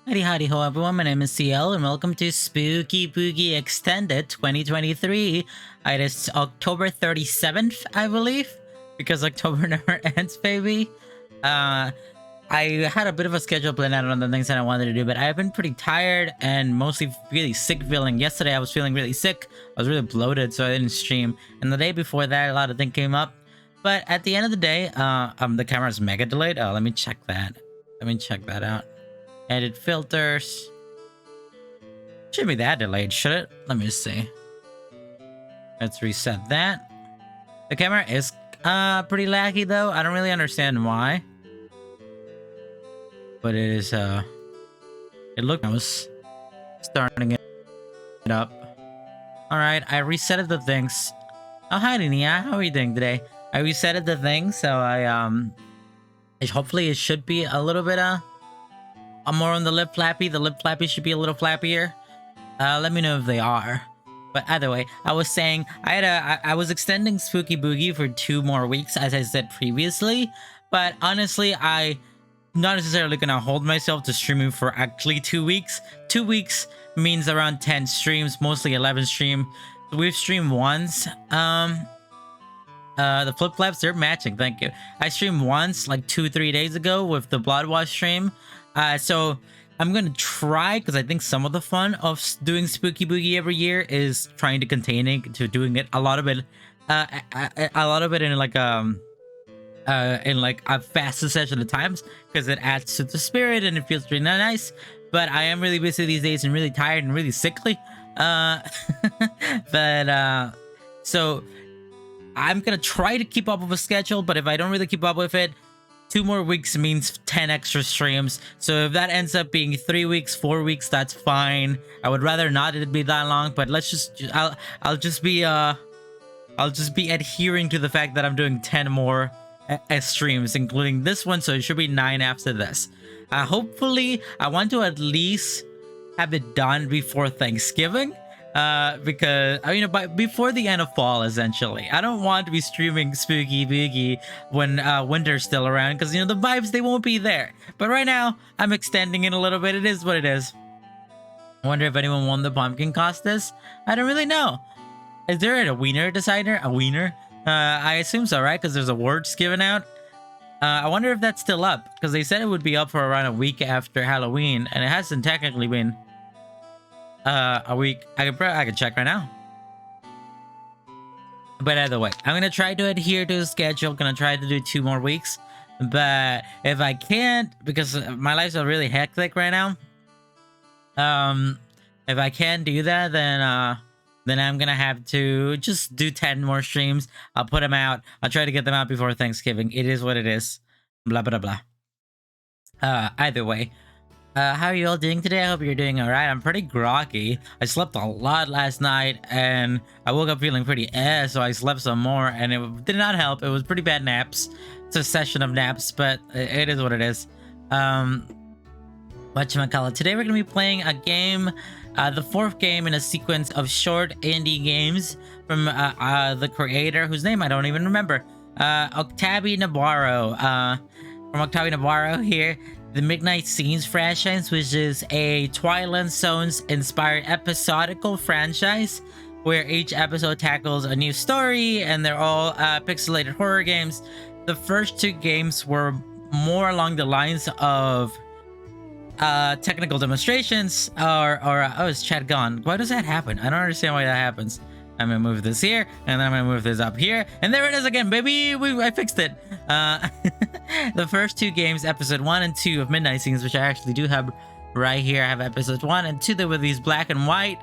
Howdy ho everyone, my name is CL and welcome to Spooky Boogie Extended 2023. It is October 37th, I believe, because October never ends, baby. I had a bit of a schedule planned out on the things that I wanted to do, but I've been pretty tired and mostly really sick feeling. Yesterday I was feeling really sick, I was really bloated, so I didn't stream. And the day before that, a lot of things came up. But at the end of the day, the camera's mega delayed. Oh, let me check that. Let me check that out. Edit filters. Shouldn't be that delayed, should it? Let me see. Let's reset that. The camera is pretty laggy though. I don't really understand why. But it is it looked I was starting it up. Alright, I resetted the things. Oh hi Nia, how are you doing today? I resetted the things, so hopefully it should be a little bit I'm more on the lip flappy. The lip flappy should be a little flappier. Let me know if they are. But either way, I was saying I was extending Spooky Boogie for 2 more weeks, as I said previously. But honestly, I'm not necessarily gonna hold myself to streaming for actually 2 weeks. 2 weeks means around 10 streams, mostly 11 stream. We've streamed once. The flip flaps, they're matching. Thank you. I streamed once, like 2-3 days ago, with the Blood Wash stream. So I'm gonna try, because I think some of the fun of doing Spooky Boogie every year is trying to contain it, to doing it a lot of it in like a faster session at times, because it adds to the spirit and it feels really nice. But I am really busy these days and really tired and really sickly. So I'm gonna try to keep up with a schedule, but if I don't really keep up with it, 2 more weeks means 10 extra streams. So if that ends up being 3 weeks, 4 weeks, that's fine. I would rather not it be that long, but I'll just be adhering to the fact that I'm doing 10 more streams, including this one, so it should be 9 after this. Hopefully, I want to at least have it done before Thanksgiving. Because before the end of fall, essentially. I don't want to be streaming Spooky Boogie when winter's still around, because the vibes, they won't be there. But right now I'm extending it a little bit. It is what it is. I wonder if anyone won the pumpkin contest. I don't really know. Is there a wiener designer? A wiener? I assume so, right? Because there's awards given out. I wonder if that's still up, because they said it would be up for around a week after Halloween, and it hasn't technically been a week. I can check right now. But either way, I'm gonna try to adhere to the schedule. Gonna try to do 2 more weeks. But if I can't, because my life's really hectic right now, if I can't do that, then I'm gonna have to just do 10 more streams. I'll put them out. I'll try to get them out before Thanksgiving. It is what it is. Blah blah blah. Either way. How are you all doing today? I hope you're doing alright. I'm pretty groggy. I slept a lot last night, and I woke up feeling pretty so I slept some more, and it did not help. It was pretty bad naps. It's a session of naps, but it is what it is. Whatchamacallit. Today we're going to be playing a game, the 4th game in a sequence of short indie games from the creator, whose name I don't even remember. Octavi Navarro. From Octavi Navarro here. The Midnight Scenes franchise, which is a Twilight Zones-inspired episodical franchise where each episode tackles a new story, and they're all pixelated horror games. The first 2 games were more along the lines of technical demonstrations, oh, is chat gone? Why does that happen? I don't understand why that happens. I'm gonna move this here, and then I'm gonna move this up here, and there it is again, baby! I fixed it! The first 2 games, episode 1 and 2 of Midnight Scenes, which I actually do have right here. I have episode 1 and 2. They were these black and white,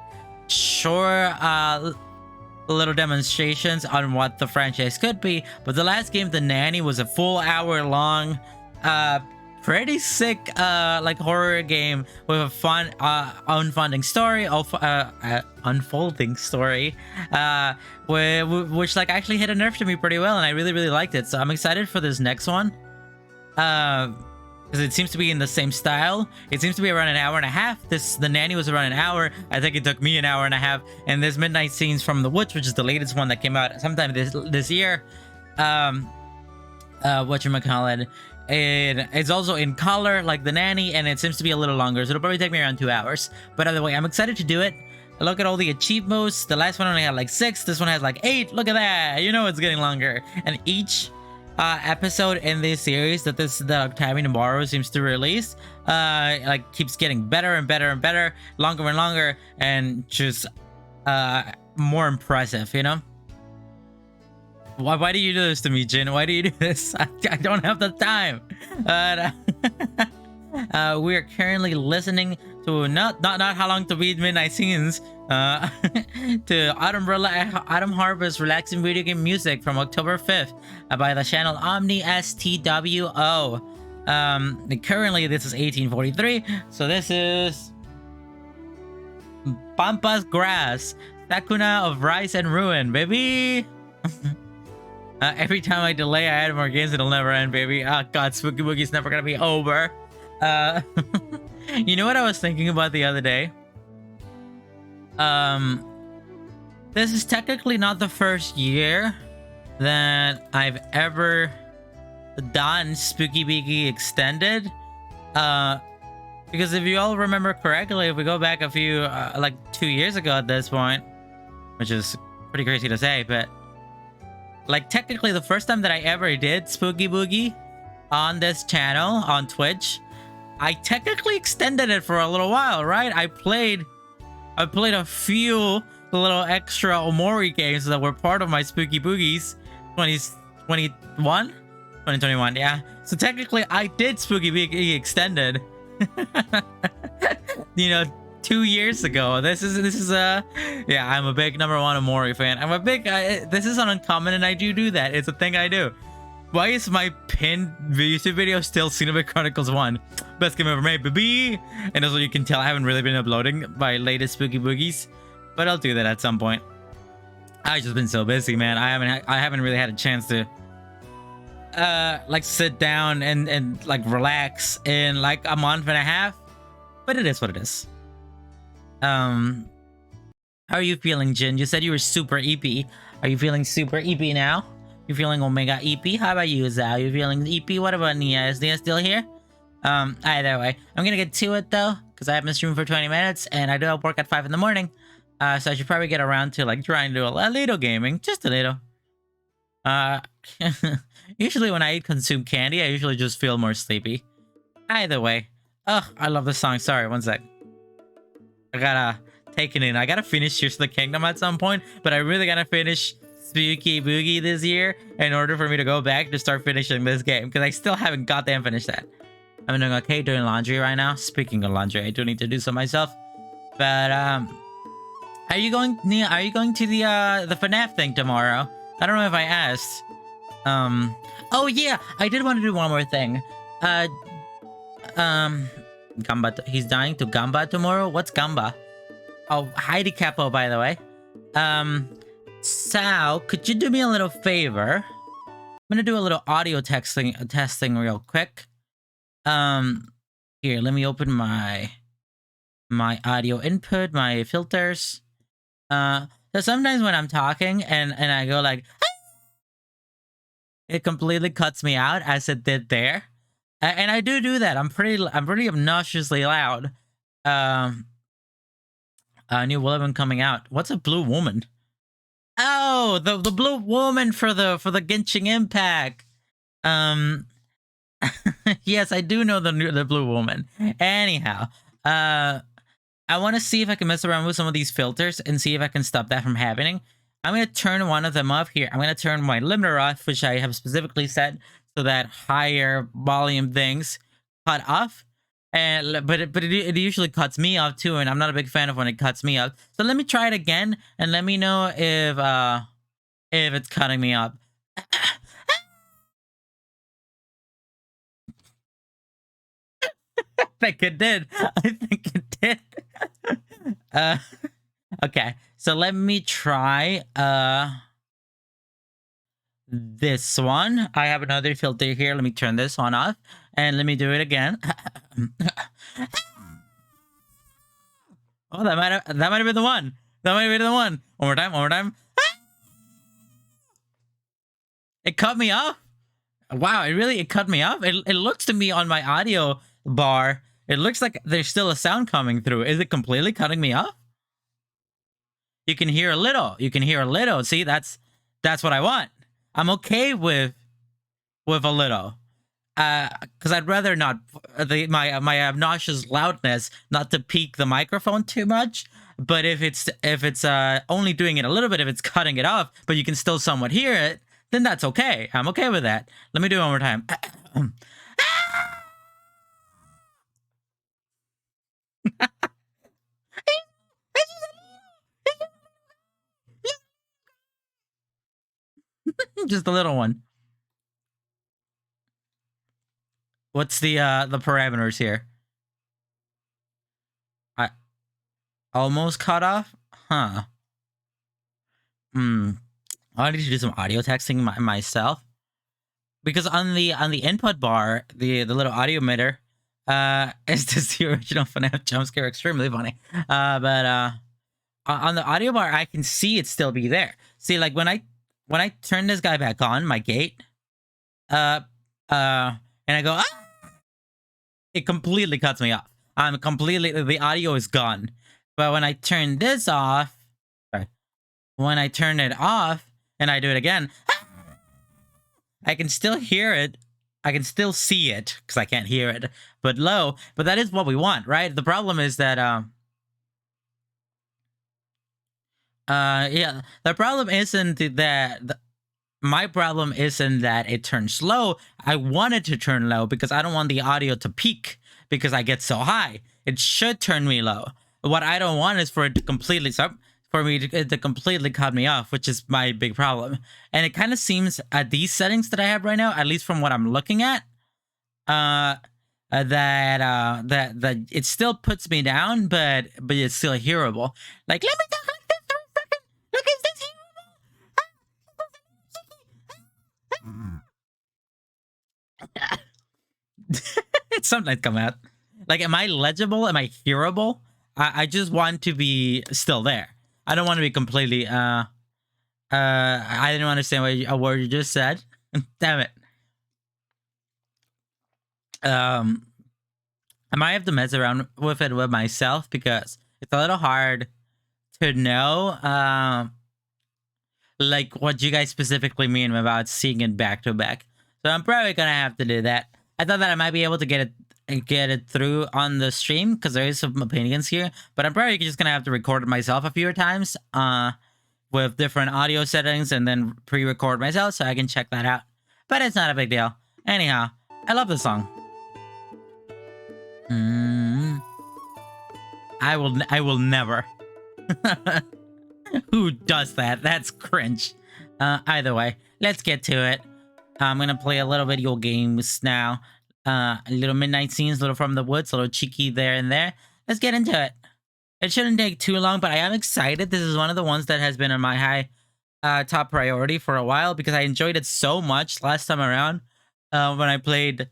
little demonstrations on what the franchise could be. But the last game, The Nanny, was a full hour-long, pretty sick like horror game with a fun unfolding story, which like actually hit a nerve to me pretty well, and I really liked it. So I'm excited for this next one, because it seems to be in the same style. It seems to be around an hour and a half. The Nanny was around an hour. I think it took me an hour and a half. And this Midnight Scenes from the Woods, which is the latest one that came out sometime this year, whatchamacallit, and it's also in color like the nanny, and it seems to be a little longer, so it'll probably take me around 2 hours. But either way, I'm excited to do it. Look at all the achievements. The last one only had like 6. This one has like 8. Look at that. You know it's getting longer. And each episode in this series that the Octavian Navarro seems to release like keeps getting better and better and better, longer and longer, and just more impressive, you know? Why do you do this to me, Jin? Why do you do this? I don't have the time. We are currently listening to not how long to beat midnight scenes to Autumn Harvest relaxing video game music from October 5th by the channel Omni STWO. Currently this is 1843, so this is Pampas Grass, Sakuna of Rice and Ruin, baby. Every time I delay, I add more games, it'll never end, baby. Oh god, Spooky Boogie's never gonna be over. You know what I was thinking about the other day? This is technically not the first year that I've ever done Spooky Boogie Extended. Because if you all remember correctly, if we go back a few, like 2 years ago at this point, which is pretty crazy to say, but like technically the first time that I ever did Spooky Boogie on this channel on Twitch, I technically extended it for a little while, right? I played a few little extra Omori games that were part of my Spooky Boogies 2021, yeah. So technically I did Spooky Boogie Extended. You know, 2 years ago. This is yeah, I'm a big #1 Omori fan. I'm a big this is uncommon, and I do that. It's a thing I do. Why is my pinned YouTube video still Xenoblade Chronicles 1? Best game ever made, baby! And also you can tell I haven't really been uploading my latest Spooky Boogies, but I'll do that at some point. I've just been so busy, man. I haven't really had a chance to like sit down and like relax in like a month and a half. But it is what it is. How are you feeling, Jin? You said you were super EP. Are you feeling super EP now? You feeling Omega EP? How about you, Zao? You feeling EP? What about Nia? Is Nia still here? Either way, I'm gonna get to it though, because I haven't streamed for 20 minutes, and I do have work at 5 in the morning. So I should probably get around to like trying to do a little gaming, just a little. Usually when I consume candy, I usually just feel more sleepy. Either way, oh, I love this song. Sorry, one sec. I gotta take it in. I gotta finish Tears of the Kingdom at some point, but I really gotta finish Spooky Boogie this year in order for me to go back to start finishing this game, because I still haven't goddamn finished that. I'm doing okay doing laundry right now. Speaking of laundry, I do need to do some myself. But are you going, Nia? Are you going to the FNAF thing tomorrow? I don't know if I asked. Oh yeah, I did want to do one more thing. Gamba, he's dying to Gamba tomorrow. What's Gamba? Oh, Heidi Capo, by the way. Sal, could you do me a little favor? I'm gonna do a little audio testing real quick. Here, let me open my audio input, my filters. So sometimes when I'm talking and I go like, it completely cuts me out, as it did there. And I do that. I'm pretty obnoxiously loud. A new Willowman coming out. What's a blue woman? Oh, the blue woman for the Genshin Impact. Yes, I do know the blue woman. Anyhow, I want to see if I can mess around with some of these filters and see if I can stop that from happening. I'm going to turn one of them off here. I'm going to turn my limiter off, which I have specifically set so that higher volume things cut off. But it usually cuts me off too, and I'm not a big fan of when it cuts me off. So let me try it again, and let me know if it's cutting me off. I think it did. I think it did. Okay, so let me try this one. I have another filter here. Let me turn this one off, and let me do it again. Oh, that might have been the one. That might have been the one. One more time. One more time. It cut me off. Wow, it cut me off. It looks to me on my audio bar, it looks like there's still a sound coming through. Is it completely cutting me off? You can hear a little. You can hear a little. See, that's what I want. I'm okay with a little. Because I'd rather not my obnoxious loudness not to peak the microphone too much. But if it's only doing it a little bit, if it's cutting it off, but you can still somewhat hear it, then that's okay. I'm okay with that. Let me do it one more time. Just a little one. What's the parameters here? I almost cut off? Huh. I need to do some audio texting myself. Because on the input bar, the little audio meter, is this the original FNAF jump scare? Extremely funny. But on the audio bar, I can see it still be there. See, like when I turn this guy back on, my gate, and I go, ah! It completely cuts me off. The audio is gone. But when I turn this off, when I turn it off and I do it again, I can still hear it. I can still see it because I can't hear it, but low. But that is what we want, right? The problem is that, yeah, the problem isn't that. My problem isn't that it turns low. I want it to turn low because I don't want the audio to peak because I get so high. It should turn me low. What I don't want is for it to completely completely cut me off, which is my big problem. And it kind of seems at these settings that I have right now, at least from what I'm looking at, that it still puts me down, but it's still hearable. Like, let me talk like this for a second. Look, is this hearable? It's something come out. Like, am I legible? Am I hearable? I just want to be still there. I don't want to be completely. I didn't understand a word you just said. Damn it. I might have to mess around with it with myself because it's a little hard to know. Like what you guys specifically mean about seeing it back to back. So I'm probably gonna have to do that. I thought that I might be able to get it through on the stream because there is some opinions here, but I'm probably just gonna have to record it myself a few times with different audio settings and then pre-record myself so I can check that out. But it's not a big deal. Anyhow, I love the song. I will never. Who does that? That's cringe. Either way, let's get to it. I'm gonna play a little video games now. A little midnight scenes, little from the woods, a little cheeky there and there. Let's get into it. It shouldn't take too long, but I am excited. This is one of the ones that has been on my high top priority for a while because I enjoyed it so much last time around when I played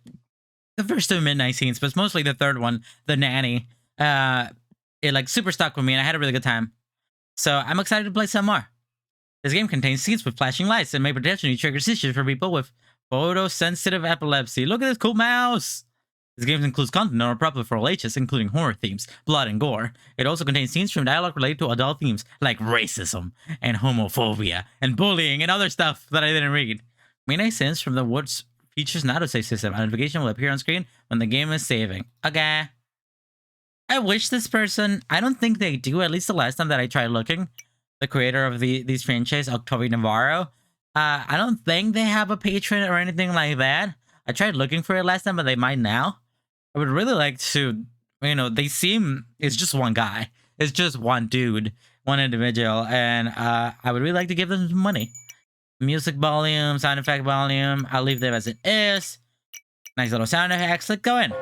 the first two midnight scenes, but mostly the third one, the nanny. It like super stuck with me and I had a really good time. So I'm excited to play some more. This game contains scenes with flashing lights and may potentially trigger seizures for people with photosensitive epilepsy. Look at this cool mouse! This game includes content not appropriate for all ages, including horror themes, blood, and gore. It also contains scenes from dialogue related to adult themes like racism and homophobia and bullying and other stuff that I didn't read. Midnight Scenes from the Woods features an autosave system. A notification will appear on screen when the game is saving. Okay. I wish this person... I don't think they do, at least the last time that I tried looking. The creator of these franchise, Octavio Navarro. I don't think they have a Patreon or anything like that. I tried looking for it last time, but they might now. I would really like to... You know, they seem... It's just one guy. It's just one dude. One individual. And I would really like to give them some money. Music volume, sound effect volume. I'll leave them as it is. Nice little sound effects. Let's go in.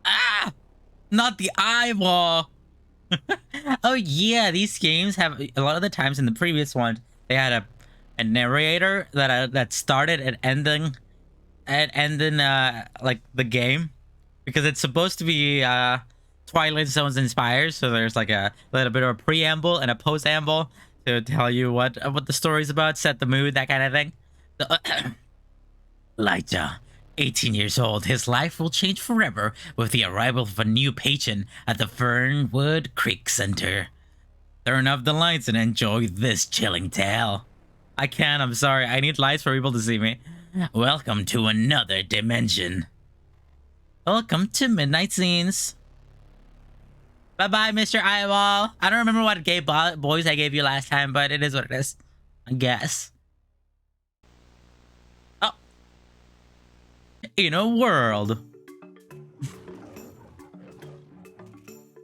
Ah! Not the eyeball! Oh yeah, these games have... A lot of the times in the previous one, they had a narrator that started and ending... like, the game. Because it's supposed to be, Twilight Zone's inspired, so there's like a little bit of a preamble and a post-amble to tell you what the story's about, set the mood, that kind of thing. Elijah, 18 years old, his life will change forever with the arrival of a new patron at the Fernwood Creek Center. Turn off the lights and enjoy this chilling tale. I can't, I'm sorry. I need lights for people to see me. Welcome to another dimension. Welcome to Midnight Scenes. Bye-bye, Mr. Eyeball. I don't remember what gay boys I gave you last time, but it is what it is. I guess. Oh. In a world.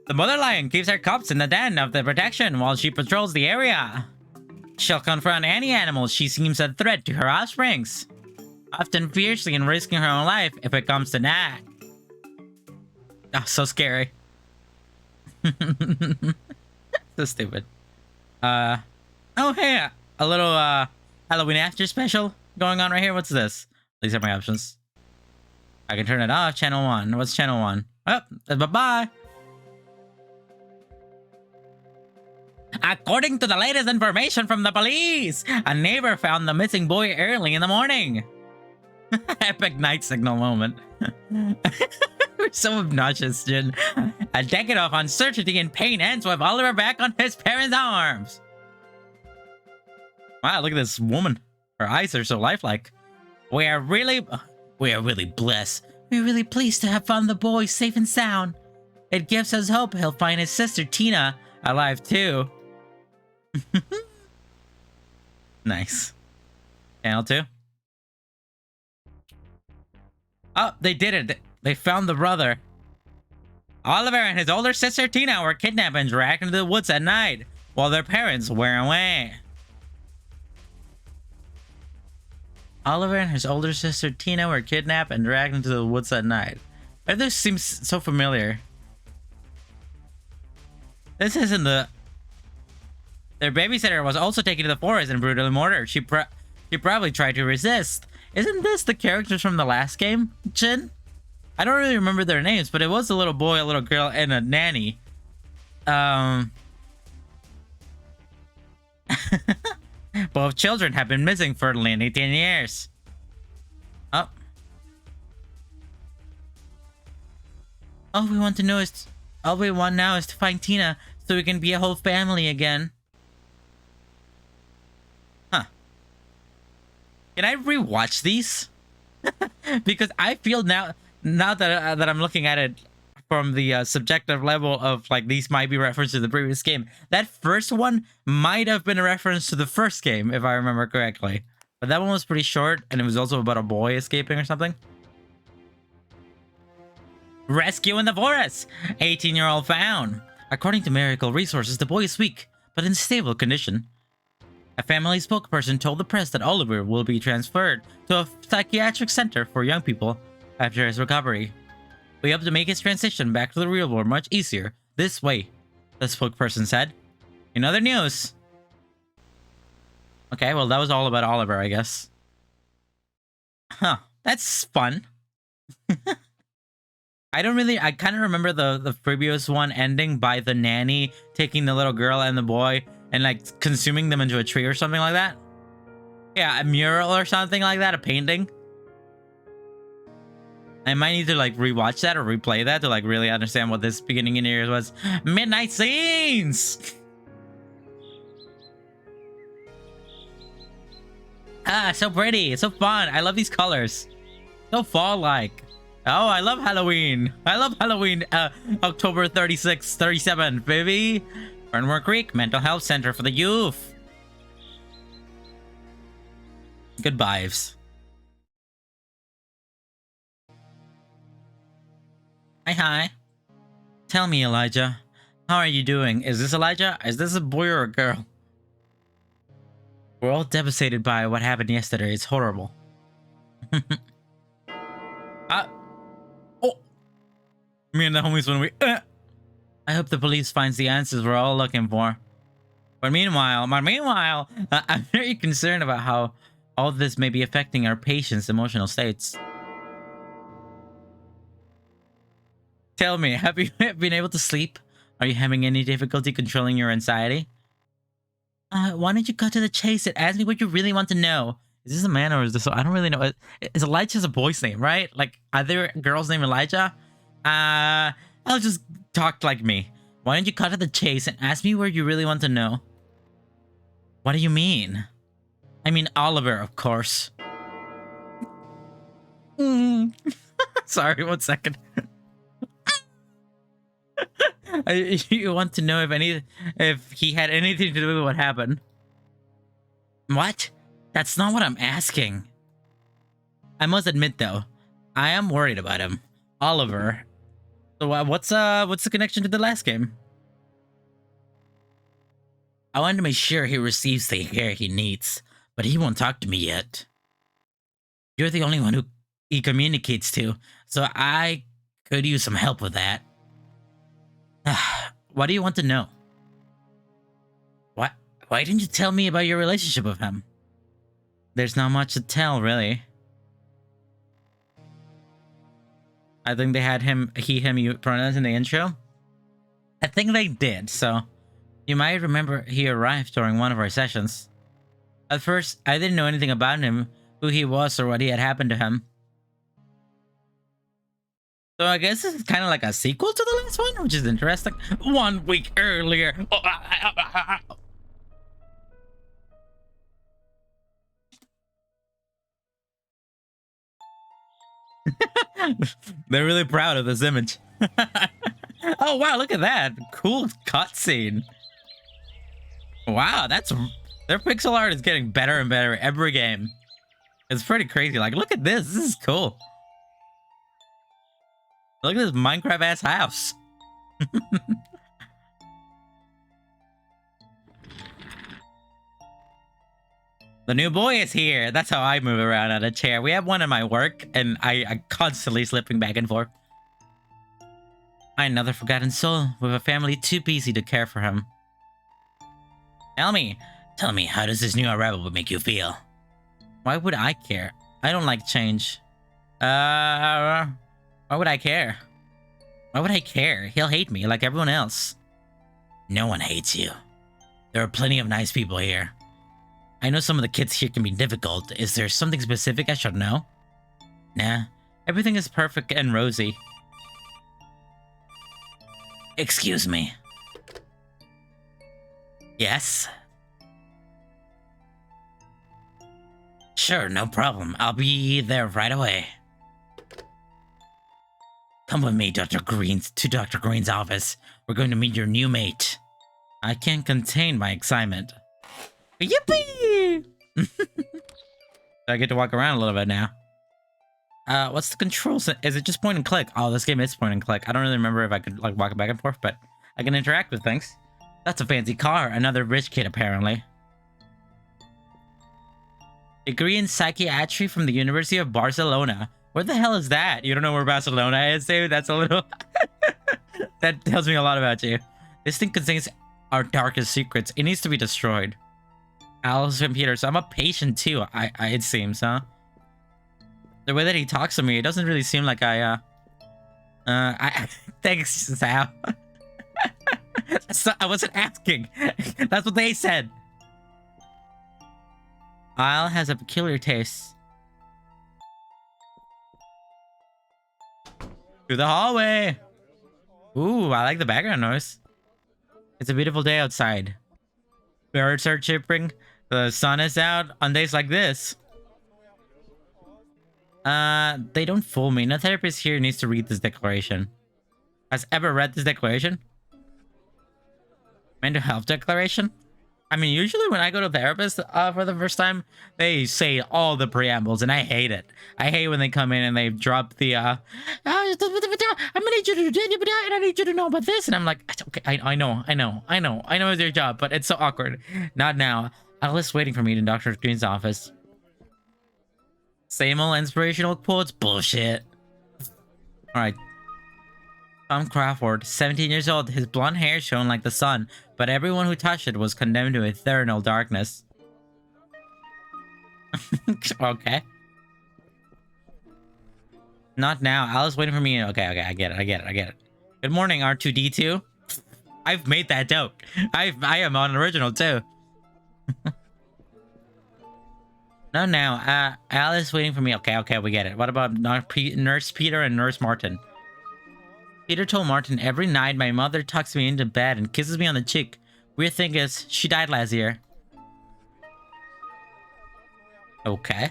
The mother lion keeps her cubs in the den of the protection while she patrols the area. She'll confront any animal she seems a threat to her offsprings, often fiercely and risking her own life if it comes to that. Oh, so scary. So stupid. Oh hey, a little Halloween after special going on right here. What's this? These are my options. I can turn it off. Channel 1. What's channel 1? Oh, bye-bye. According to the latest information from the police, a neighbor found the missing boy early in the morning. Epic night signal moment. We're so obnoxious, Jin. A decade of uncertainty and pain ends with Oliver back on his parents' arms. Wow, look at this woman. Her eyes are so lifelike. We are really blessed. We're really pleased to have found the boy safe and sound. It gives us hope he'll find his sister Tina alive too. Nice. Channel 2. Oh, they did it. They found the brother. Oliver and his older sister Tina were kidnapped and dragged into the woods at night while their parents were away. Oliver and his older sister Tina were kidnapped and dragged into the woods at night. This seems so familiar. This isn't the... Their babysitter was also taken to the forest and brutally murdered. She probably tried to resist. Isn't this the characters from the last game, Jin? I don't really remember their names, but it was a little boy, a little girl, and a nanny. Both children have been missing for nearly 10 years. Oh. All we want now is to find Tina so we can be a whole family again. Huh. Can I rewatch these? Because I feel now that I'm looking at it from the subjective level of like these might be references to the previous game. That first one might have been a reference to the first game if I remember correctly. But that one was pretty short and it was also about a boy escaping or something. Rescue in the forest! 18-year-old found. According to Miracle Resources, the boy is weak, but in stable condition. A family spokesperson told the press that Oliver will be transferred to a psychiatric center for young people after his recovery. We hope to make his transition back to the real world much easier this way, the spokesperson said. In other news... Okay, well that was all about Oliver, I guess. Huh, that's fun. I kind of remember the previous one ending by the nanny taking the little girl and the boy and like consuming them into a tree or something like that. Yeah, a mural or something like that, a painting. I might need to like rewatch that or replay that to like really understand what this beginning in here was. Midnight Scenes! Ah, so pretty, so fun. I love these colors. So fall-like. Oh, I love Halloween. I love Halloween. October 36th, 37, baby. Fernwood Creek Mental Health Center for the Youth. Good vibes. Hi. Tell me, Elijah. How are you doing? Is this Elijah? Is this a boy or a girl? We're all devastated by what happened yesterday. It's horrible. Oh. Me and the homies when we... I hope the police finds the answers we're all looking for. But meanwhile, I'm very concerned about how all this may be affecting our patients' emotional states. Tell me, have you been able to sleep? Are you having any difficulty controlling your anxiety? Why don't you cut to the chase and ask me what you really want to know? Is this a man or is this? I don't really know. Is Elijah's a boy's name, right? Like, are there girls named Elijah? I'll just talk like me. Why don't you cut to the chase and ask me where you really want to know? What do you mean? I mean Oliver, of course. Sorry, 1 second. You want to know if he had anything to do with what happened? What? That's not what I'm asking. I must admit though, I am worried about him. Oliver. So what's the connection to the last game? I want to make sure he receives the care he needs, but he won't talk to me yet. You're the only one who he communicates to, so I could use some help with that. What do you want to know? What? Why didn't you tell me about your relationship with him? There's not much to tell, really. I think they had he, him, you pronouns in the intro. I think they did, so you might remember he arrived during one of our sessions. At first, I didn't know anything about him, who he was, or what had happened to him. So I guess this is kind of like a sequel to the last one, which is interesting. 1 week earlier. They're really proud of this image. Oh wow, look at that. Cool cutscene. Wow, their pixel art is getting better and better every game. It's pretty crazy. Like, look at this. This is cool. Look at this Minecraft ass house. The new boy is here. That's how I move around on a chair. We have one in my work, and I'm constantly slipping back and forth. I'm another forgotten soul with a family too busy to care for him. Tell me, how does this new arrival make you feel? Why would I care? I don't like change. Why would I care? Why would I care? He'll hate me like everyone else. No one hates you. There are plenty of nice people here. I know some of the kids here can be difficult. Is there something specific I should know? Nah, everything is perfect and rosy. Excuse me. Yes? Sure, no problem. I'll be there right away. Come with me, to Dr. Green's office. We're going to meet your new mate. I can't contain my excitement. Yippee! I get to walk around a little bit now. What's the controls? Is it just point and click? Oh, this game is point and click. I don't really remember if I could like walk back and forth, but I can interact with things. That's a fancy car. Another rich kid, apparently. Degree in psychiatry from the University of Barcelona. Where the hell is that? You don't know where Barcelona is, dude? That's a little... That tells me a lot about you. This thing contains our darkest secrets. It needs to be destroyed. Alice and Peter. So I'm a patient too, it seems, huh? The way that he talks to me, it doesn't really seem like I thanks, Sal. I wasn't asking. That's what they said. Isle has a peculiar taste. Through the hallway. Ooh, I like the background noise. It's a beautiful day outside. Birds are chirping. The sun is out on days like this. They don't fool me. No therapist here needs to read this declaration. Has ever read this declaration? Mental health declaration? I mean, usually when I go to therapist for the first time, they say all the preambles, and I hate it. I hate when they come in and they drop the, I'm gonna need you to do it, and I need you to know about this. And I'm like, okay, I know it's your job, but it's so awkward. Not now. Alice waiting for me in Dr. Green's office. Same old inspirational quotes? Bullshit. Alright. Tom Crawford, 17 years old, his blonde hair shone like the sun, but everyone who touched it was condemned to eternal darkness. Okay. Not now. Alice waiting for me. Okay, I get it. Good morning, R2D2. I've made that joke. I am on original too. No, now, Alice waiting for me. Okay, we get it. What about Nurse Peter and Nurse Martin? Peter told Martin, every night my mother tucks me into bed and kisses me on the cheek. Weird thing is, she died last year. Okay.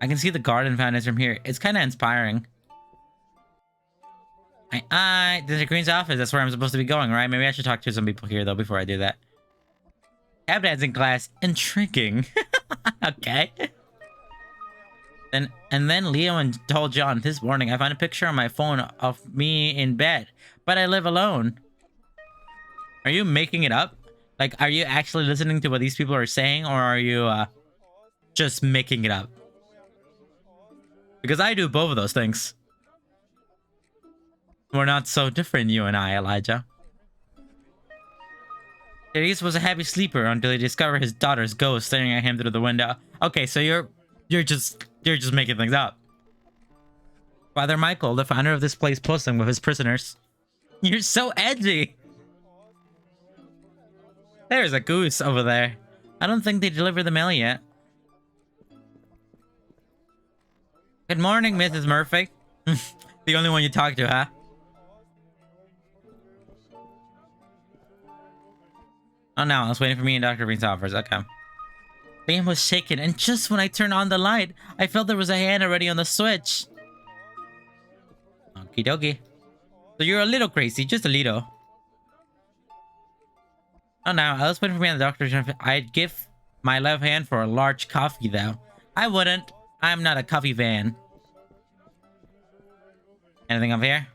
I can see the garden fountains from here. It's kind of inspiring. This is Green's office. That's where I'm supposed to be going, right? Maybe I should talk to some people here, though, before I do that. Tap dancing class. Intriguing. Okay. And then Leo told John, this morning I found a picture on my phone of me in bed, but I live alone. Are you making it up? Like, are you actually listening to what these people are saying, or are you just making it up? Because I do both of those things. We're not so different, you and I, Elijah. Therese was a happy sleeper until he discovered his daughter's ghost staring at him through the window. Okay, so you're just making things up. Father Michael, the founder of this place, posting with his prisoners. You're so edgy. There's a goose over there. I don't think they delivered the mail yet. Good morning, Mrs. Murphy. The only one you talk to, huh? Oh no, I was waiting for me and Dr. Green's office. Okay. Liam was shaken, and just when I turned on the light, I felt there was a hand already on the switch. Okie dokie. So you're a little crazy, just a little. Oh no, I was waiting for me and the doctor's office. I'd give my left hand for a large coffee, though. I wouldn't. I'm not a coffee fan. Anything up here?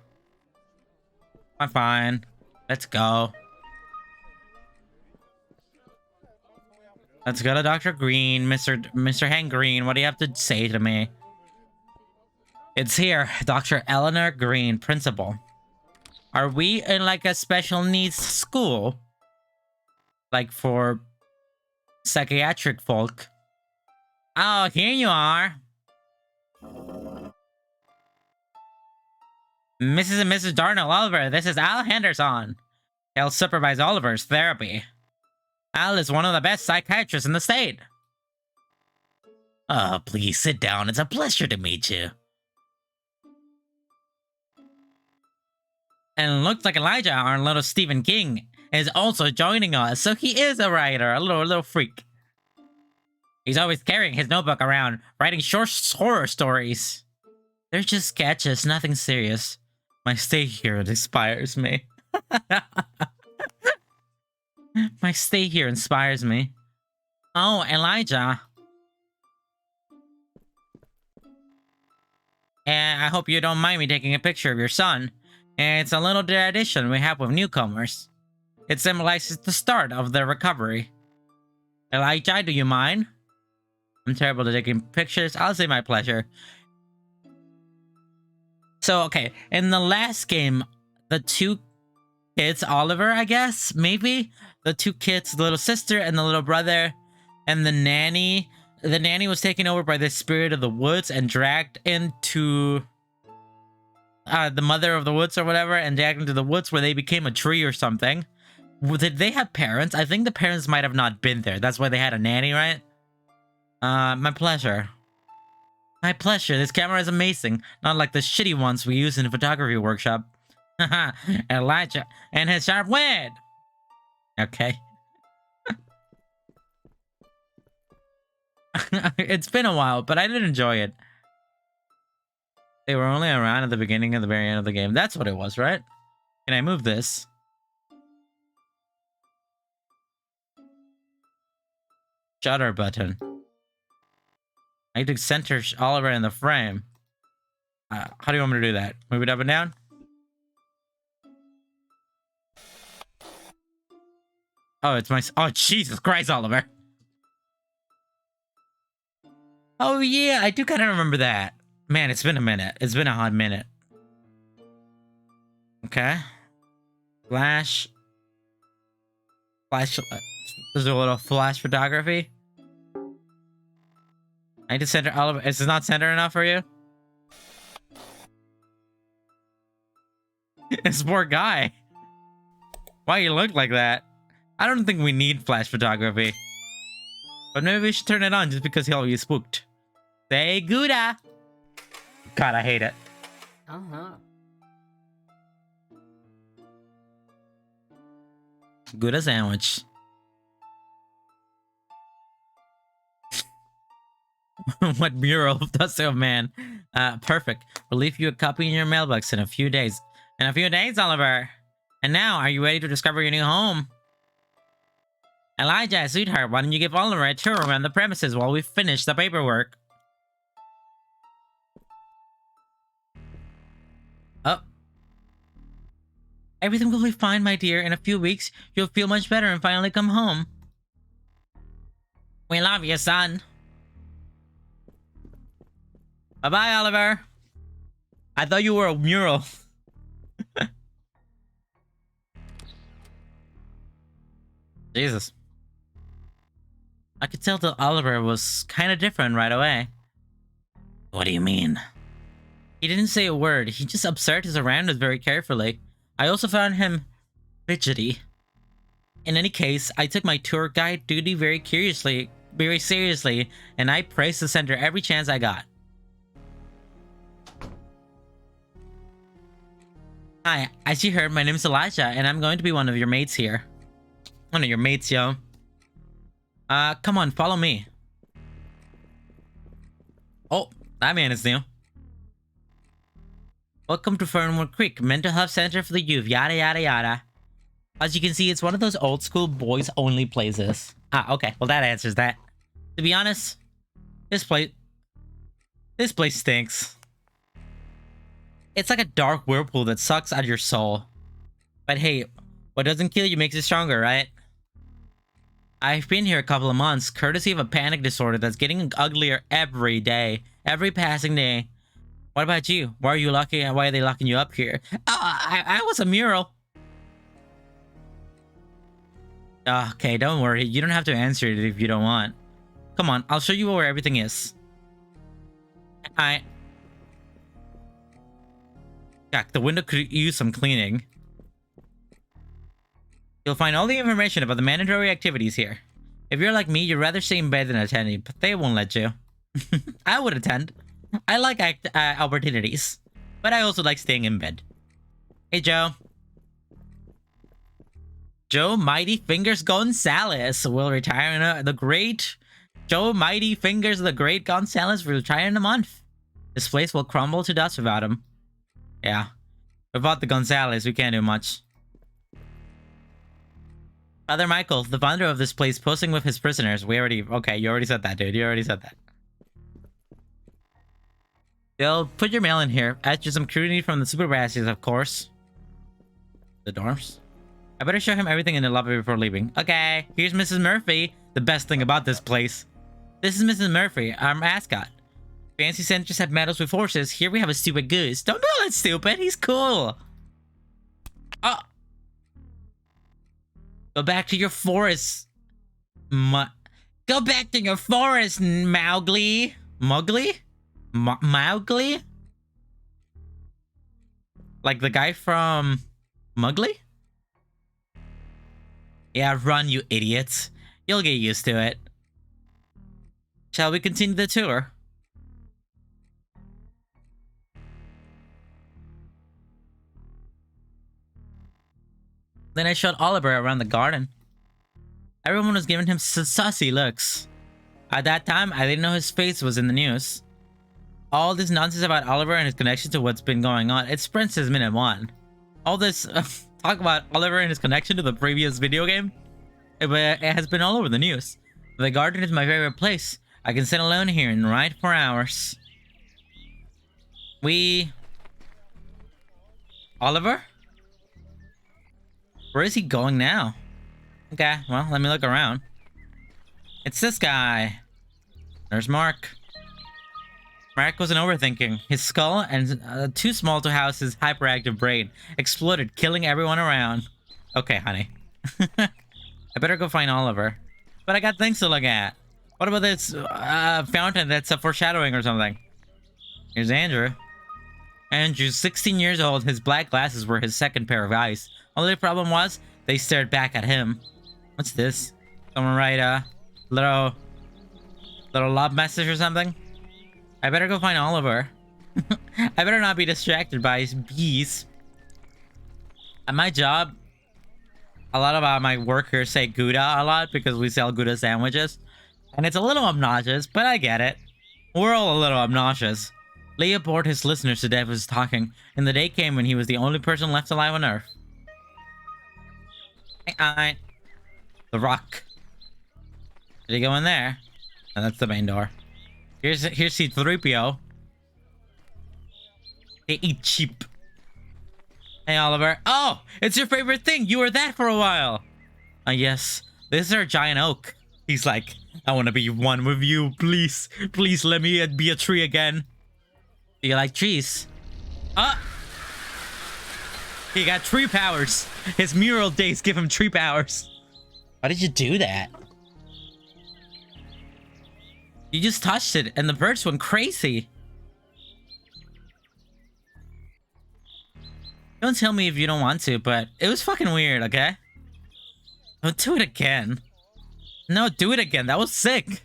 I'm fine. Let's go. Let's go to Dr. Green, Mr. Hank Green. What do you have to say to me? It's here, Dr. Eleanor Green, principal. Are we in like a special needs school? Like for psychiatric folk? Oh, here you are. Mrs. and Mrs. Darnell Oliver, this is Al Henderson. He'll supervise Oliver's therapy. Al is one of the best psychiatrists in the state. Oh, please sit down. It's a pleasure to meet you. And it looks like Elijah, our little Stephen King, is also joining us. So he is a writer, a little freak. He's always carrying his notebook around, writing short horror stories. They're just sketches, nothing serious. My stay here inspires me. My stay here inspires me. Oh, Elijah. And I hope you don't mind me taking a picture of your son. It's a little tradition we have with newcomers. It symbolizes the start of their recovery. Elijah, do you mind? I'm terrible at taking pictures. I'll say my pleasure. So, okay. In the last game, the two kids, Oliver, I guess, maybe? The two kids, the little sister and the little brother, and the nanny. The nanny was taken over by the spirit of the woods and dragged into the mother of the woods or whatever, and dragged into the woods where they became a tree or something. Did they have parents? I think the parents might have not been there. That's why they had a nanny, right? My pleasure. My pleasure. This camera is amazing. Not like the shitty ones we use in the photography workshop. Haha, Elijah and his sharp wit. Okay. It's been a while, but I did enjoy it. They were only around at the beginning and the very end of the game. That's what it was, right? Can I move this? Shutter button. I need to center Oliver in the frame. How do you want me to do that? Move it up and down? Oh, it's my... Oh, Jesus Christ, Oliver. Oh, yeah, I do kind of remember that. Man, it's been a minute. It's been a hot minute. Okay. Flash. Let's do a little flash photography. I need to center Oliver. Is this not center enough for you? This poor guy. Why you look like that? I don't think we need flash photography. But maybe we should turn it on just because he'll be spooked. Say Gouda! God, I hate it. Uh-huh. Gouda sandwich. What mural does so, man? Perfect. We'll leave you a copy in your mailbox in a few days. In a few days, Oliver. And now, are you ready to discover your new home? Elijah, sweetheart, why don't you give Oliver a tour around the premises while we finish the paperwork? Oh. Everything will be fine, my dear. In a few weeks, you'll feel much better and finally come home. We love you, son. Bye-bye, Oliver. I thought you were a mural. Jesus. I could tell that Oliver was kind of different right away. What do you mean? He didn't say a word. He just observed his surroundings very carefully. I also found him fidgety. In any case, I took my tour guide duty very seriously, and I praised the center every chance I got. Hi, as you heard, my name is Elijah, and I'm going to be one of your mates here. One of your mates, yo. Come on, follow me. Oh, that man is new. Welcome to Fernwood Creek, mental health center for the youth, yada yada yada. As you can see, it's one of those old school boys only places. Ah, okay, well that answers that. To be honest, this place stinks. It's like a dark whirlpool that sucks out your soul. But hey, what doesn't kill you makes you stronger, right? I've been here a couple of months, courtesy of a panic disorder that's getting uglier every day. Every passing day. What about you? Why are they locking you up here? I was a mural. Okay, don't worry. You don't have to answer it if you don't want. Come on, I'll show you where everything is. Yeah, the window could use some cleaning. You'll find all the information about the mandatory activities here. If you're like me, you'd rather stay in bed than attend, but they won't let you. I would attend. I like opportunities, but I also like staying in bed. Hey, Joe. Joe Mighty Fingers Gonzalez will retire in the great... Joe Mighty Fingers the Great Gonzalez will retire in a month. This place will crumble to dust without him. Yeah. Without the Gonzalez, we can't do much. Father Michael, the founder of this place, posing with his prisoners. Okay, you already said that, dude. You already said that. They'll put your mail in here. Add you some crudity from the super bastards, of course. The dorms. I better show him everything in the lobby before leaving. Okay, here's Mrs. Murphy. The best thing about this place. This is Mrs. Murphy, our mascot. Fancy centers have medals with horses. Here we have a stupid goose. Don't call it stupid. He's cool. Oh. Go back to your forest. Go back to your forest, Mowgli. Mowgli? Mowgli? Like the guy from Mowgli? Yeah, run, you idiots. You'll get used to it. Shall we continue the tour? Then I showed Oliver around the garden. Everyone was giving him sussy looks. At that time, I didn't know his face was in the news. All this nonsense about Oliver and his connection to what's been going on, it sprints since minute one. All this talk about Oliver and his connection to the previous video game, it has been all over the news. The garden is my favorite place. I can sit alone here and write for hours. Oliver? Where is he going now? Okay, well, let me look around. It's this guy. There's Mark. Mark wasn't overthinking. His skull, and too small to house his hyperactive brain, exploded, killing everyone around. Okay, honey. I better go find Oliver. But I got things to look at. What about this fountain that's a foreshadowing or something? Here's Andrew. Andrew's 16 years old. His black glasses were his second pair of eyes. Only problem was, they stared back at him. What's this? Someone write a little love message or something? I better go find Oliver. I better not be distracted by his bees. At my job, a lot of my workers say Gouda a lot because we sell Gouda sandwiches. And it's a little obnoxious, but I get it. We're all a little obnoxious. Leah bored his listeners to death with his talking, and the day came when he was the only person left alive on Earth. Alright. The rock. Did he go in there? Oh, that's the main door. Here's C-3PO. They eat cheap. Hey, Oliver. Oh, it's your favorite thing. You were that for a while. Yes. This is our giant oak. He's like, I want to be one with you. Please. Please let me be a tree again. Do you like trees? He got tree powers. His mural days give him tree powers. Why did you do that? You just touched it and the birds went crazy. Don't tell me if you don't want to, but it was fucking weird, okay? Don't do it again. No, do it again. That was sick.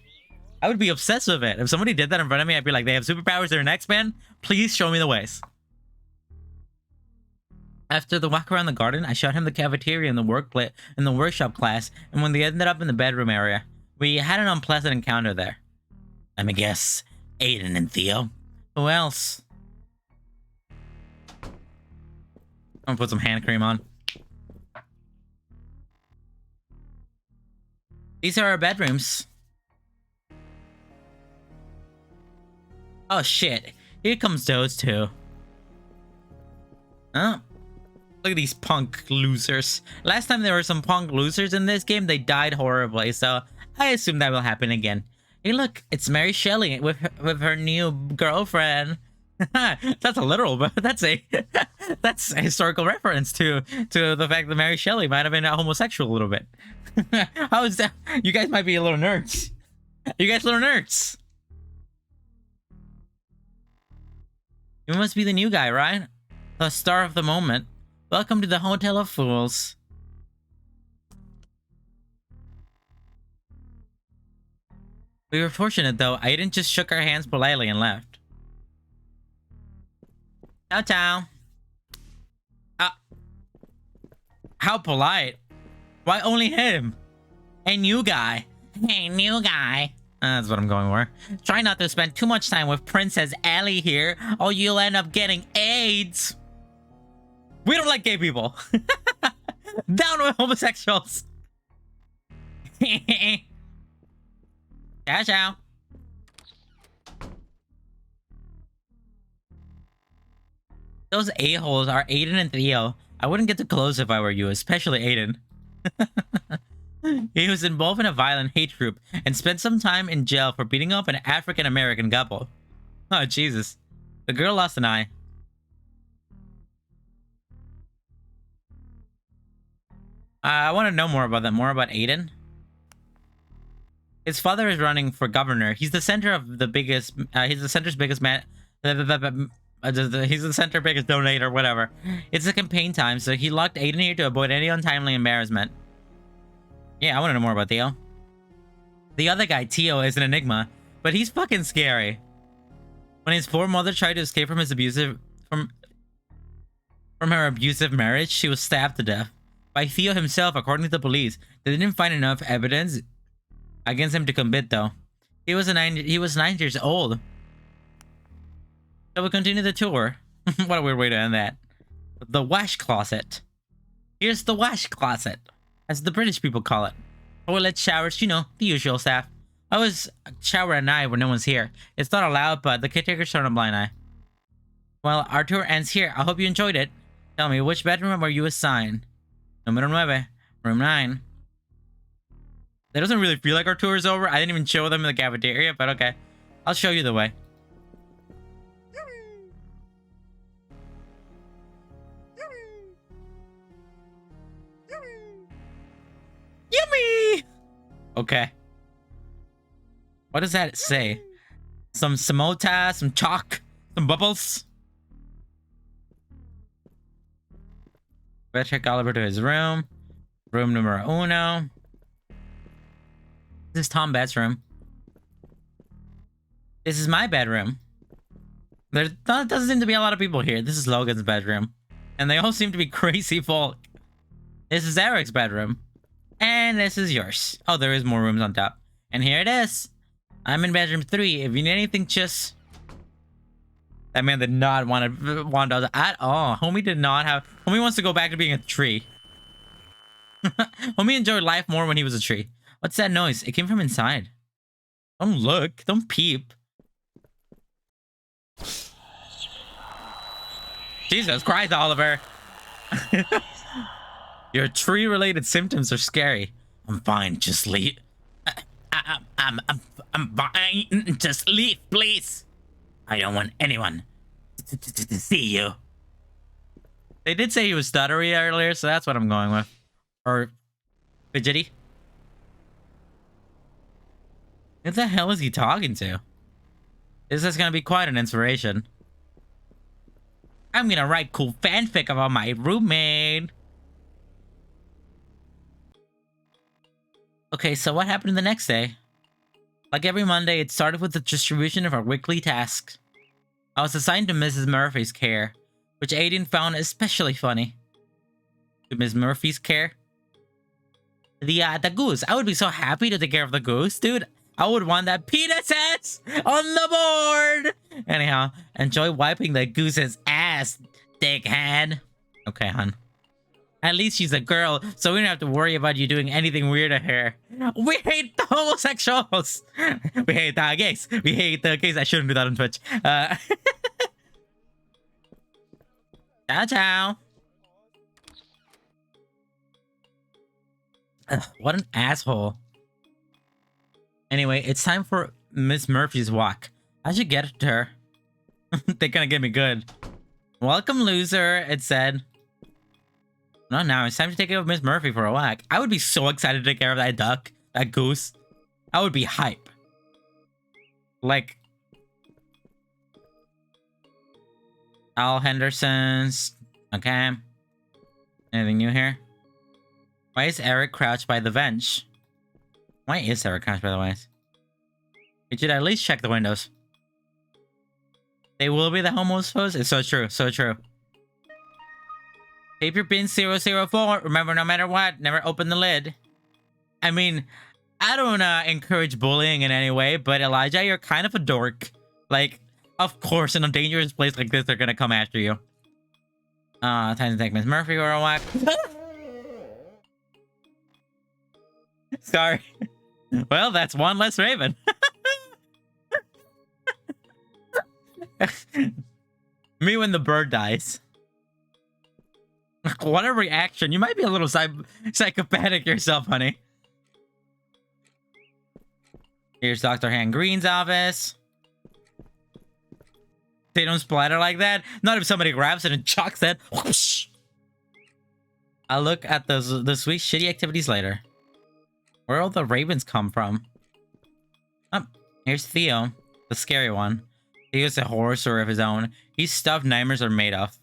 I would be obsessed with it. If somebody did that in front of me, I'd be like, they have superpowers, they're an X-Man. Please show me the ways. After the walk around the garden, I showed him the cafeteria in the workshop class, and when they ended up in the bedroom area, we had an unpleasant encounter there. Let me guess, Aiden and Theo. Who else? I'm gonna put some hand cream on. These are our bedrooms. Oh shit, here comes those two. Oh. Look at these punk losers. Last time there were some punk losers in this game, they died horribly, so I assume that will happen again. Hey look, it's Mary Shelley with her new girlfriend. That's a literal, but that's a historical reference to the fact that Mary Shelley might have been a homosexual a little bit. How is that? You guys might be a little nerds. You guys little nerds. You must be the new guy, right? The star of the moment. Welcome to the Hotel of Fools. We were fortunate though. Aiden just shook our hands politely and left. Ciao, ciao. How polite. Why only him? Hey, new guy. Hey, new guy. That's what I'm going for. Try not to spend too much time with Princess Ellie here, or you'll end up getting AIDS. We don't like gay people. Down with homosexuals. Ciao, ciao. Those a-holes are Aiden and Theo. I wouldn't get too close if I were you, especially Aiden. He was involved in a violent hate group and spent some time in jail for beating up an African-American couple. Oh, Jesus. The girl lost an eye. I want to know more about that. More about Aiden. His father is running for governor. He's the center of the biggest... he's the center's biggest man... he's the center biggest donator, whatever. It's a campaign time, so he locked Aiden here to avoid any untimely embarrassment. Yeah, I want to know more about Theo. The other guy, Tio, is an enigma, but he's fucking scary. When his poor mother tried to escape from his abusive... from her abusive marriage, she was stabbed to death. By Theo himself, according to the police. They didn't find enough evidence against him to convict, though. He was 9 years old. Shall we continue the tour? What a weird way to end that. The wash closet. Here's the wash closet, as the British people call it. Toilet, showers, you know, the usual stuff. I always shower at night when no one's here. It's not allowed, but the caretakers turn a blind eye. Well, our tour ends here. I hope you enjoyed it. Tell me, which bedroom were you assigned? Número 9, room 9. That doesn't really feel like our tour is over. I didn't even show them in the cafeteria, but okay. I'll show you the way. Yummy! Okay. What does that say? Some samota, some chalk, some bubbles. Let's check Oliver to his room. Room numero uno. This is Tom's bedroom. This is my bedroom. There doesn't seem to be a lot of people here. This is Logan's bedroom. And they all seem to be crazy folk. This is Eric's bedroom. And this is yours. Oh, there is more rooms on top. And here it is. I'm in bedroom 3. If you need anything, just... That man did not want to at all. Homie did not have... Homie wants to go back to being a tree. Homie enjoyed life more when he was a tree. What's that noise? It came from inside. Don't look. Don't peep. Jesus Christ, Oliver. Your tree-related symptoms are scary. I'm fine. Just leave. I'm fine. Just leave, please. I don't want anyone to see you. They did say he was stuttery earlier, so that's what I'm going with. Or fidgety. Who the hell is he talking to? This is gonna be quite an inspiration. I'm gonna write cool fanfic about my roommate. Okay, so what happened the next day? Like every Monday, it started with the distribution of our weekly tasks. I was assigned to Mrs. Murphy's care, which Aiden found especially funny. To Miss Murphy's care? The goose. I would be so happy to take care of the goose, dude. I would want that penises on the board. Anyhow, enjoy wiping the goose's ass, dickhead. Okay, hon. At least she's a girl, so we don't have to worry about you doing anything weird to her. We hate the homosexuals. We hate the gays. We hate the gays. I shouldn't do that on Twitch. Ciao, ciao. Ugh, what an asshole. Anyway, it's time for Miss Murphy's walk. I should get to her. They're gonna get me good. Welcome, loser, it said. No, now it's time to take care of Miss Murphy for a walk. I would be so excited to take care of that duck, that goose. I would be hype. Like... Al Henderson's... Okay. Anything new here? Why is Eric crouched by the bench? Why is Eric crouched by the way? We should at least check the windows. They will be the homos. It's so true, so true. Paper bin 004. Remember, no matter what, never open the lid. I mean, I don't encourage bullying in any way, but Elijah, you're kind of a dork. Like, of course, in a dangerous place like this, they're gonna come after you. Time to take Miss Murphy for a walk. Sorry. Well, that's one less Raven. Me when the bird dies. What a reaction. You might be a little psychopathic yourself, honey. Here's Dr. Han Green's office. They don't splatter like that. Not if somebody grabs it and chucks it. Whoosh. I'll look at the sweet shitty activities later. Where all the ravens come from? Oh, here's Theo, the scary one. He has a horror story of his own. He's stuff nightmares are made of.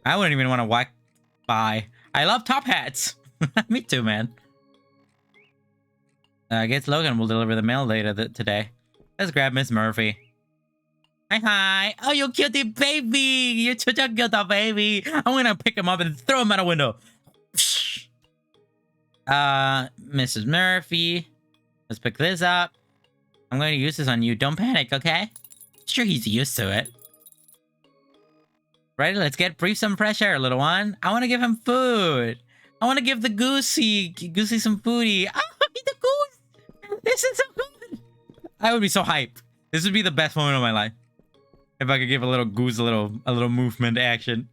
I wouldn't even want to walk by. I love top hats. Me too, man. I guess Logan will deliver the mail later today. Let's grab Miss Murphy. Hi. Oh, you cutie baby. You're such a cute baby. I'm gonna pick him up and throw him out a window. Mrs. Murphy. Let's pick this up. I'm going to use this on you. Don't panic, okay? Sure, he's used to it. Ready? Let's breathe some fresh air, little one. I want to give him food. I want to give the goosey some foodie. Oh, the goose! This is so good. I would be so hyped. This would be the best moment of my life if I could give a little goose a little movement action.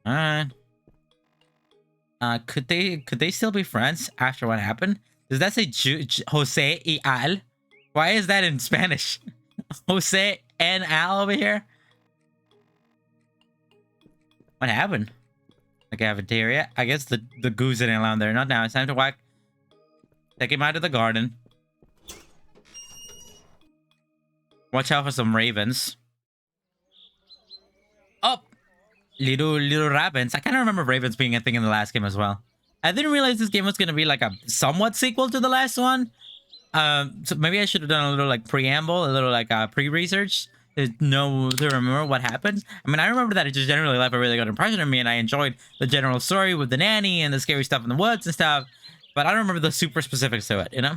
All right. Could they still be friends after what happened? Does that say Jose y Al? Why is that in Spanish? Jose and Al over here? What happened? The cafeteria? I guess the goose didn't allow him there. Not now. It's time to walk. Take him out of the garden. Watch out for some ravens. Oh! little ravens. I kind of remember ravens being a thing in the last game as well. I didn't realize this game was gonna be like a somewhat sequel to the last one. So maybe I should have done a little like preamble, a little like pre-research to remember what happened. I mean, I remember that it just generally left a really good impression on me, and I enjoyed the general story with the nanny and the scary stuff in the woods and stuff. But I don't remember the super specifics to it, you know?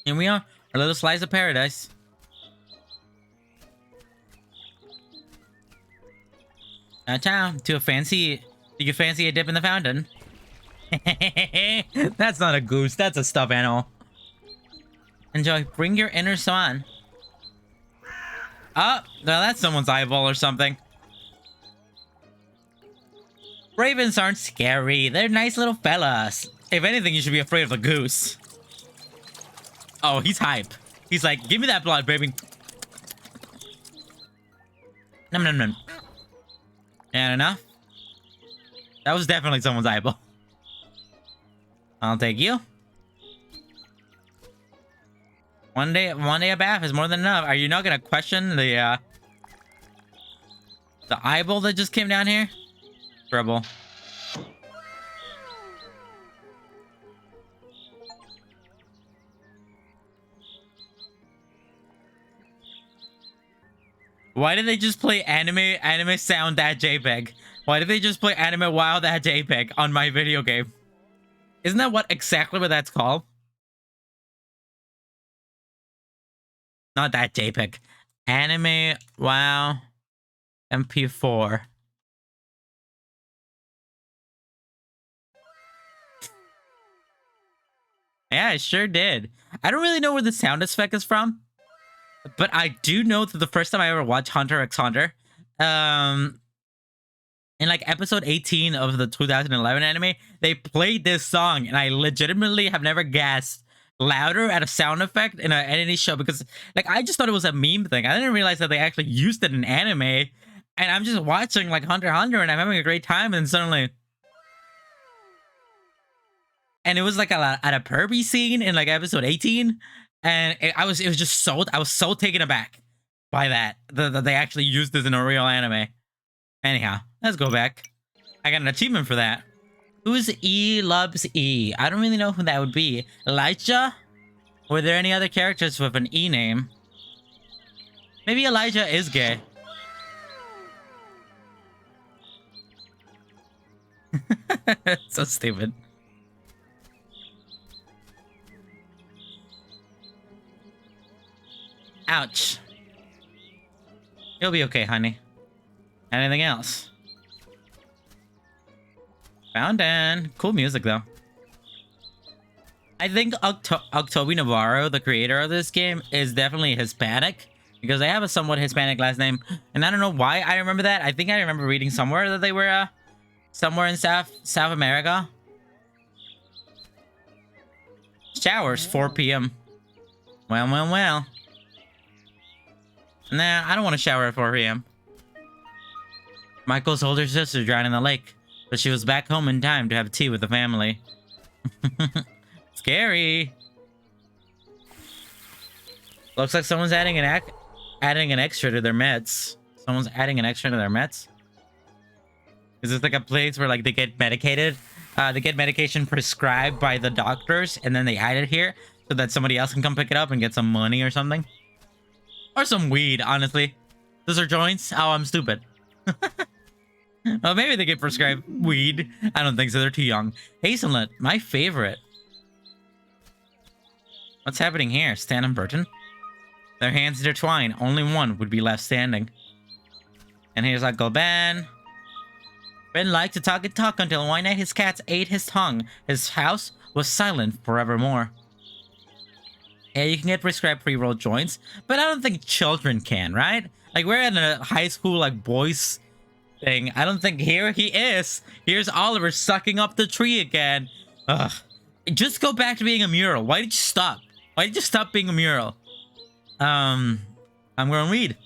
Here we are, our little slice of paradise. Ciao. Do you fancy a dip in the fountain? That's not a goose, that's a stuffed animal. Enjoy. Bring your inner swan. Oh, no, that's someone's eyeball or something. Ravens aren't scary. They're nice little fellas. If anything, you should be afraid of the goose. Oh, he's hype. He's like, give me that blood, baby. Num num num. And enough. That was definitely someone's eyeball. I'll take you. One day a bath is more than enough. Are you not gonna question the eyeball that just came down here? Trouble. Why did they just play anime sound that JPEG? Why did they just play anime wow that JPEG on my video game? Isn't that exactly what that's called? Not that JPEG. Anime wow MP4. Yeah, I sure did. I don't really know where the sound effect is from, but I do know that the first time I ever watched Hunter x Hunter, in like episode 18 of the 2011 anime, they played this song, and I legitimately have never guessed louder at a sound effect in any show, because like I just thought it was a meme thing. I didn't realize that they actually used it in anime, and I'm just watching like Hunter x Hunter, and I'm having a great time, and suddenly. And it was like at a pervy scene in like episode 18, and I was so taken aback by that they actually used this in a real anime. Anyhow, let's go back. I got an achievement for that. Who's E loves E? I don't really know who that would be. Elijah? Were there any other characters with an E name? Maybe Elijah is gay. So stupid. Ouch. You'll be okay, honey. Anything else? Fountain. Cool music, though. I think Octobi Navarro, the creator of this game, is definitely Hispanic, because they have a somewhat Hispanic last name, and I don't know why I remember that. I think I remember reading somewhere that they were somewhere in South America. Showers, 4 p.m. Well. Nah, I don't want to shower at 4 p.m. Michael's older sister drowned in the lake, but she was back home in time to have tea with the family. Scary. Looks like someone's adding an extra to their meds. Someone's adding an extra to their meds. Is this like a place where like they get medicated? They get medication prescribed by the doctors, and then they add it here so that somebody else can come pick it up and get some money or something. Or some weed, honestly. Those are joints? Oh, I'm stupid. Well, maybe they get prescribed weed. I don't think so. They're too young. Hazelnut, my favorite. What's happening here? Stan and Burton? Their hands intertwine. Only one would be left standing. And here's Uncle Ben. Ben liked to talk and talk until one night his cats ate his tongue. His house was silent forevermore. Yeah, you can get prescribed pre-rolled joints, but I don't think children can, right? Like, we're in a high school, like, boys thing. I don't think here he is. Here's Oliver sucking up the tree again. Ugh. Just go back to being a mural. Why did you stop? Why did you stop being a mural? I'm growing weed.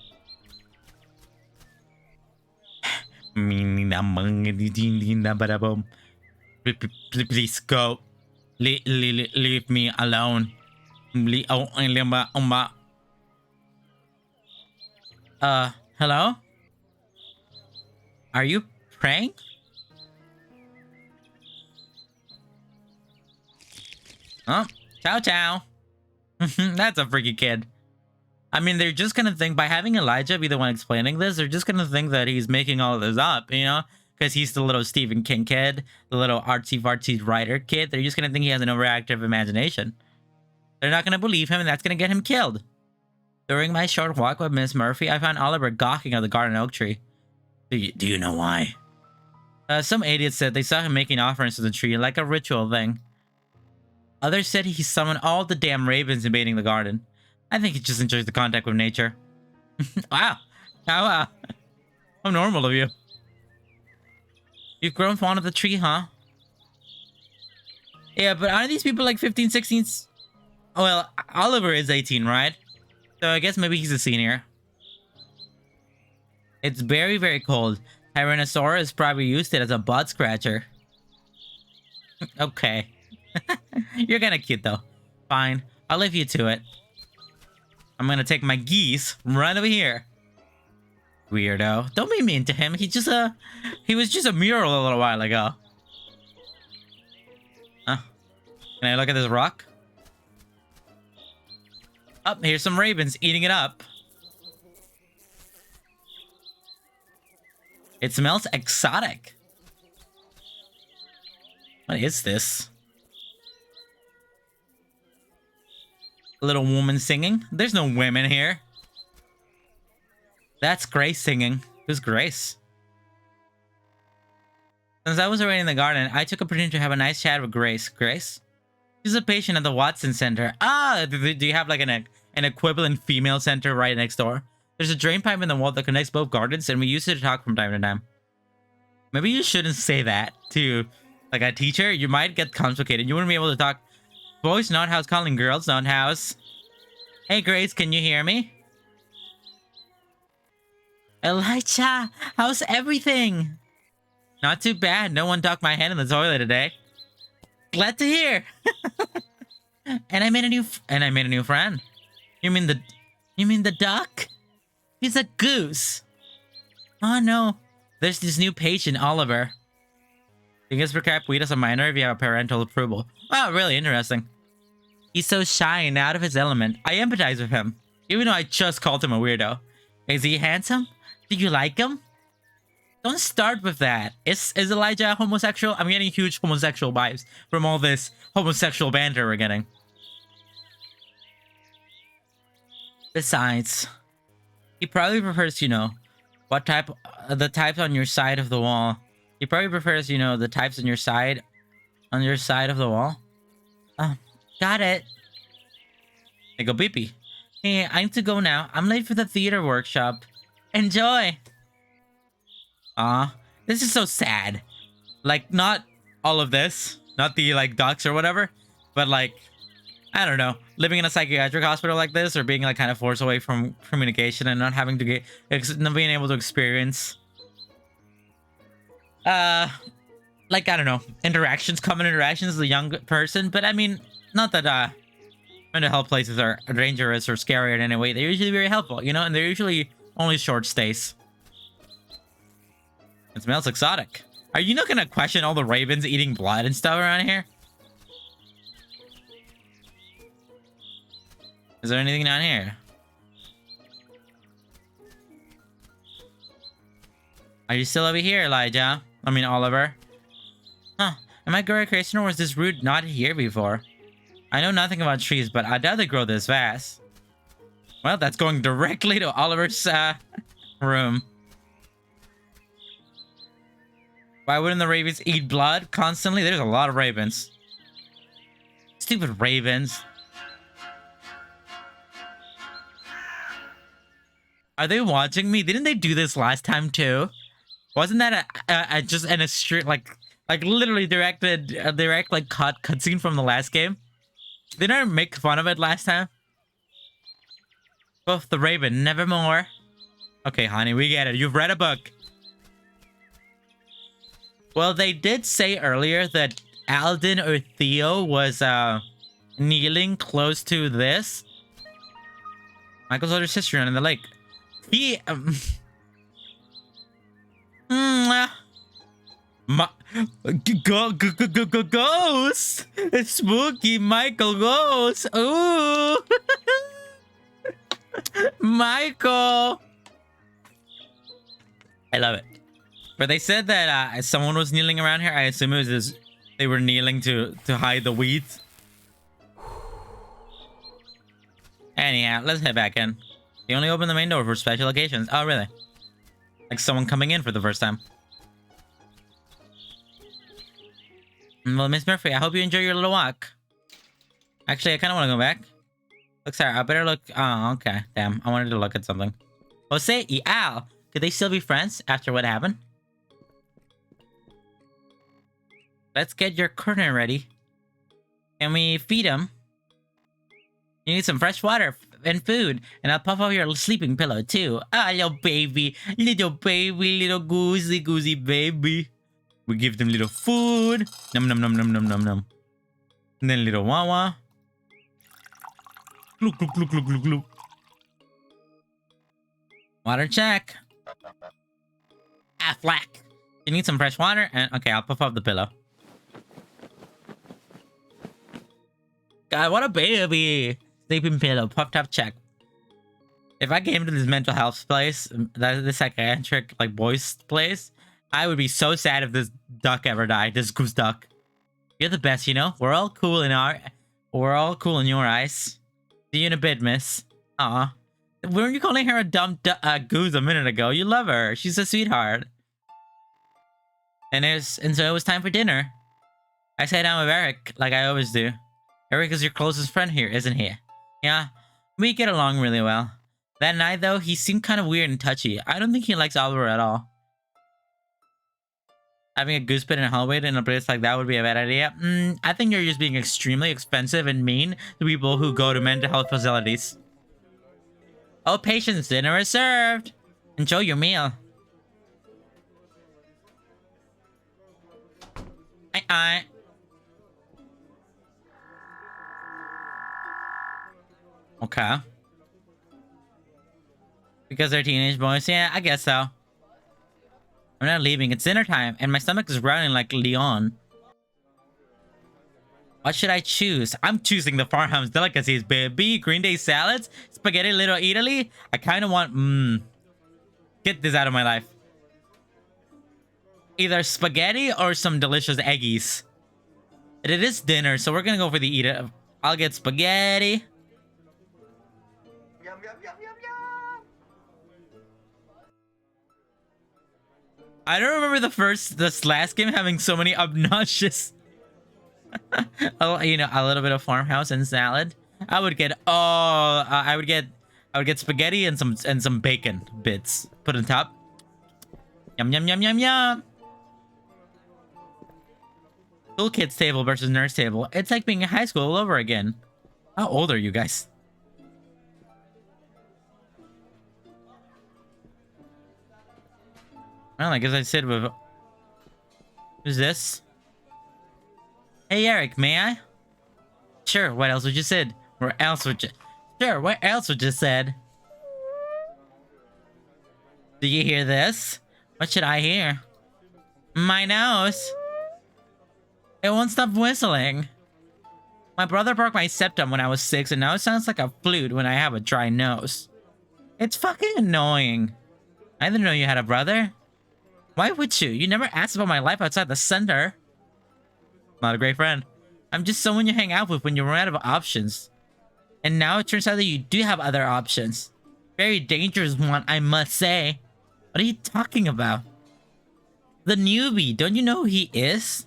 Please go. Leave me alone. Hello? Are you praying? Oh, ciao ciao. That's a freaky kid. I mean, they're just gonna think by having Elijah be the one explaining this, they're just gonna think that he's making all of this up, you know? Because he's the little Stephen King kid, the little artsy fartsy writer kid. They're just gonna think he has an overactive imagination. They're not gonna believe him, and that's gonna get him killed. During my short walk with Miss Murphy, I found Oliver gawking at the garden oak tree. Do you know why? Some idiots said they saw him making offerings to the tree like a ritual thing. Others said he summoned all the damn ravens invading the garden. I think he just enjoys the contact with nature. Wow. How normal of you. You've grown fond of the tree, huh? Yeah, but aren't these people like 15, 16? Oh, well, Oliver is 18, right? So I guess maybe he's a senior. It's very, very cold. Tyrannosaurus probably used it as a butt scratcher. Okay. You're kinda cute, though. Fine. I'll leave you to it. I'm gonna take my geese right over here. Weirdo. Don't be mean to him. He was just a mural a little while ago. Huh? Can I look at this rock? Oh, here's some ravens eating it up. It smells exotic. What is this? A little woman singing? There's no women here. That's Grace singing. Who's Grace? Since I was already in the garden, I took a opportunity to have a nice chat with Grace. Grace? She's a patient at the Watson Center. Ah, do you have like an equivalent female center right next door? There's a drain pipe in the wall that connects both gardens, and we use it to talk from time to time. Maybe you shouldn't say that to like a teacher. You might get complicated. You wouldn't be able to talk. Boys not house calling girls not house. Hey Grace, can you hear me? Elijah, how's everything? Not too bad. No one ducked my head in the toilet today. Glad to hear. And I made a new friend. You mean the duck? He's a goose. Oh no. There's this new patient, Oliver. He gets for Capuita as a minor if you have parental approval. Wow, really interesting. He's so shy and out of his element. I empathize with him, even though I just called him a weirdo. Is he handsome? Do you like him? Don't start with that. Is Elijah homosexual? I'm getting huge homosexual vibes from all this homosexual banter we're getting. Besides, he probably prefers, you know, what type, the types on your side of the wall. He probably prefers, you know, the types on your side of the wall. Oh, got it. They go beepy. Hey, I need to go now. I'm late for the theater workshop. Enjoy. Aw, this is so sad. Like, not all of this, not the like ducks or whatever, but like, I don't know, living in a psychiatric hospital like this, or being like kind of forced away from communication and not having to not being able to experience like, I don't know, common interactions as a young person. But I mean, not that mental health places are dangerous or scary in any way. They're usually very helpful, you know, and they're usually only short stays. It smells exotic. Are you not gonna question all the ravens eating blood and stuff around here? Is there anything down here? Are you still over here, Elijah? I mean, Oliver. Huh. Am I growing crazy, or was this root not here before? I know nothing about trees, but I doubt they grow this fast. Well, that's going directly to Oliver's room. Why wouldn't the ravens eat blood constantly? There's a lot of ravens. Stupid ravens. Are they watching me? Didn't they do this last time too? Wasn't that just in a straight like literally direct like cutscene from the last game? Didn't I make fun of it last time? Both the raven, nevermore. Okay, honey, we get it. You've read a book. Well, they did say earlier that Alden or Theo was kneeling close to this. Michael's older sister in the lake. Mwah. My ghost. It's Spooky Michael Ghost. Ooh. Michael. I love it. But they said that someone was kneeling around here. I assume it was just, they were kneeling to hide the weeds. Anyhow, let's head back in. They only open the main door for special occasions. Oh, really? Like someone coming in for the first time. Well, Miss Murphy, I hope you enjoy your little walk. Actually, I kind of want to go back. Look, sorry, I better look. Oh, okay. Damn, I wanted to look at something. Jose y Al, could they still be friends after what happened? Let's get your corner ready. Can we feed him? You need some fresh water and food, and I'll puff off your sleeping pillow too. Ah, little baby, little goosey baby. We give them little food. Num num num num num num num. And then little wawa. Gluk gluk gluk gluk gluk gluk. Water check. Affleck. You need some fresh water, and okay, I'll puff off the pillow. God, what a baby! Sleeping pillow, puffed up check. If I came to this mental health place, this psychiatric like boys place, I would be so sad if this duck ever died. This goose duck. You're the best, you know. We're all cool in your eyes. See you in a bit, miss. Aw. Weren't you calling her a dumb goose a minute ago? You love her. She's a sweetheart. And so it was time for dinner. I sat down with Eric, like I always do. Eric is your closest friend here, isn't he? Yeah, we get along really well. That night, though, he seemed kind of weird and touchy. I don't think he likes Oliver at all. Having a goose pit in a hallway in a place like that would be a bad idea. I think you're just being extremely expensive and mean to people who go to mental health facilities. Oh, patience, dinner is served. Enjoy your meal. Aye. Okay. Because they're teenage boys? Yeah, I guess so. I'm not leaving. It's dinner time, and my stomach is growling like Leon. What should I choose? I'm choosing the farmhouse delicacies, baby. Green Day salads? Spaghetti Little Italy? I kind of want... Get this out of my life. Either spaghetti or some delicious eggies. It is dinner, so we're gonna go for the eat it. I'll get spaghetti. Yum, yum, yum, yum, yum. I don't remember this last game having so many obnoxious... you know, a little bit of farmhouse and salad. I would get I would get spaghetti and some bacon bits put on top. Yum yum yum yum yum. School kids table versus nurse table. It's like being in high school all over again. How old are you guys? Well, I guess I said with... Who's this? Hey, Eric, may I? Sure, what else would you said? Where else would you... Sure, what else would you said? Do you hear this? What should I hear? My nose. It won't stop whistling. My brother broke my septum when I was 6, and now it sounds like a flute when I have a dry nose. It's fucking annoying. I didn't know you had a brother. Why would you? You never asked about my life outside the center. Not a great friend. I'm just someone you hang out with when you run out of options. And now it turns out that you do have other options. Very dangerous one, I must say. What are you talking about? The newbie, don't you know who he is?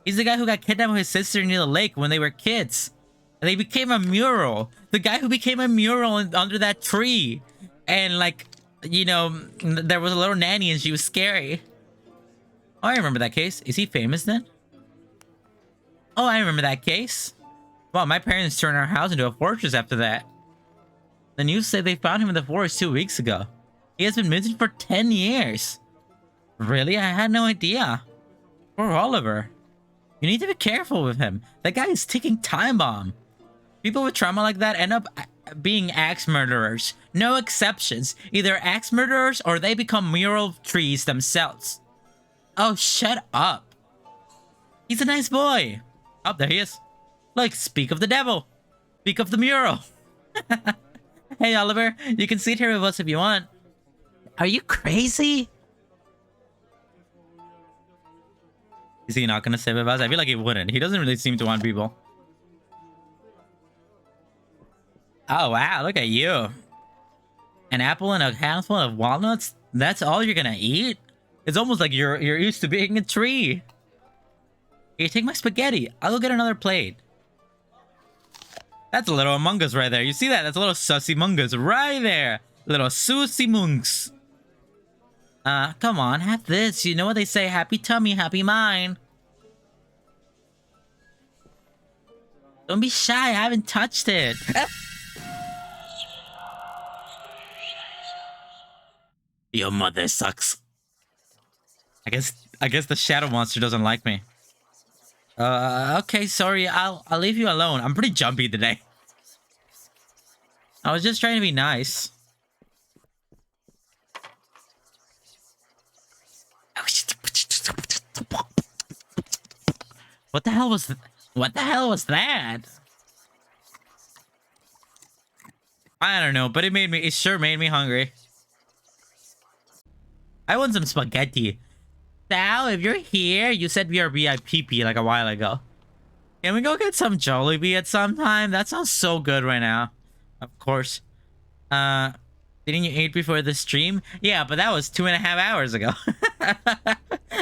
He's the guy who got kidnapped with his sister near the lake when they were kids. And they became a mural. The guy who became a mural under that tree. And like, you know, there was a little nanny and she was scary. Oh, I remember that case. Is he famous then? Oh, I remember that case. Well, my parents turned our house into a fortress after that. The news said they found him in the forest 2 weeks ago. He has been missing for 10 years. Really? I had no idea. Poor Oliver. You need to be careful with him. That guy is ticking time bomb. People with trauma like that end up being axe murderers. No exceptions. Either axe murderers or they become mural trees themselves. Oh, shut up. He's a nice boy. Oh, there he is. Look, speak of the devil. Speak of the mural. Hey, Oliver, you can sit here with us if you want. Are you crazy? Is he not gonna sit with us? I feel like he wouldn't. He doesn't really seem to want people. Oh, wow, look at you. An apple and a handful of walnuts? That's all you're gonna eat? It's almost like you're used to being a tree. Here, take my spaghetti. I'll go get another plate. That's a little Among Us right there. You see that? That's a little sussy mungus right there. Little sussy munks. Come on, have this. You know what they say, happy tummy, happy mind. Don't be shy, I haven't touched it. Your mother sucks. I guess the shadow monster doesn't like me. Okay, sorry, I'll leave you alone. I'm pretty jumpy today. I was just trying to be nice. What the hell was that? I don't know, but it sure made me hungry. I want some spaghetti. Sal, if you're here, you said we are VIP like a while ago. Can we go get some Jollibee at some time? That sounds so good right now. Of course. Didn't you eat before the stream? Yeah, but that was 2.5 hours ago.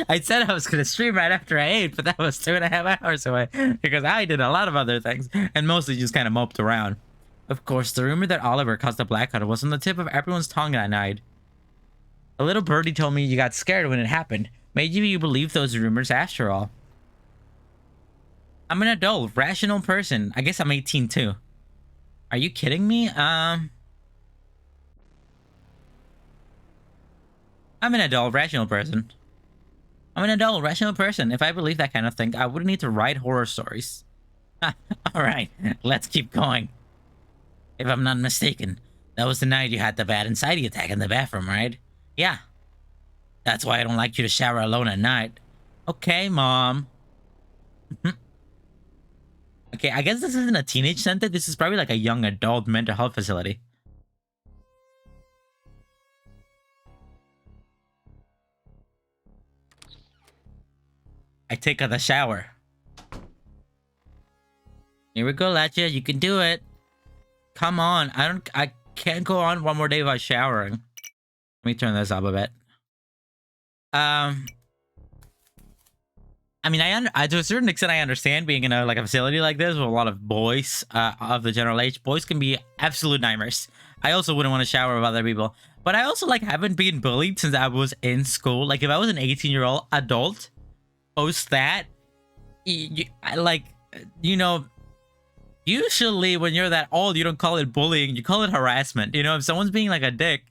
I said I was gonna stream right after I ate, but that was 2.5 hours away. Because I did a lot of other things, and mostly just kind of moped around. Of course, the rumor that Oliver caused the blackout was on the tip of everyone's tongue that night. A little birdie told me you got scared when it happened. Maybe you believe those rumors after all. I'm an adult, rational person. I guess I'm 18 too. Are you kidding me? I'm an adult, rational person. I'm an adult, rational person. If I believe that kind of thing, I wouldn't need to write horror stories. Alright, let's keep going. If I'm not mistaken, that was the night you had the bad anxiety attack in the bathroom, right? Yeah. That's why I don't like you to shower alone at night. Okay, Mom. Okay, I guess this isn't a teenage center. This is probably like a young adult mental health facility. I take the shower. Here we go, Latcha. You can do it. Come on. I can't go on one more day without showering. Let me turn this up a bit. I mean, to a certain extent, I understand being in a facility like this with a lot of boys of the general age. Boys can be absolute nightmares. I also wouldn't want to shower with other people. But I also haven't been bullied since I was in school. Like if I was an 18-year-old adult, post that, usually when you're that old, you don't call it bullying. You call it harassment. You know, if someone's being like a dick,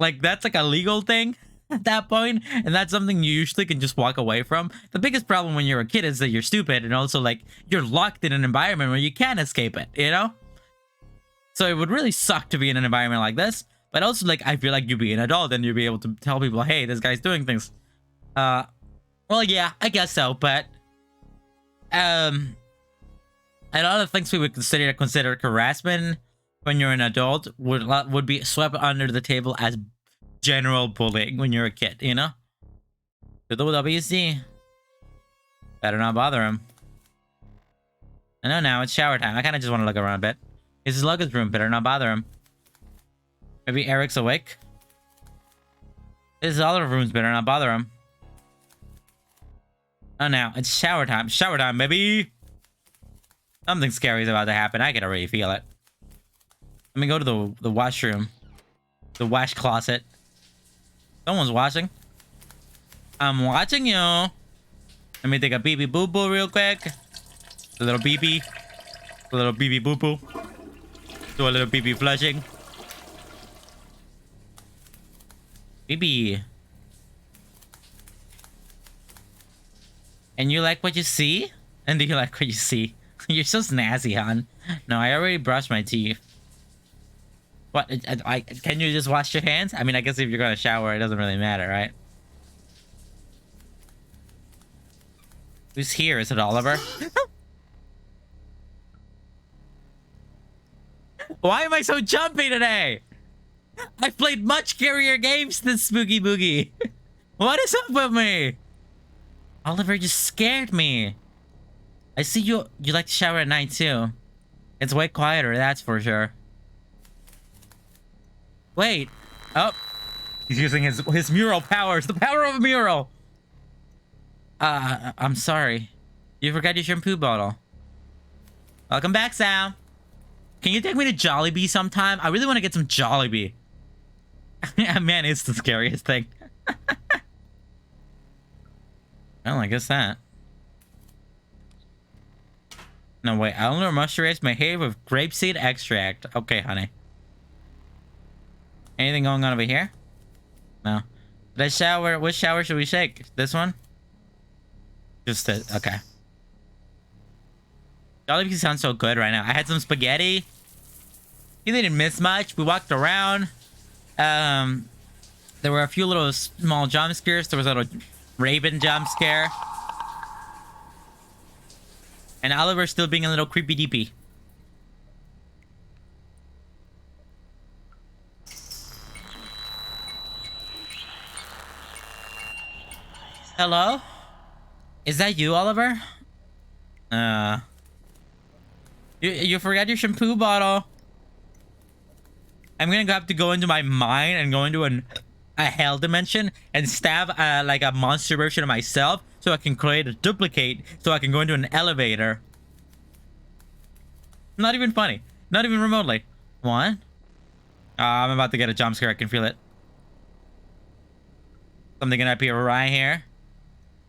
that's like a legal thing at that point, and that's something you usually can just walk away from. The biggest problem when you're a kid is that you're stupid, and also you're locked in an environment where you can't escape it, you know? So it would really suck to be in an environment like this, but also I feel like you'd be an adult and you'd be able to tell people, hey, this guy's doing things. Well, yeah, I guess so, but a lot of things we would consider harassment when you're an adult would be swept under the table as general bullying when you're a kid, you know? To the WC. Better not bother him. I know now, it's shower time. I kind of just want to look around a bit. It's his luggage room. Better not bother him. Maybe Eric's awake? This is all the rooms. Better not bother him. Oh, now, it's shower time. Shower time, baby! Something scary is about to happen. I can already feel it. Let me go to the washroom. The wash closet. Someone's washing. I'm watching you. Let me take a pee-pee boo-boo real quick. A little pee-pee. A little pee-pee boo-boo. Do a little pee-pee flushing. Pee-pee. And you like what you see? And do you like what you see? You're so snazzy, hon. No, I already brushed my teeth. What? Can you just wash your hands? I mean, I guess if you're gonna shower, it doesn't really matter, right? Who's here? Is it Oliver? Why am I so jumpy today? I've played much scarier games than Spooky Boogie. What is up with me? Oliver just scared me. I see you like to shower at night too. It's way quieter, that's for sure. Wait. Oh. He's using his mural powers. The power of a mural. I'm sorry. You forgot your shampoo bottle. Welcome back, Sam. Can you take me to Jollibee sometime? I really want to get some Jollibee. Man, it's the scariest thing. Well, I guess that. No, wait. I only moisturize my hair with grapeseed extract. Okay, honey. Anything going on over here? No. The shower. Which shower should we shake? This one? Just it. Okay. Jollibee sounds so good right now. I had some spaghetti. You didn't miss much. We walked around. There were a few little small jump scares. There was a little Raven jump scare. And Oliver still being a little creepy deepy. Hello? Is that you, Oliver? You forgot your shampoo bottle. I'm gonna have to go into my mind and go into a hell dimension and stab like a monster version of myself so I can create a duplicate so I can go into an elevator. Not even funny. Not even remotely. What? I'm about to get a jump scare. I can feel it. Something gonna appear right here.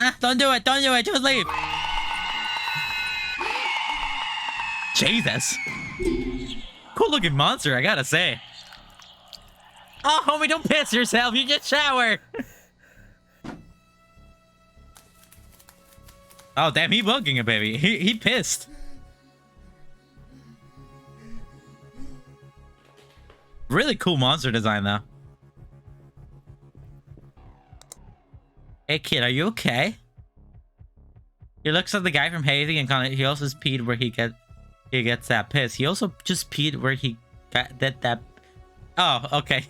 Ah, don't do it. Don't do it. Just leave. Jesus. Cool looking monster, I gotta say. Oh, homie, don't piss yourself. You just showered. Oh, damn, he bugging a baby. He pissed. Really cool monster design, though. Hey, kid, are you okay? He looks like the guy from Hazy and kind of. He also peed where he gets that piss. He also just peed where he got that. Oh, okay.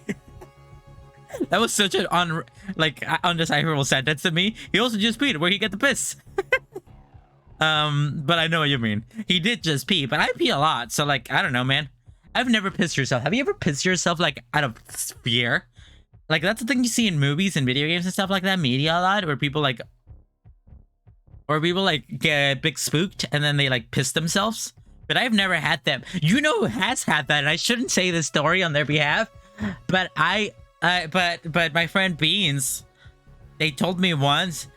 That was such an undecipherable sentence to me. He also just peed where he get the piss. But I know what you mean. He did just pee, but I pee a lot, so like I don't know, man. I've never pissed yourself. Have you ever pissed yourself like out of fear? Like that's the thing you see in movies and video games and stuff like that, media a lot, where people like get big spooked and then they like piss themselves. But I've never had them. You know who has had that, and I shouldn't say this story on their behalf, but but my friend Beans, they told me once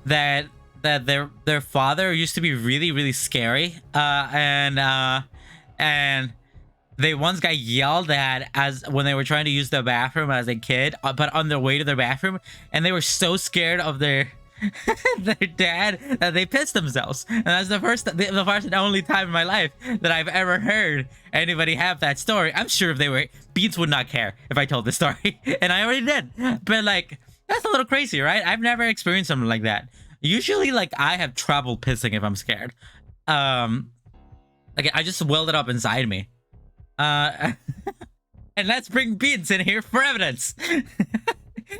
that their father used to be really, really scary, and they once got yelled at as when they were trying to use the bathroom as a kid, but on their way to their bathroom, and they were so scared of their dad that they pissed themselves. And that's the first and only time in my life that I've ever heard anybody have that story. I'm sure if they were, Beans would not care if I told the story, and I already did. But like, that's a little crazy, right? I've never experienced something like that. Usually, like, I have trouble pissing if I'm scared. Like I just welled it up inside me. And let's bring Beans in here for evidence.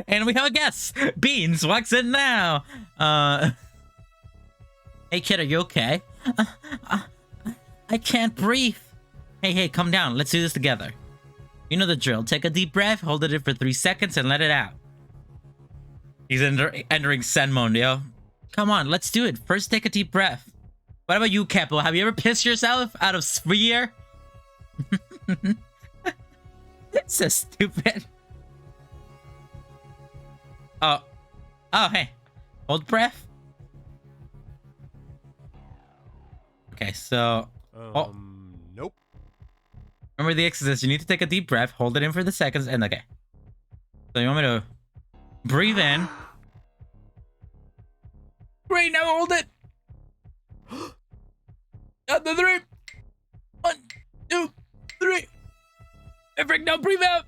And we have a guest. Beans walks in now. Hey kid, are you okay? I can't breathe. Hey, calm down. Let's do this together. You know the drill. Take a deep breath, hold it in for 3 seconds, and let it out. He's entering Zen mode, yo. Come on, let's do it. First, take a deep breath. What about you, Keppel? Have you ever pissed yourself out of fear? So stupid. Oh, hey. Hold breath. Okay, so... Nope. Remember the exercise. You need to take a deep breath, hold it in for the seconds, and okay. So you want me to breathe in. Great, now hold it. Count to 3. 1, 2, 3. Frick, no, breathe out.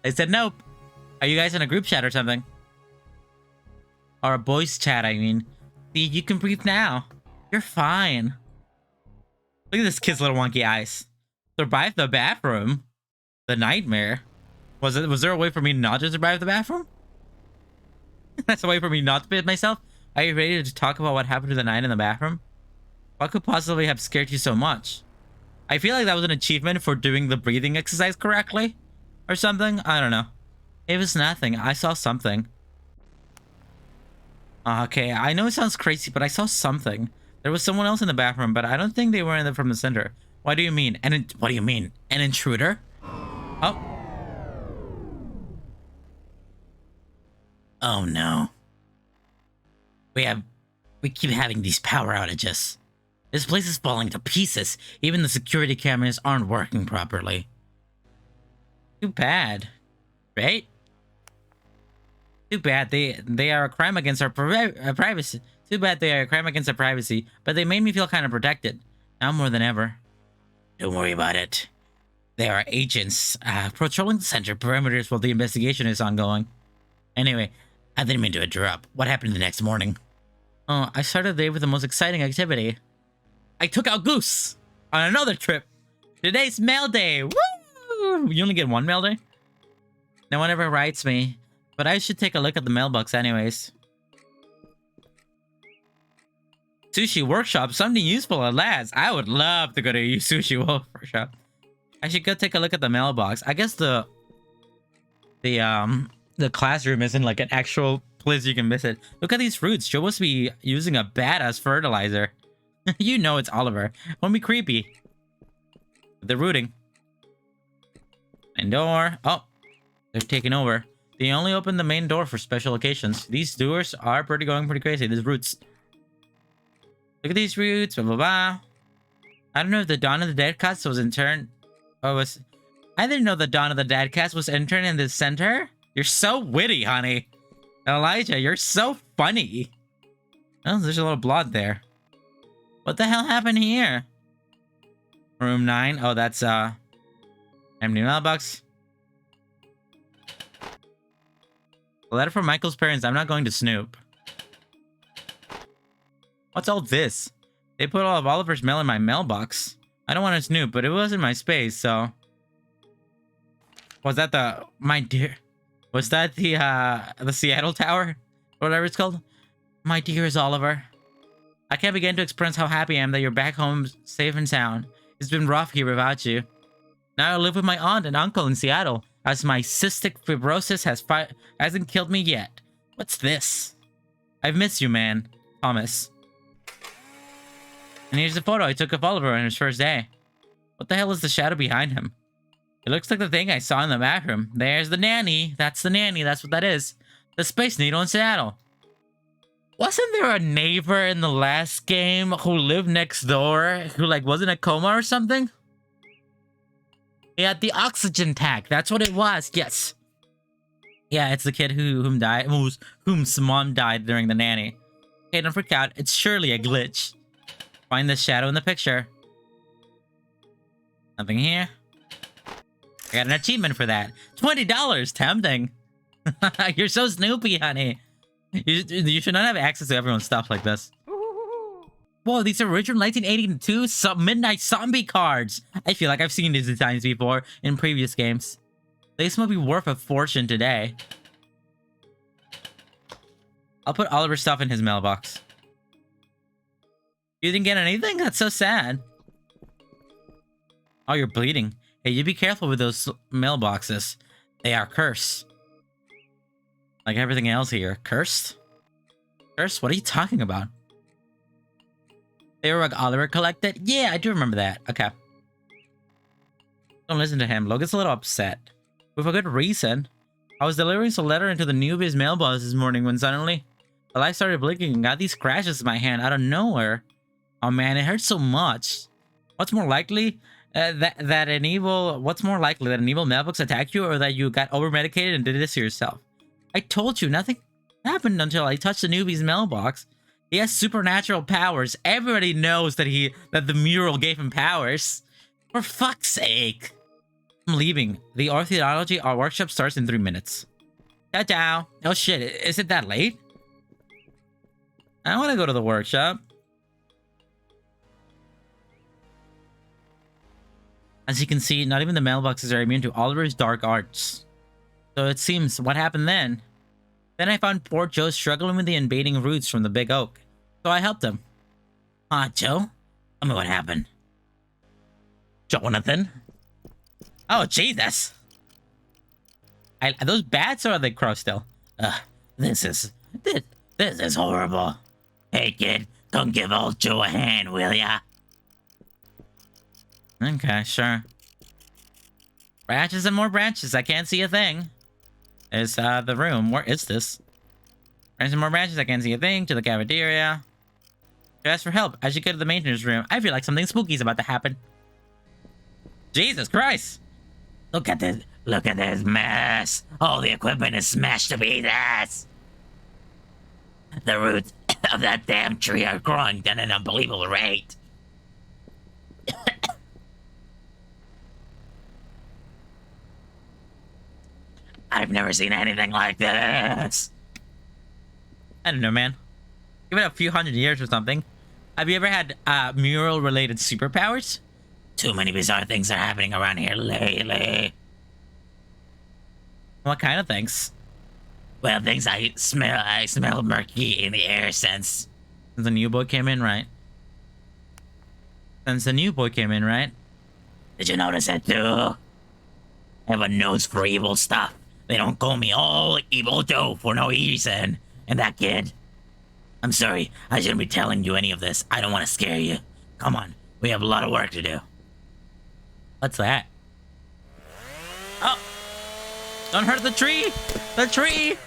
They said nope. Are you guys in a group chat or something? Or a voice chat, I mean. See, you can breathe now. You're fine. Look at this kid's little wonky eyes. Survive the bathroom. The nightmare. Was there a way for me not to survive the bathroom? That's a way for me not to pit myself? Are you ready to talk about what happened to the night in the bathroom? What could possibly have scared you so much? I feel like that was an achievement for doing the breathing exercise correctly. Or something? I don't know. It was nothing. I saw something. Okay, I know it sounds crazy, but I saw something. There was someone else in the bathroom, but I don't think they were from the center. What do you mean? What do you mean? An intruder? Oh. Oh no. We keep having these power outages. This place is falling to pieces. Even the security cameras aren't working properly. Too bad. Right? Too bad. They are a crime against our privacy. Too bad they are a crime against our privacy, but they made me feel kind of protected. Now more than ever. Don't worry about it. There are agents patrolling the center perimeters while the investigation is ongoing. Anyway, I didn't mean to interrupt. What happened the next morning? Oh, I started the day with the most exciting activity. I took out Goose on another trip. Today's mail day. Woo! You only get one mail day? No one ever writes me, but I should take a look at the mailbox anyways. Sushi workshop, something useful at last. I would love to go to a sushi workshop. I should go take a look at the mailbox. I guess the classroom isn't like an actual place you can visit. Look at these fruits. Joe must be using a badass fertilizer. You know it's Oliver. Won't be creepy. They're rooting. Main door. Oh, they're taking over. They only open the main door for special occasions. These doors are going pretty crazy. There's roots. Look at these roots. Blah blah blah. I don't know if the Dawn of the Dead cast was interned. I didn't know the Dawn of the Dead cast was interned in this center. You're so witty, honey. Elijah, you're so funny. Oh, there's a little blood there. What the hell happened here? Room 9. Oh, that's empty mailbox. A letter from Michael's parents. I'm not going to snoop. What's all this? They put all of Oliver's mail in my mailbox. I don't want to snoop, but it was in my space, so... Was that the... My dear... Was that the Seattle Tower? Whatever it's called? My dearest Oliver. I can't begin to express how happy I am that you're back home safe and sound. It's been rough here without you. Now I live with my aunt and uncle in Seattle, as my cystic fibrosis hasn't killed me yet. What's this? I've missed you, man. Thomas. And here's the photo I took of Oliver on his first day. What the hell is the shadow behind him? It looks like the thing I saw in the bathroom. There's the nanny. That's the nanny. That's what that is. The Space Needle in Seattle. Wasn't there a neighbor in the last game who lived next door who like was in a coma or something? Yeah, the oxygen tank. That's what it was. Yes. Yeah, it's the kid whom's mom died during the nanny. Okay, don't freak out. It's surely a glitch. Find the shadow in the picture. Nothing here. I got an achievement for that. $20. Tempting. You're so Snoopy, honey. You should not have access to everyone's stuff like this. Whoa, these are original 1982 Midnight Zombie cards. I feel like I've seen these designs before in previous games. These might be worth a fortune today. I'll put Oliver's stuff in his mailbox. You didn't get anything? That's so sad. Oh, you're bleeding. Hey, you be careful with those mailboxes. They are cursed. Like everything else here. Cursed? Cursed? What are you talking about? They were like Oliver collected? Yeah, I do remember that. Okay. Don't listen to him. Logan's a little upset. With a good reason. I was delivering a letter into the newbie's mailbox this morning when suddenly the light started blinking and got these scratches in my hand out of nowhere. Oh man, it hurts so much. What's more likely that an evil mailbox attacked you, or that you got over-medicated and did this to yourself? I told you, nothing happened until I touched the newbie's mailbox. He has supernatural powers. Everybody knows that the mural gave him powers. For fuck's sake. I'm leaving. The ornithology workshop starts in 3 minutes. Ciao, ciao. Oh shit, is it that late? I want to go to the workshop. As you can see, not even the mailboxes are immune to Oliver's dark arts. So it seems, what happened then? Then I found poor Joe struggling with the invading roots from the big oak. So I helped him. Joe? Tell me what happened. Jonathan? Oh, Jesus. Are those bats or are they crows still? This is horrible. Hey, kid, come give old Joe a hand, will ya? Okay, sure. Branches and more branches. I can't see a thing. There's the room. Where is this? Branches and more branches. I can't see a thing. To the cafeteria. To ask for help. As you go to the maintenance room, I feel like something spooky is about to happen. Jesus Christ! Look at this. Look at this mess. All the equipment is smashed to pieces. The roots of that damn tree are growing at an unbelievable rate. I've never seen anything like this. I don't know, man. Give it a few hundred years or something. Have you ever had mural-related superpowers? Too many bizarre things are happening around here lately. What kind of things? Well, things I smell murky in the air since the new boy came in, right? Since the new boy came in, right? Did you notice that too? I have a nose for evil stuff. They don't call me all Evil Joe for no reason. And that kid. I'm sorry, I shouldn't be telling you any of this. I don't want to scare you. Come on, we have a lot of work to do. What's that? Oh! Don't hurt the tree! The tree!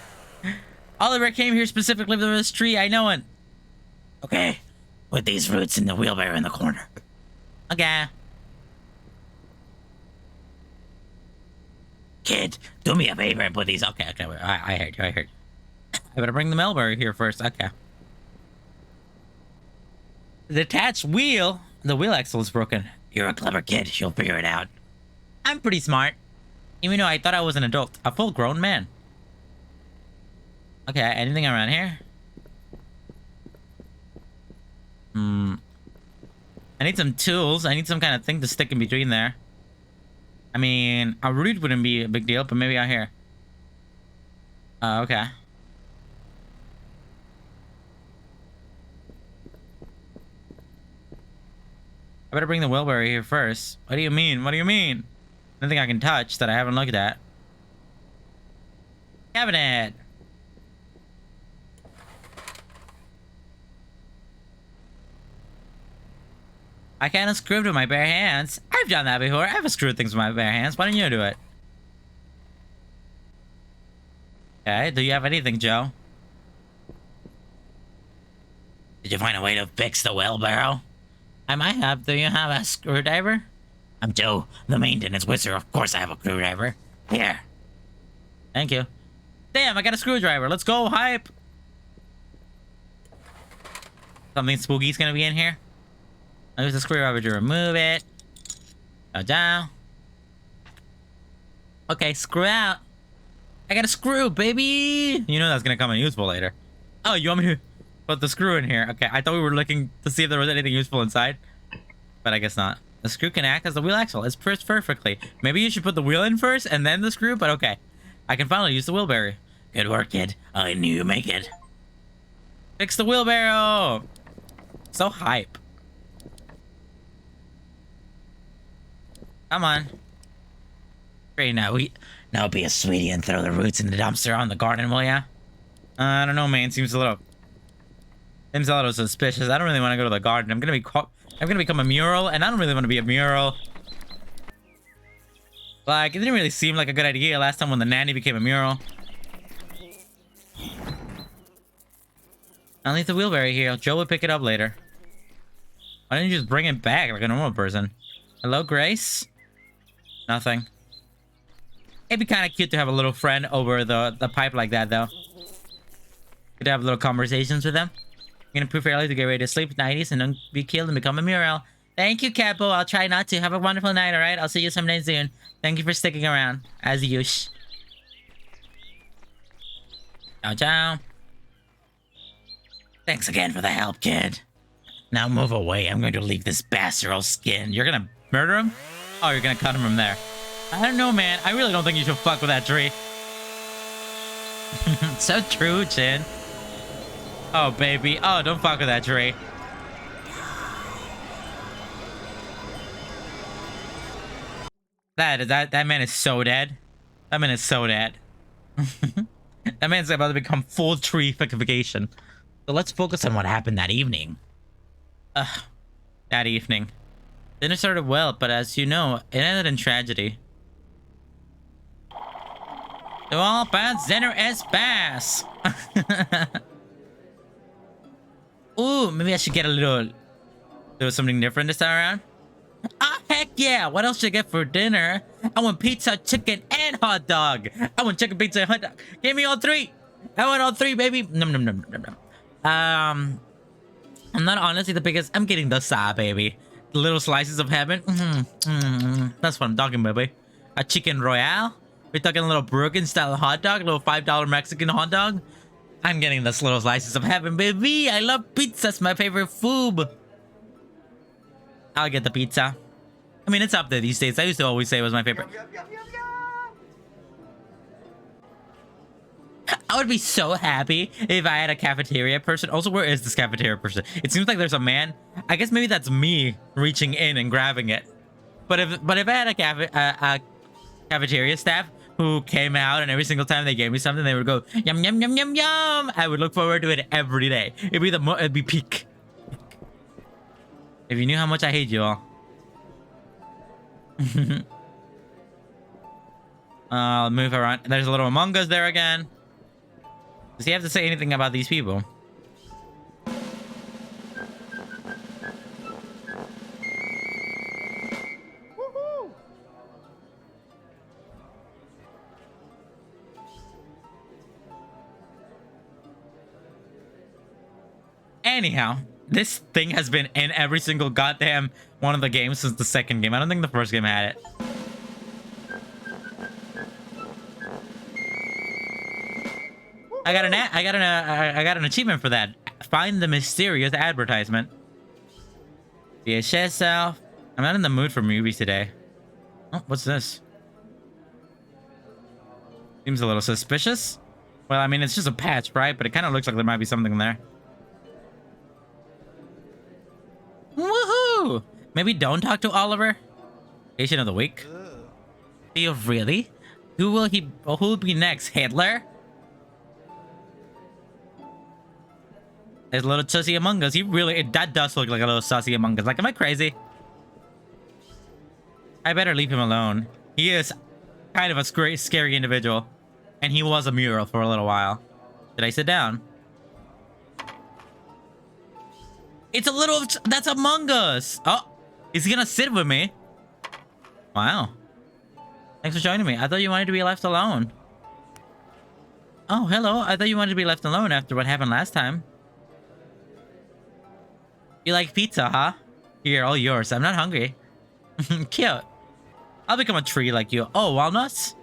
Oliver came here specifically for this tree, I know it. Okay, put these roots in the wheelbarrow in the corner. Okay. Kid, do me a favor and put these... Okay, I heard you. I better bring the mailbarrow here first, okay. The detached wheel... The wheel axle is broken. You're a clever kid, you'll figure it out. I'm pretty smart. Even though I thought I was an adult. A full-grown man. Okay, anything around here? I need some tools. I need some kind of thing to stick in between there. I mean, a root wouldn't be a big deal, but maybe out here. Okay. I better bring the wheelbarrow here first. What do you mean? What do you mean? Nothing I can touch that I haven't looked at. Cabinet! I can't unscrew with my bare hands. I've done that before. I've unscrewed things with my bare hands. Why don't you do it? Okay, do you have anything, Joe? Did you find a way to fix the wheelbarrow? I might have. Do you have a screwdriver? I'm Joe, the maintenance wizard. Of course I have a screwdriver. Here. Thank you. Damn, I got a screwdriver. Let's go, hype. Something spooky's gonna be in here. I'll use the screwdriver to remove it. Go down. Okay, screw out. I got a screw, baby. You know that's gonna come in useful later. Oh, you want me to put the screw in here? Okay, I thought we were looking to see if there was anything useful inside, but I guess not. The screw can act as the wheel axle. It's pressed perfectly. Maybe you should put the wheel in first and then the screw, but okay. I can finally use the wheelbarrow. Good work, kid. I knew you'd make it. Fix the wheelbarrow. So hype. Come on. Great, now be a sweetie and throw the roots in the dumpster on the garden, will ya? I don't know, man. Seems a little suspicious. I don't really want to go to the garden. I'm gonna become a mural, and I don't really want to be a mural. Like, it didn't really seem like a good idea last time when the nanny became a mural. I'll leave the wheelbarrow here. Joe will pick it up later. Why didn't you just bring it back like a normal person? Hello, Grace? Nothing. It'd be kind of cute to have a little friend over the pipe like that, though. Could have little conversations with them. gonna prepare early to get ready to sleep. Nighties and don't be killed and become a mural. Thank you, Capo. I'll try not to. Have a wonderful night, alright? I'll see you someday soon. Thank you for sticking around. As usual. Ciao, ciao. Thanks again for the help, kid. Now move away. I'm going to leave this bastard skin. You're gonna murder him? Oh, you're gonna cut him from there. I don't know, man. I really don't think you should fuck with that tree. So true, Chin. Oh, baby. Oh, don't fuck with that tree. That man is so dead. That man is so dead. That man's about to become full tree fickification. So let's focus on what happened that evening. That evening. Dinner started well, but as you know, it ended in tragedy. To all bad dinner is bass. Ooh, maybe I should get a little something different this time around. Ah, heck yeah! What else should I get for dinner? I want pizza, chicken, and hot dog. I want chicken, pizza, and hot dog. Give me all three. I want all three, baby. Nom nom nom nom nom. I'm not honestly the biggest. I'm getting the sa, baby. The little slices of heaven. That's what I'm talking, baby. A chicken royale. We're talking a little Brooklyn style hot dog, a little $5 Mexican hot dog. I'm getting this little slices of heaven, baby. I love pizza. It's my favorite food. I'll get the pizza. I mean, it's up there these days. I used to always say it was my favorite. I would be so happy if I had a cafeteria person. Also, where is this cafeteria person? It seems like there's a man. I guess maybe that's me reaching in and grabbing it. But if I had a cafeteria staff who came out and every single time they gave me something, they would go yum yum yum yum yum. I would look forward to it every day. It'd be peak. If you knew how much I hate you all. I'll move around. There's a little Among Us there again. Does he have to say anything about these people? Woohoo! Anyhow, this thing has been in every single goddamn one of the games since the second game. I don't think the first game had it. I got an achievement for that. Find the mysterious advertisement. VHS self. I'm not in the mood for movies today. Oh, what's this? Seems a little suspicious. Well, I mean, it's just a patch, right? But it kind of looks like there might be something there. Woohoo! Maybe don't talk to Oliver. Patient of the week. Do you really? Who will be next? Hitler? There's a little sussy Among Us. That does look like a little sussy Among Us. Like, am I crazy? I better leave him alone. He is kind of a scary individual. And he was a mural for a little while. Did I sit down? It's a little... That's Among Us! Oh! Is he gonna sit with me? Wow. Thanks for joining me. I thought you wanted to be left alone. Oh, hello. I thought you wanted to be left alone after what happened last time. You like pizza, huh? Here, all yours. I'm not hungry. Cute. I'll become a tree like you. Oh, walnuts?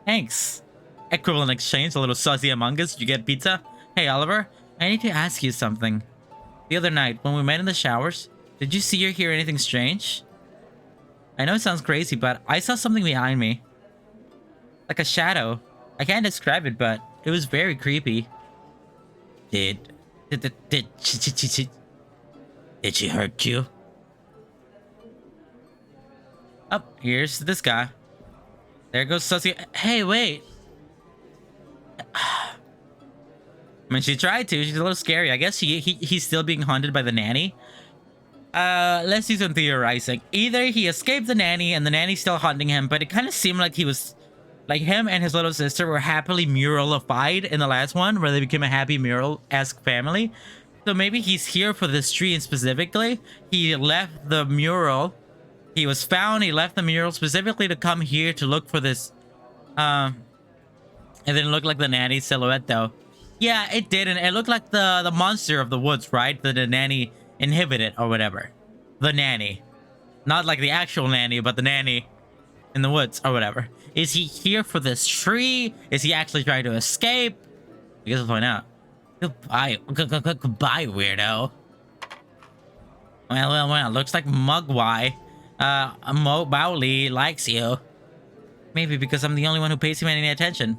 Thanks. Equivalent exchange, a little sussy Among Us. You get pizza? Hey, Oliver. I need to ask you something. The other night, when we met in the showers, did you see or hear anything strange? I know it sounds crazy, but I saw something behind me. Like a shadow. I can't describe it, but it was very creepy. Did she hurt you? Oh, here's this guy. There goes Sussy. Hey, wait. I mean, she tried to. She's a little scary. I guess he's still being haunted by the nanny. Let's do some theorizing. Either he escaped the nanny and the nanny's still haunting him, but it kind of seemed like he was... Like, him and his little sister were happily muralified in the last one, where they became a happy mural-esque family. So maybe he's here for this tree, and specifically, he left the mural. He was found, he left the mural specifically to come here to look for this. It didn't look like the nanny silhouette, though. Yeah, it didn't. It looked like the monster of the woods, right? The nanny inhibited or whatever. The nanny. Not like the actual nanny, but the nanny in the woods or whatever. Is he here for this tree? Is he actually trying to escape? I guess we'll find out. Goodbye. Goodbye, weirdo. Well. Looks like Mugwai. Mo Bowley likes you. Maybe because I'm the only one who pays him any attention.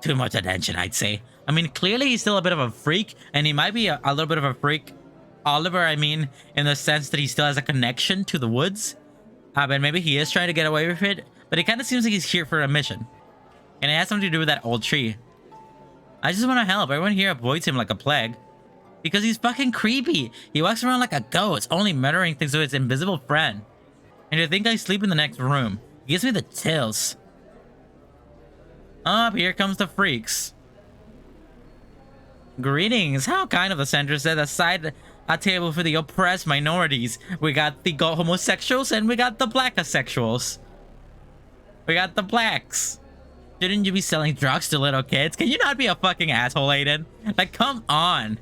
Too much attention, I'd say. I mean, clearly he's still a bit of a freak, and he might be a little bit of a freak. Oliver, I mean, in the sense that he still has a connection to the woods. But maybe he is trying to get away with it. But it kind of seems like he's here for a mission. And it has something to do with that old tree. I just want to help. Everyone here avoids him like a plague. Because he's fucking creepy. He walks around like a ghost, only murdering things with his invisible friend. And to think I sleep in the next room. It gives me the chills. Up, here comes the freaks. Greetings. How kind of the center set aside a table for the oppressed minorities. We got the homosexuals and we got the blackosexuals. We got the blacks. Shouldn't you be selling drugs to little kids? Can you not be a fucking asshole, Aiden? Like, come on.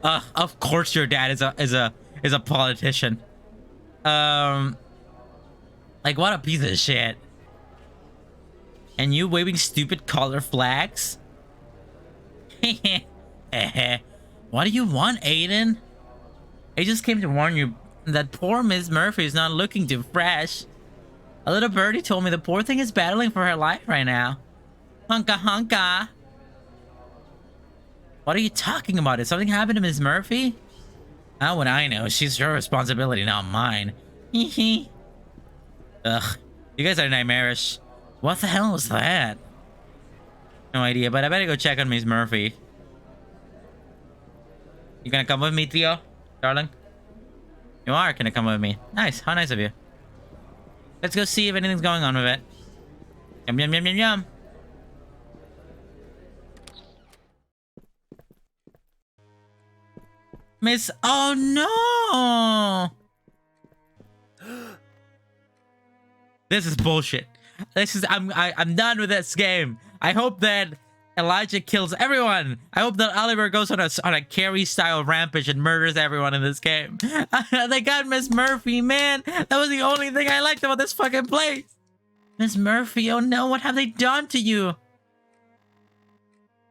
Of course your dad is a politician. Like, what a piece of shit. And you waving stupid color flags? What do you want, Aiden? I just came to warn you that poor Miss Murphy is not looking too fresh. A little birdie told me the poor thing is battling for her life right now. Hunka hunka. What are you talking about? Did something happen to Miss Murphy? How would I know? She's her responsibility, not mine. Hee. Ugh. You guys are nightmarish. What the hell was that? No idea, but I better go check on Miss Murphy. You gonna come with me, Theo? Darling? You are gonna come with me. Nice. How nice of you. Let's go see if anything's going on with it. Yum, yum, yum, yum, yum. Miss... Oh, no! This is bullshit. This is... I'm done with this game. I hope that Elijah kills everyone. I hope that Oliver goes on a Carrie-style rampage and murders everyone in this game. They got Miss Murphy, man. That was the only thing I liked about this fucking place. Miss Murphy, oh no, what have they done to you?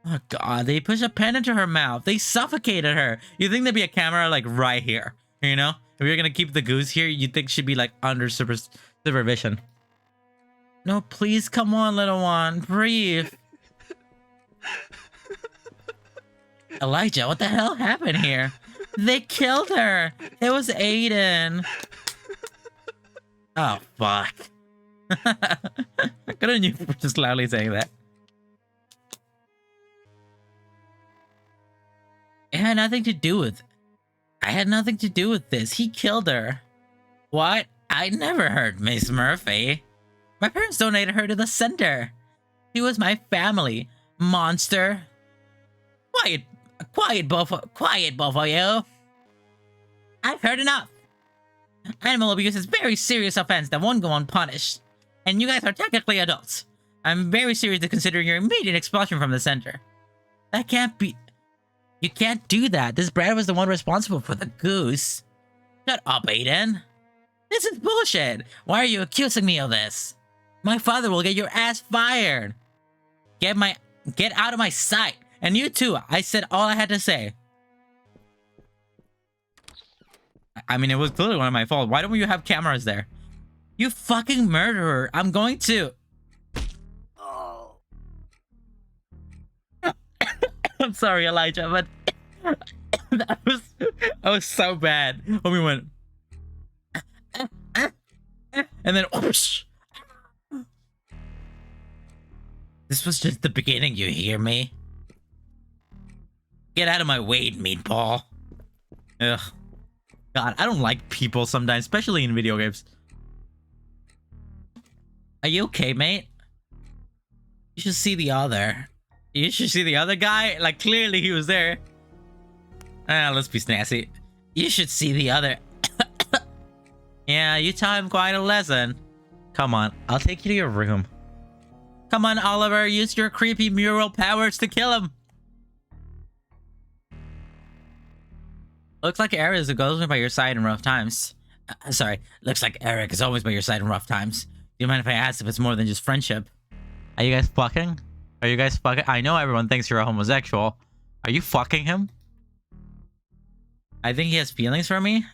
Oh god, they pushed a pen into her mouth. They suffocated her. You think there'd be a camera like right here, you know? If you're gonna keep the goose here, you'd think she'd be like under supervision. No, please, come on, little one. Breathe. Elijah, what the hell happened here? They killed her. It was Aiden. Oh, fuck. Couldn't you just loudly saying that? It had nothing to do with... I had nothing to do with this. He killed her. What? I never heard Miss Murphy. My parents donated her to the center. She was my family. Monster. Quiet, both of you. I've heard enough. Animal abuse is a very serious offense that won't go unpunished. And you guys are technically adults. I'm very serious to consider your immediate expulsion from the center. That can't be... You can't do that. This Brad was the one responsible for the goose. Shut up, Aiden. This is bullshit. Why are you accusing me of this? My father will get your ass fired. Get out of my sight. And you too. I said all I had to say. I mean, it was clearly one of my fault. Why don't you have cameras there? You fucking murderer. I'm going to... Oh. I'm sorry, Elijah, but... that was so bad. When we went... and then... whoosh. This was just the beginning, you hear me? Get out of my way, meatball. Ugh. God, I don't like people sometimes, especially in video games. Are you okay, mate? You should see the other. You should see the other guy. Like, clearly he was there. Let's be snazzy. You should see the other. Yeah, you taught him quite a lesson. Come on, I'll take you to your room. Come on, Oliver, use your creepy mural powers to kill him. Looks like Eric is always by your side in rough times. Sorry, looks like Eric is always by your side in rough times. Do you mind if I ask if it's more than just friendship? Are you guys fucking? Are you guys fucking? I know everyone thinks you're a homosexual. Are you fucking him? I think he has feelings for me.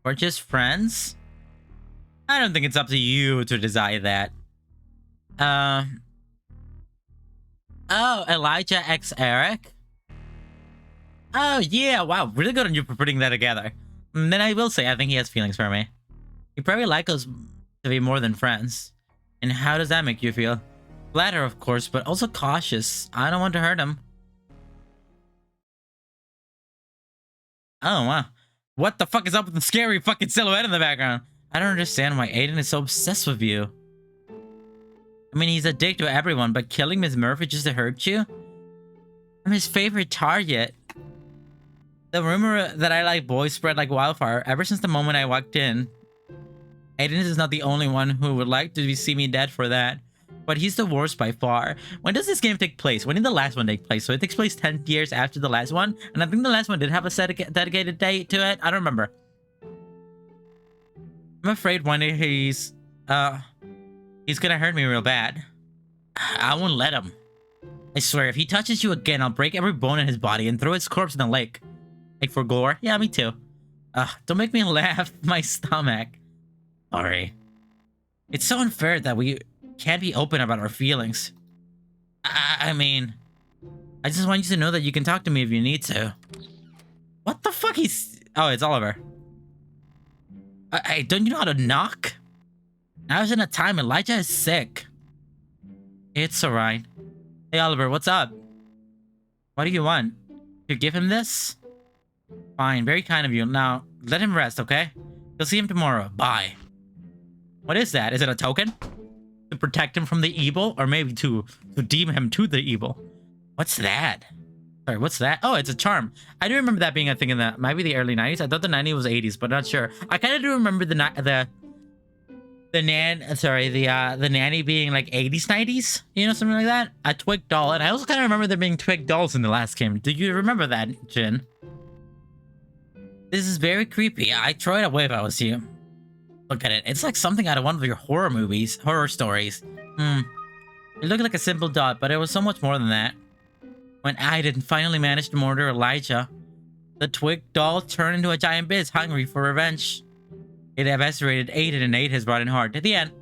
Or just friends? I don't think it's up to you to decide that. Oh, Elijah X Eric? Oh, yeah, wow, really good on you for putting that together. Then I will say I think he has feelings for me. He probably likes us to be more than friends. And how does that make you feel? Flattered, of course, but also cautious. I don't want to hurt him. Oh, wow. What the fuck is up with the scary fucking silhouette in the background? I don't understand why Aiden is so obsessed with you. I mean, he's a dick to everyone, but killing Miss Murphy just to hurt you? I'm his favorite target. The rumor that I like boys spread like wildfire ever since the moment I walked in. Aiden is not the only one who would like to see me dead for that. But he's the worst by far. When does this game take place? When did the last one take place? So it takes place 10 years after the last one. And I think the last one did have a dedicated date to it. I don't remember. I'm afraid one day he's gonna hurt me real bad. I won't let him. I swear, if he touches you again, I'll break every bone in his body and throw his corpse in the lake. Like for gore? Yeah, me too. Don't make me laugh. My stomach. Sorry. It's so unfair that we can't be open about our feelings. I mean, I just want you to know that you can talk to me if you need to. What the fuck? Oh, it's Oliver. Don't you know how to knock? I was in a time Elijah is sick. It's alright. Hey, Oliver, what's up? What do you want? You give him this? Fine, very kind of you. Now, let him rest, okay? You'll see him tomorrow. Bye. What is that? Is it a token? To protect him from the evil? Or maybe to deem him to the evil? What's that? Sorry, what's that? Oh, it's a charm. I do remember that being a thing in the, might be the early 90s. I thought the 90s was 80s, but not sure. I kind of do remember the nanny being like 80s, 90s, you know, something like that. A twig doll, and I also kind of remember there being twig dolls in the last game. Do you remember that, Jin? This is very creepy. I'd throw it away if I was you. Look at it. It's like something out of one of your horror stories. It looked like a simple dot, but it was so much more than that. When Aiden finally managed to murder Elijah, the twig doll turned into a giant beast hungry for revenge. It eviscerated Aiden and ate his rotten heart. At the end.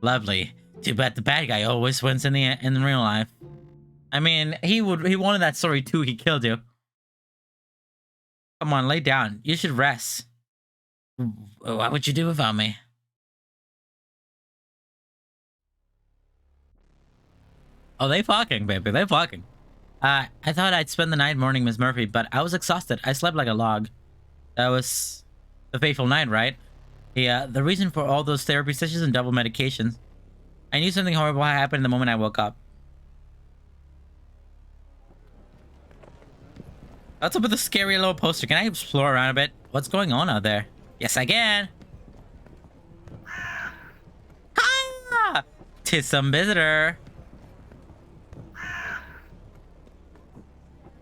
Lovely. Too bad the bad guy always wins in real life. I mean, he wanted that story too. He killed you. Come on, lay down. You should rest. What would you do without me? Oh, they fucking, baby. They fucking. I thought I'd spend the night mourning Miss Murphy, but I was exhausted. I slept like a log. That was the fateful night, right? Yeah, the reason for all those therapy sessions and double medications. I knew something horrible had happened the moment I woke up. What's up with the scary little poster? Can I explore around a bit? What's going on out there? Yes, I can. Ah! 'Tis some visitor.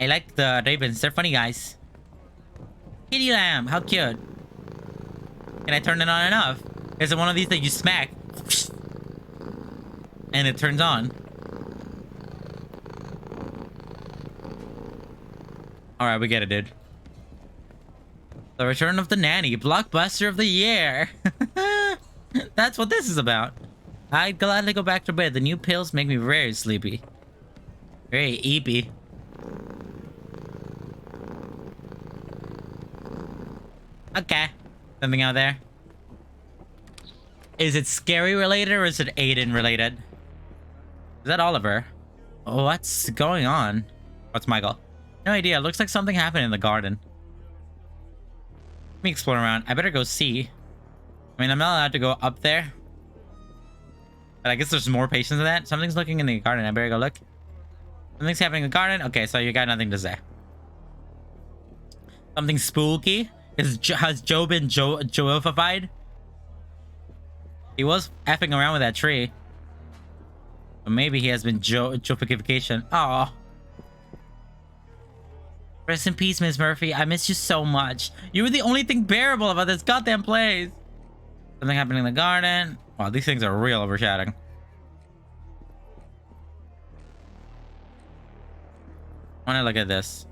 I like the ravens. They're funny guys. Kitty lamb. How cute. Can I turn it on and off? Is it one of these that you smack? And it turns on. Alright, we get it, dude. The Return of the Nanny. Blockbuster of the year. That's what this is about. I'd gladly go back to bed. The new pills make me very sleepy. Very eepy. Okay. Something out there. Is it scary related or is it Aiden related? Is that Oliver? What's going on? What's Michael? No idea. Looks like something happened in the garden. Let me explore around. I better go see. I mean, I'm not allowed to go up there. But I guess there's more patients than that. Something's looking in the garden. I better go look. Something's happening in the garden. Okay, so you got nothing to say. Something spooky? Has Joe been Joe-ified? He was effing around with that tree. But maybe he has been Joe-ification. Aw. Rest in peace, Miss Murphy. I miss you so much. You were the only thing bearable about this goddamn place. Something happening in the garden. Wow, these things are real overshadowing. I want to look at this.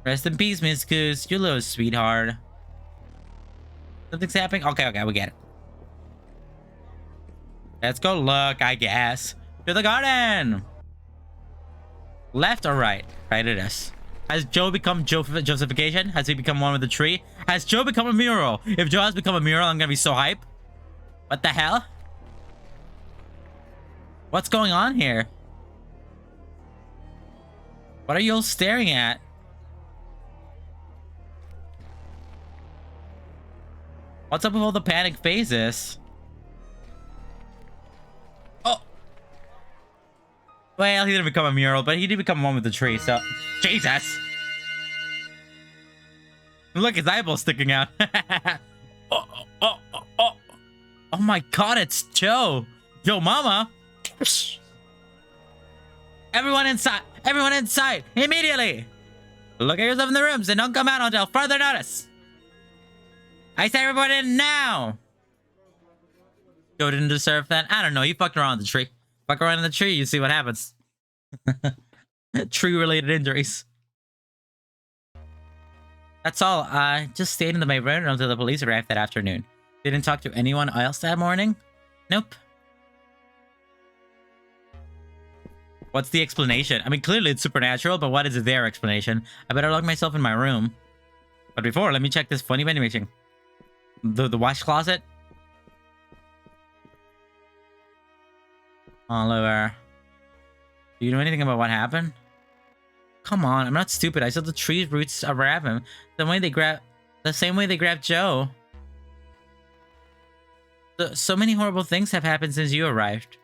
Rest in peace, Miss Goose. You little sweetheart. Something's happening. Okay, we get it. Let's go look, I guess. To the garden. Left or right? Right it is. Has Joe become Josephication? Has he become one with the tree? Has Joe become a mural? If Joe has become a mural, I'm gonna be so hype. What the hell? What's going on here? What are you all staring at? What's up with all the panic phases? Oh. Well, he didn't become a mural, but he did become one with the tree, so... Jesus! Look, his eyeball's sticking out. Oh my god, it's Joe! Yo, mama! Everyone inside! Everyone inside! Immediately! Look at yourself in the rooms and don't come out until further notice! I say everyone in now! Joe didn't deserve that. I don't know, you fucked around with the tree. Fuck around in the tree, you see what happens. Tree-related injuries. That's all. I just stayed in my room until the police arrived that afternoon. Didn't talk to anyone else that morning? Nope. What's the explanation? I mean, clearly it's supernatural, but what is their explanation? I better lock myself in my room. But before, let me check this funny vending machine. The wash closet? Oliver. Do you know anything about what happened? Come on, I'm not stupid. I saw the tree's roots grab him. The same way they grabbed Joe. So many horrible things have happened since you arrived.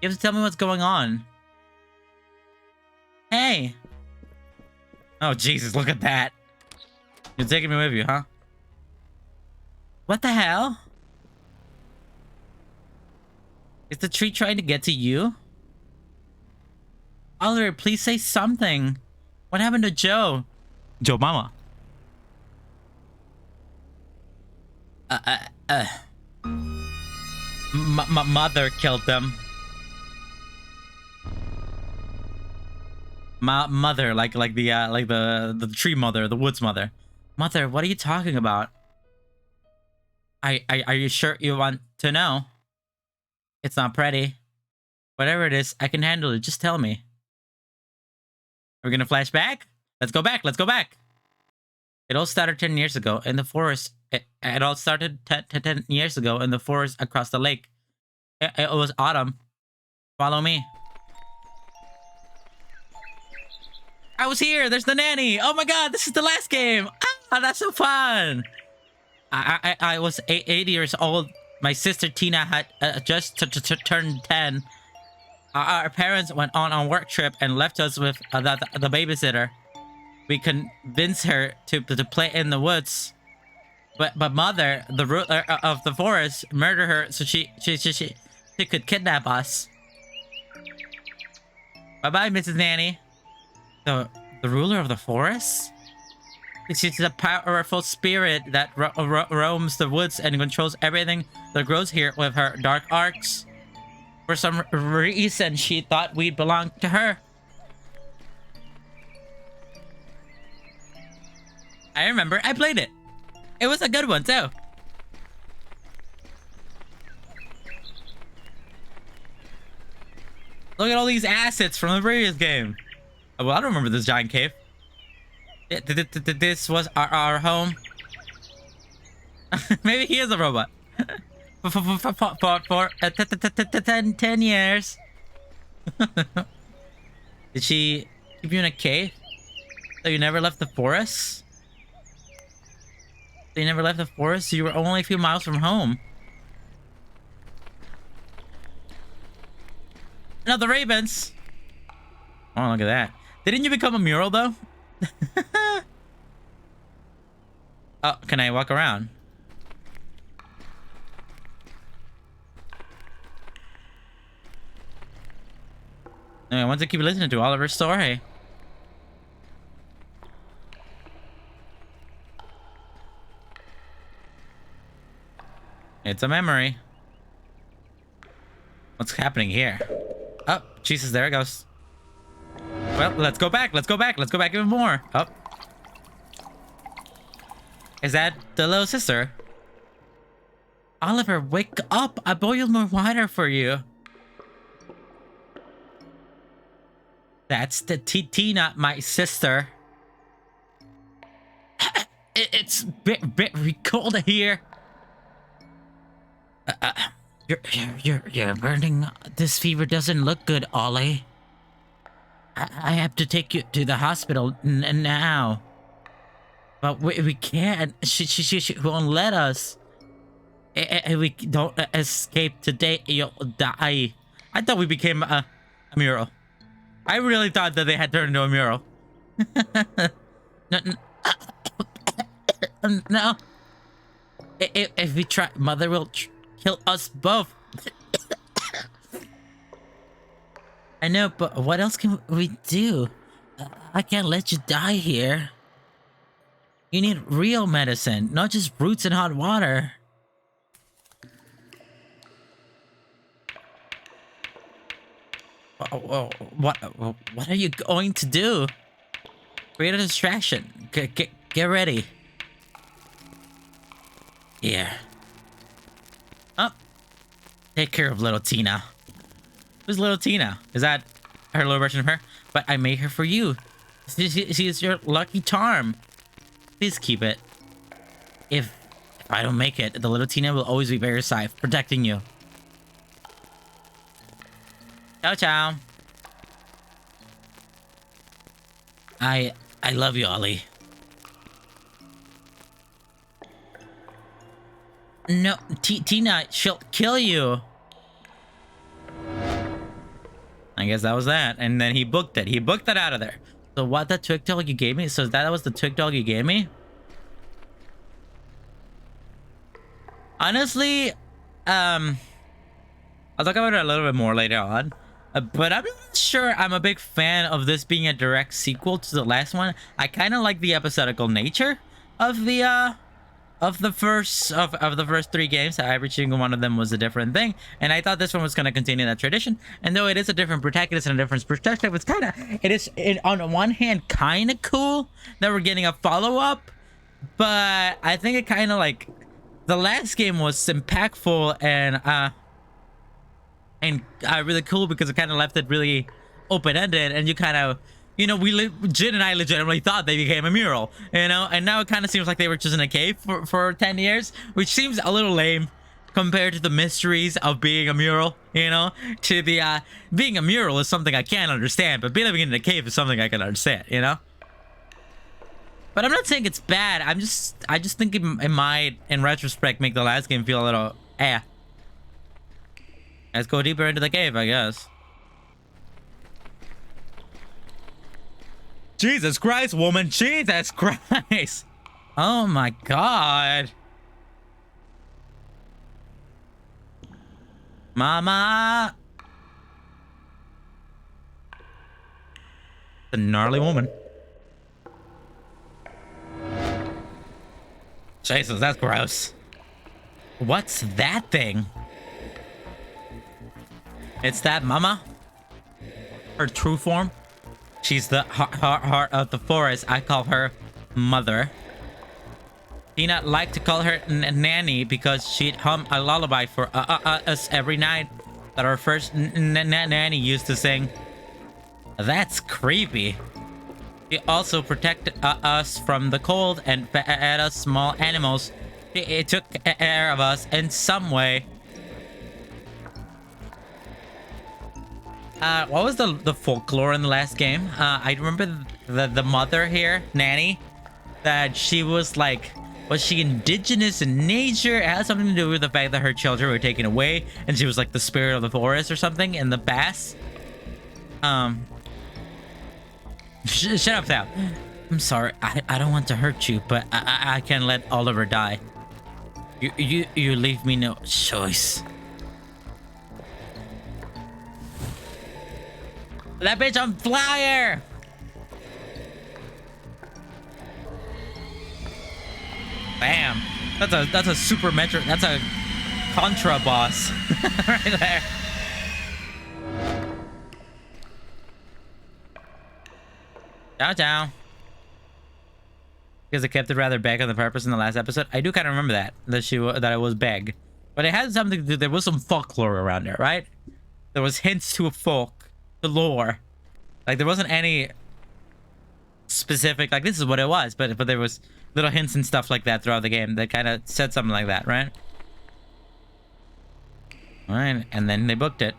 You have to tell me what's going on. Hey! Oh, Jesus, look at that. You're taking me with you, huh? What the hell? Is the tree trying to get to you? Oliver, please say something. What happened to Joe? Joe Mama. Mother killed them. Mother, like the tree mother, the woods mother. Mother, what are you talking about? Are you sure you want to know? It's not pretty. Whatever it is, I can handle it. Just tell me. We're gonna flash back? Let's go back. Let's go back. It all started 10 years ago in the forest. It all started 10 years ago in the forest across the lake. It was autumn. Follow me. I was here. There's the nanny. Oh my god, this is the last game. Ah, that's so fun. I was 8 years old. My sister Tina had just turned 10. Our parents went on a work trip and left us with the babysitter. We convinced her to play in the woods, but mother, the ruler of the forest, murdered her so she could kidnap us. Bye bye, Mrs. Nanny. The ruler of the forest? She's a powerful spirit that roams the woods and controls everything that grows here with her dark arts. For some reason, she thought we belonged to her. I remember, I played it. It was a good one, too. Look at all these assets from the previous game. Oh, well, I don't remember this giant cave. This was our home. Maybe he is a robot. For 10 years. Did she keep you in a cave? So you never left the forest? So you never left the forest? So you were only a few miles from home. No, the ravens. Oh, look at that. Didn't you become a mural, though? Oh, can I walk around? I want to keep listening to Oliver's story. It's a memory. What's happening here? Oh, Jesus, there it goes. Well, let's go back. Let's go back. Let's go back even more. Oh. Is that the little sister? Oliver, wake up. I boiled more water for you. That's the Tina, my sister. It's very cold here. You're burning. This fever doesn't look good, Ollie. I have to take you to the hospital now. But we can't. She won't let us. If we don't escape today, you'll die. I thought we became a mural. I really thought that they had turned into a mural. No. If we try, Mother will kill us both. I know, but what else can we do? I can't let you die here. You need real medicine, not just roots and hot water. What are you going to do? Create a distraction. Get ready. Here. Oh. Take care of little Tina. Who's little Tina? Is that her little version of her? But I made her for you. She is your lucky charm. Please keep it. If I don't make it, the little Tina will always be by your side, protecting you. Ciao, ciao. I love you, Ollie. No, Tina, she'll kill you. I guess that was that. And then he booked it. He booked it out of there. So what, the twig dog you gave me? So that was the twig dog you gave me? Honestly, I'll talk about it a little bit more later on. But I'm not sure I'm a big fan of this being a direct sequel to the last one. I kind of like the episodical nature of the first three games. Every single one of them was a different thing, and I thought this one was going to continue that tradition. And though it is a different protagonist and a different perspective, on one hand kind of cool that we're getting a follow-up, but I think it kind of like the last game was impactful and really cool because it kind of left it really open-ended, and you kind of, you know, Jin and I legitimately thought they became a mural, you know, and now it kind of seems like they were just in a cave for 10 years, which seems a little lame compared to the mysteries of being a mural, you know. To the being a mural is something I can't understand, but living in a cave is something I can understand, you know. But I'm not saying it's bad. I just think it might, in retrospect, make the last game feel a little Let's go deeper into the cave, I guess. Jesus Christ, woman! Jesus Christ! Oh my God! Mama! The gnarly woman. Jesus, that's gross. What's that thing? It's that Mama? Her true form? She's the heart of the forest. I call her Mother. Tina liked to call her Nanny because she'd hum a lullaby for us every night that our first nanny used to sing. That's creepy. She also protected us from the cold and fed us small animals. She took care of us in some way. What was the folklore in the last game? I remember the mother here, Nanny, that she was like, was she indigenous in nature? It had something to do with the fact that her children were taken away, and she was like the spirit of the forest or something in the past. Shut up, Sal. I'm sorry. I don't want to hurt you, but I can't let Oliver die. You leave me no choice. That bitch on flyer! Bam. That's a super metro. That's a Contra boss. Right there. Ciao, ciao. Because I kept it rather beg on the purpose in the last episode. I do kind of remember that it was beg, but it had something to do. There was some folklore around there, right? There was hints to a folk, the lore. Like there wasn't any specific like this is what it was, but there was little hints and stuff like that throughout the game that kind of said something like that, right? All right, and then they booked it.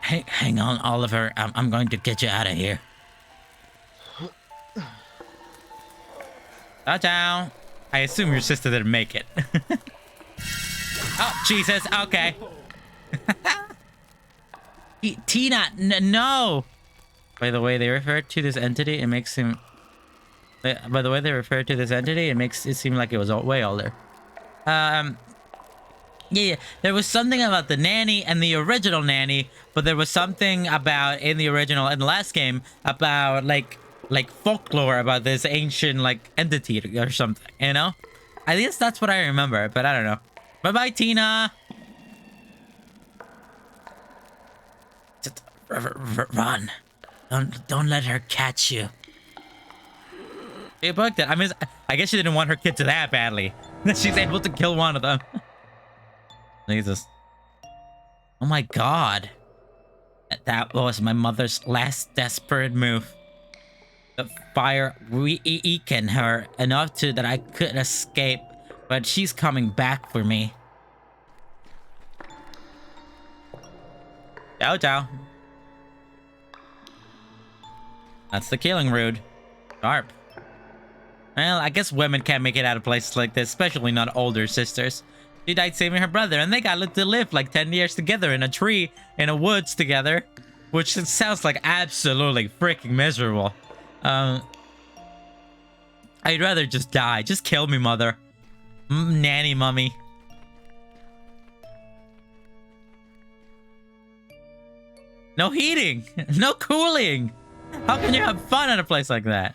Hey, hang on, Oliver. I'm going to get you out of here. Ciao, ciao. I assume your sister didn't make it. Oh, Jesus. Okay. Tina, no. By the way, they refer to this entity. It makes him. By the way, they refer to this entity. It makes it seem like it was way older. Yeah, there was something about the nanny and the original nanny, but there was something about in the last game about like folklore about this ancient like entity or something, you know? I guess that's what I remember, but I don't know. Bye-bye, Tina. Just run. Don't let her catch you. She booked it. I mean, I guess she didn't want her kid to that badly. She's able to kill one of them. Jesus. Oh my god. That was my mother's last desperate move. The fire weakened her enough that I couldn't escape, but she's coming back for me. Ciao, ciao. That's the killing rude. Sharp. Well, I guess women can't make it out of places like this, especially not older sisters. She died saving her brother, and they got to live like 10 years together in a tree, in a woods together, which sounds like absolutely freaking miserable. I'd rather just die. Just kill me, mother. Nanny mummy. No heating. No cooling. How can you have fun in a place like that?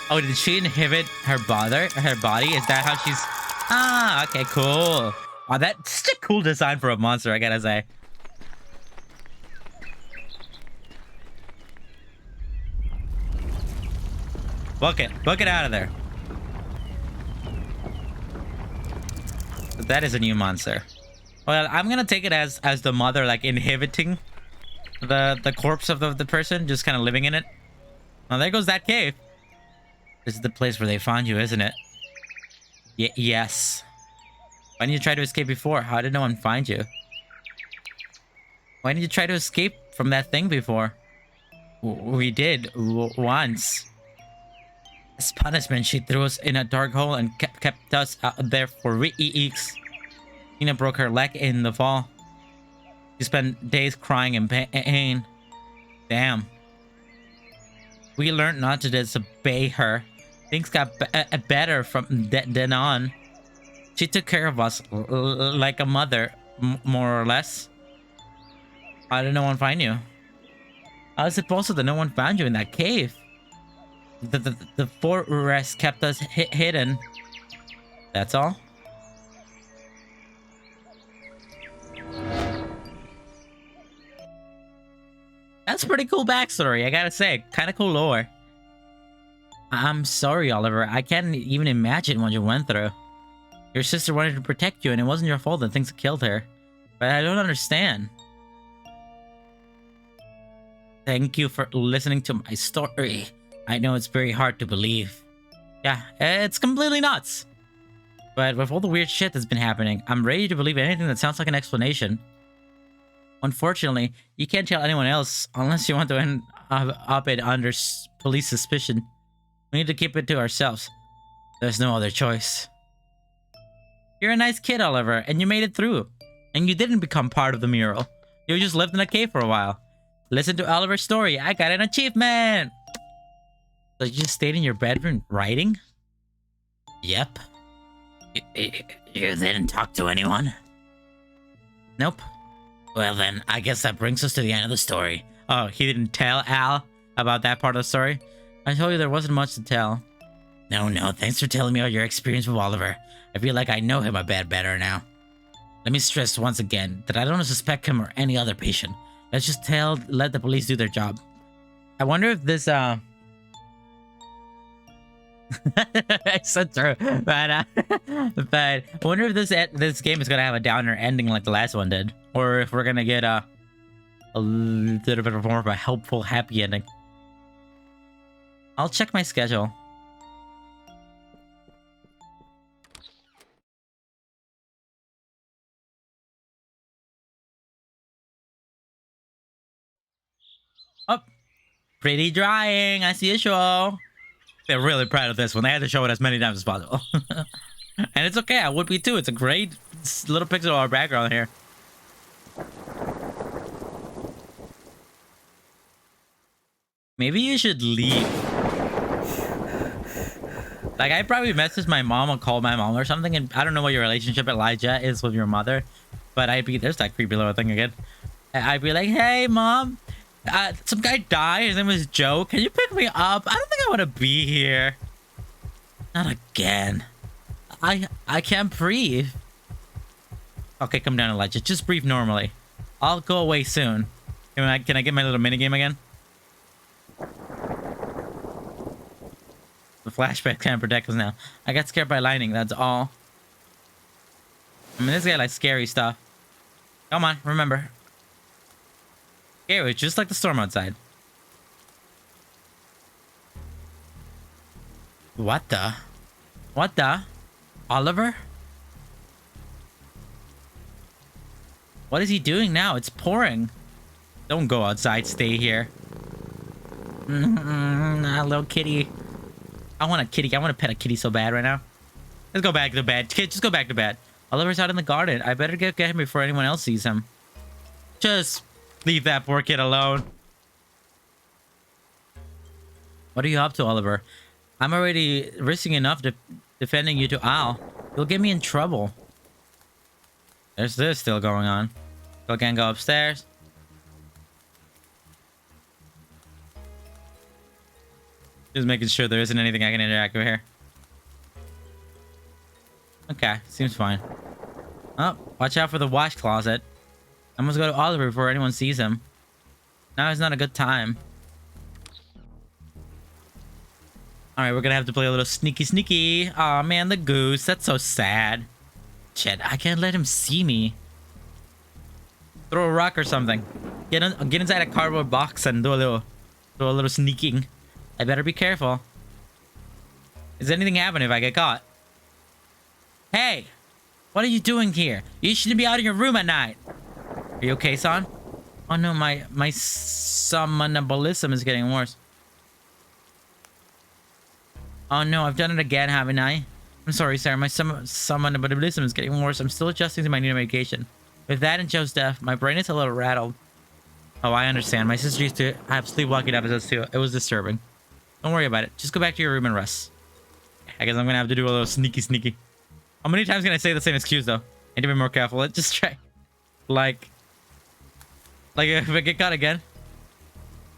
Oh, did she inhibit her body? Is that how she's... Ah, okay, cool. Oh, that's such a cool design for a monster, I gotta say. Book it out of there. That is a new monster. Well, I'm gonna take it as the mother, like, inhibiting the corpse of the person, just kind of living in it. Oh, there goes that cave. This is the place where they found you, isn't it? Yes. Why didn't you try to escape before? How did no one find you? Why didn't you try to escape from that thing before? We did once. As punishment, she threw us in a dark hole and kept us out there for weeks. Tina broke her leg in the fall. She spent days crying in pain. Damn. We learned not to disobey her. Things got better from then on. She took care of us like a mother, more or less. How did no one find you? How is it possible that no one found you in that cave? The forest kept us hidden. That's all? That's a pretty cool backstory, I gotta say. Kind of cool lore. I'm sorry, Oliver. I can't even imagine what you went through. Your sister wanted to protect you, and it wasn't your fault that things killed her. But I don't understand. Thank you for listening to my story. I know it's very hard to believe. Yeah, it's completely nuts. But with all the weird shit that's been happening, I'm ready to believe anything that sounds like an explanation. Unfortunately, you can't tell anyone else unless you want to end up it under police suspicion. We need to keep it to ourselves. There's no other choice. You're a nice kid, Oliver, and you made it through. And you didn't become part of the mural. You just lived in a cave for a while. Listen to Oliver's story. I got an achievement! So you just stayed in your bedroom writing? Yep. You didn't talk to anyone? Nope. Well then, I guess that brings us to the end of the story. Oh, he didn't tell Al about that part of the story? I told you there wasn't much to tell. No, thanks for telling me all your experience with Oliver. I feel like I know him a bit better now. Let me stress once again that I don't suspect him or any other patient. Let's just let the police do their job. I wonder if this, it's so true, but I wonder if this game is gonna have a downer ending like the last one did, or if we're gonna get a little bit more of a helpful, happy ending. I'll check my schedule. Oh, pretty drying. I see a show. They're really proud of this one. They had to show it as many times as possible. And it's okay. I would be too. It's a great little picture of our background here. Maybe you should leave. Like, I'd probably message my mom or call my mom or something. And I don't know what your relationship, Elijah, is with your mother. But I'd be... There's that creepy little thing again. I'd be like, hey, mom. Some guy died. His name was Joe. Can you pick me up? I don't think I want to be here. Not again. I can't breathe. Okay, come down, Elijah. Just breathe normally. I'll go away soon. Can I get my little minigame again? The flashback can't protect us now. I got scared by lightning, that's all. I mean, this guy likes scary stuff. Come on, remember. Scary, just like the storm outside. What the? What the? Oliver? What is he doing now? It's pouring. Don't go outside, stay here. Little kitty. I want a kitty. I want to pet a kitty so bad right now. Let's go back to bed. Kid, just go back to bed. Oliver's out in the garden. I better get him before anyone else sees him. Just leave that poor kid alone. What are you up to, Oliver? I'm already risking enough defending you to Al. You'll get me in trouble. There's this still going on. Still can't go upstairs. Just making sure there isn't anything I can interact with here. Okay, seems fine. Oh, watch out for the wash closet. I must go to Oliver before anyone sees him. Now is not a good time. Alright, we're gonna have to play a little sneaky. Aw, man, the goose. That's so sad. Shit, I can't let him see me. Throw a rock or something. Get inside a cardboard box and do a little sneaking. I better be careful. Is anything happening if I get caught? Hey! What are you doing here? You shouldn't be out of your room at night. Are you okay, son? Oh no, my somnambulism is getting worse. Oh no, I've done it again, haven't I? I'm sorry, sir. My somnambulism is getting worse. I'm still adjusting to my new medication. With that and Joe's death, my brain is a little rattled. Oh, I understand. My sister used to have sleepwalking episodes too. It was disturbing. Don't worry about it. Just go back to your room and rest. I guess I'm gonna have to do a little sneaky. How many times can I say the same excuse though? I need to be more careful. Let's just try. Like if I get caught again.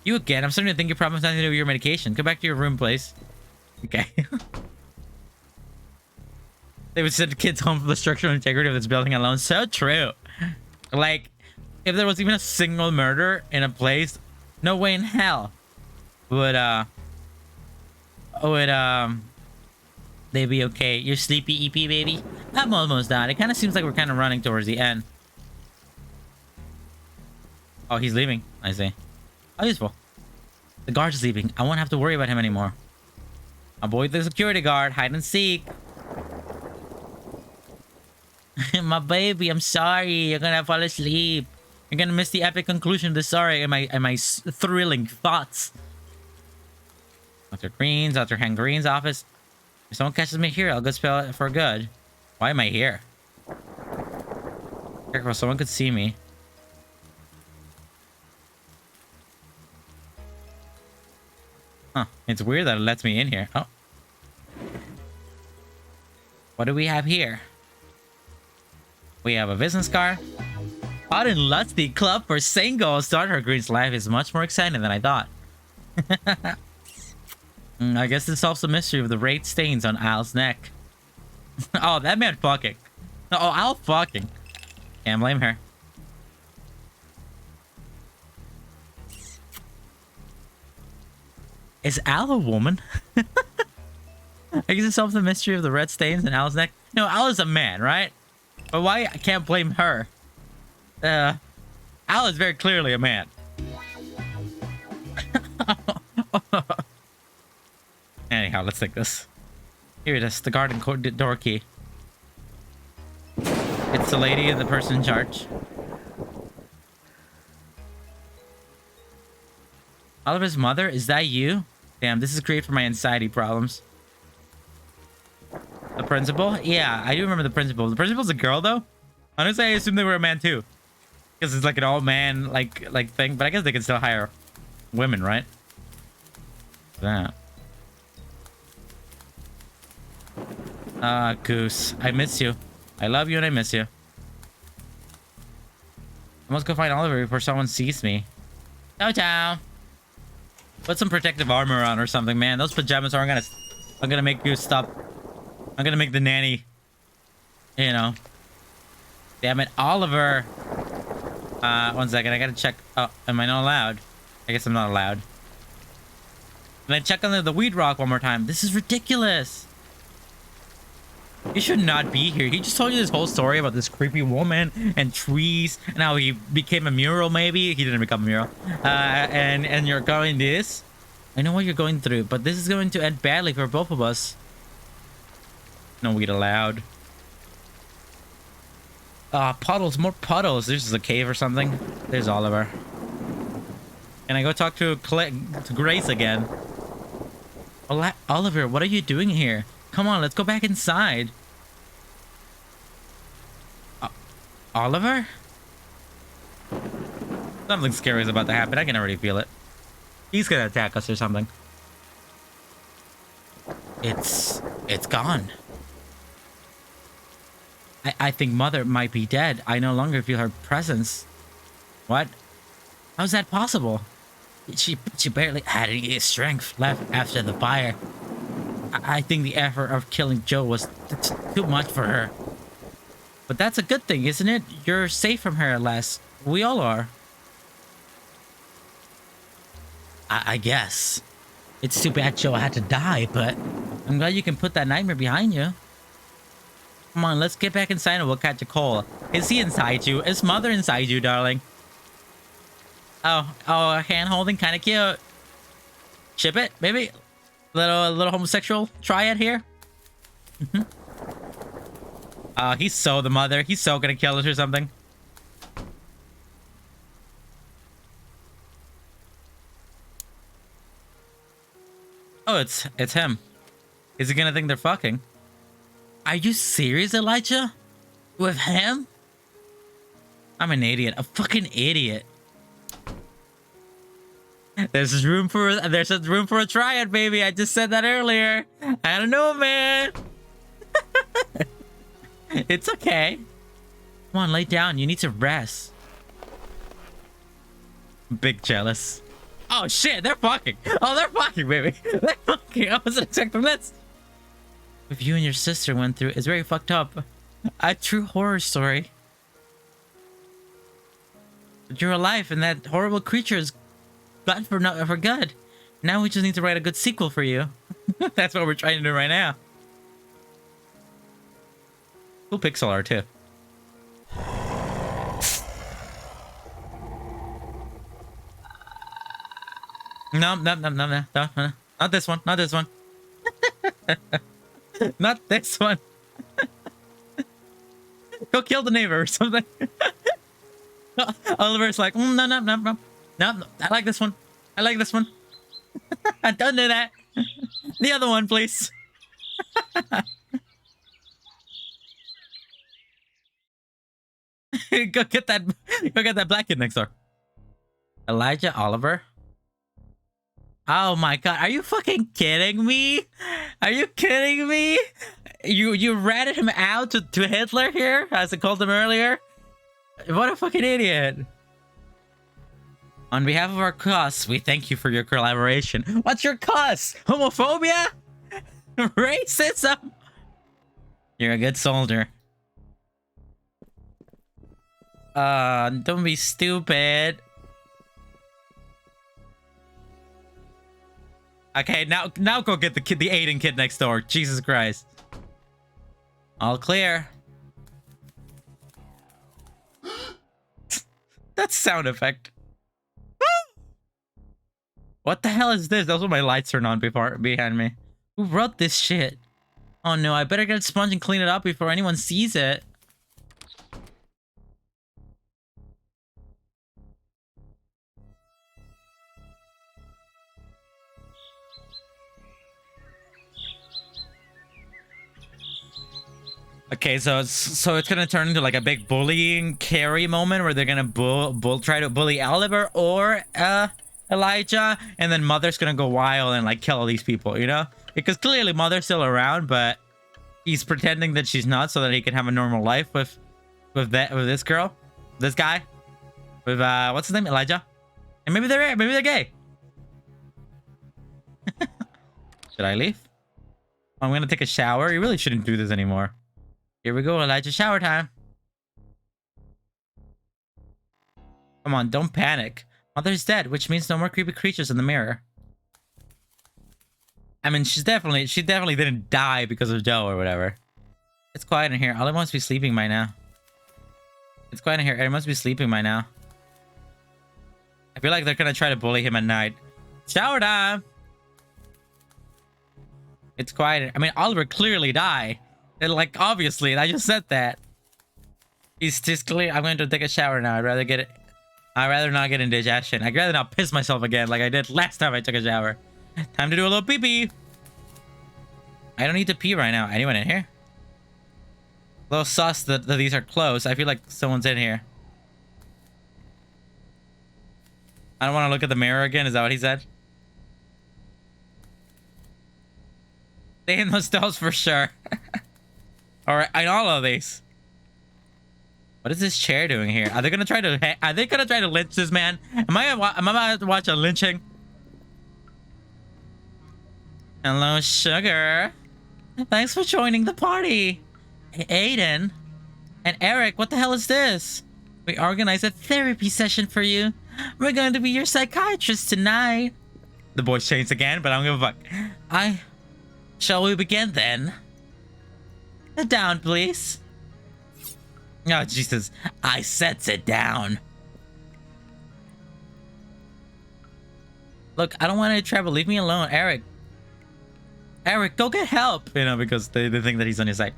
You again? I'm starting to think your problem has nothing to do with your medication. Go back to your room, please. Okay. They would send kids home for the structural integrity of this building alone. So true. Like, if there was even a single murder in a place, no way in hell would they be okay. You're sleepy, EP baby? I'm almost done. It kind of seems like we're kind of running towards the end. Oh, he's leaving. I see. How useful. The guard's leaving. I won't have to worry about him anymore. Avoid the security guard. Hide and seek. My baby, I'm sorry. You're gonna fall asleep. You're gonna miss the epic conclusion of the story and my thrilling thoughts. Dr. Hank Green's office. If someone catches me here, I'll go spell it for good. Why am I here? Careful, someone could see me. Huh. It's weird that it lets me in here. Oh. What do we have here? We have a business card. Hot and lusty club for single. Starter Green's life is much more exciting than I thought. I guess this solves the mystery of the red stains on Al's neck. Oh, that meant fucking. Oh, Al fucking. Can't blame her. Is Al a woman? I guess it solves the mystery of the red stains on Al's neck. No, Al is a man, right? But why I can't blame her? Al is very clearly a man. Anyhow, let's take this. Here it is, the garden door key. It's the lady and the person in charge. Oliver's mother, is that you? Damn, this is great for my anxiety problems. The principal? Yeah, I do remember the principal. The principal's a girl, though? Honestly, I assume they were a man, too. Because it's like an all-man, like thing. But I guess they can still hire women, right? That. Goose. I miss you. I love you and I miss you. I must go find Oliver before someone sees me. Ciao, ciao. Put some protective armor on or something, man. Those pajamas aren't gonna... I'm gonna make Goose stop. I'm gonna make the nanny. You know. Damn it, Oliver. 1 second. I gotta check. Oh, am I not allowed? I guess I'm not allowed. Can I check on the weed rock one more time? This is ridiculous. You should not be here. He just told you this whole story about this creepy woman and trees and how he became a mural, maybe. He didn't become a mural. And you're going this. I know what you're going through, but this is going to end badly for both of us. No weed allowed. Puddles, more puddles. There's a cave or something. There's Oliver. Can I go talk to Grace again? Oliver, what are you doing here? Come on, let's go back inside. Oliver? Something scary is about to happen. I can already feel it. He's gonna attack us or something. It's gone. I think Mother might be dead. I no longer feel her presence. What? How's that possible? She barely had any strength left after the fire. I think the effort of killing Joe was too much for her. But that's a good thing, isn't it? You're safe from her at last. We all are. I guess. It's too bad Joe had to die, but I'm glad you can put that nightmare behind you. Come on, let's get back inside and we'll catch a cold. Is he inside you? Is Mother inside you, darling? Oh, hand holding, kind of cute. Ship it, maybe. Little homosexual triad here. He's so the mother. He's so gonna kill us or something. Oh, it's him. Is he gonna think they're fucking? Are you serious, Elijah? With him? I'm an idiot. A fucking idiot. There's room for a triad, baby. I just said that earlier. I don't know, man. It's okay. Come on, lay down. You need to rest. Big jealous. Oh shit, they're fucking. Oh, they're fucking, baby. They're fucking. I wasn't expecting this. What you and your sister went through is very fucked up. A true horror story. But you're alive, and that horrible creature is gone for good. Now we just need to write a good sequel for you. That's what we're trying to do right now. Cool pixel art too. No, not this one. Not this one. Not this one. Go kill the neighbor or something. Oliver's like, no. I like this one. I like this one. Don't do that. The other one, please. Go get that black kid next door. Elijah Oliver. Oh my god, are you fucking kidding me? Are you kidding me? You ratted him out to Hitler here, as I called him earlier? What a fucking idiot. On behalf of our cause, we thank you for your collaboration. What's your cause? Homophobia? Racism? You're a good soldier. Don't be stupid. Okay, now go get the Aiden kid next door. Jesus Christ. All clear. That's sound effect. What the hell is this? Those were my lights turned on behind me. Who wrote this shit? Oh no, I better get a sponge and clean it up before anyone sees it. Okay, so it's gonna turn into like a big bullying carry moment where they're gonna try to bully Oliver or Elijah, and then Mother's gonna go wild and like kill all these people, you know? Because clearly Mother's still around, but he's pretending that she's not so that he can have a normal life with this girl, this guy, with what's his name, Elijah, and maybe they're gay. Should I leave? I'm gonna take a shower. You really shouldn't do this anymore. Here we go, Elijah. Shower time. Come on, don't panic. Mother's dead, which means no more creepy creatures in the mirror. I mean, she definitely didn't die because of Joe or whatever. It's quiet in here. Oliver must be sleeping by now. It's quiet in here. Everyone must be sleeping by now. I feel like they're gonna try to bully him at night. Shower time. It's quiet. I mean, Oliver clearly died. And like, obviously, I just said that. He's just clear. I'm going to take a shower now. I'd rather not get indigestion. I'd rather not piss myself again like I did last time I took a shower. Time to do a little pee-pee. I don't need to pee right now. Anyone in here? A little sus that these are closed. I feel like someone's in here. I don't want to look at the mirror again. Is that what he said? Stay in those stalls for sure. Alright, in all of these. What is this chair doing here? Are they gonna try to lynch this man? Am I about to watch a lynching? Hello, sugar. Thanks for joining the party. Aiden. And Eric, what the hell is this? We organized a therapy session for you. We're going to be your psychiatrist tonight. The voice changed again, but I don't give a fuck. Shall we begin then? Sit down, please. Oh, Jesus. I said sit down. Look, I don't want any trouble. Leave me alone. Eric, go get help. You know, because they think that he's on his side.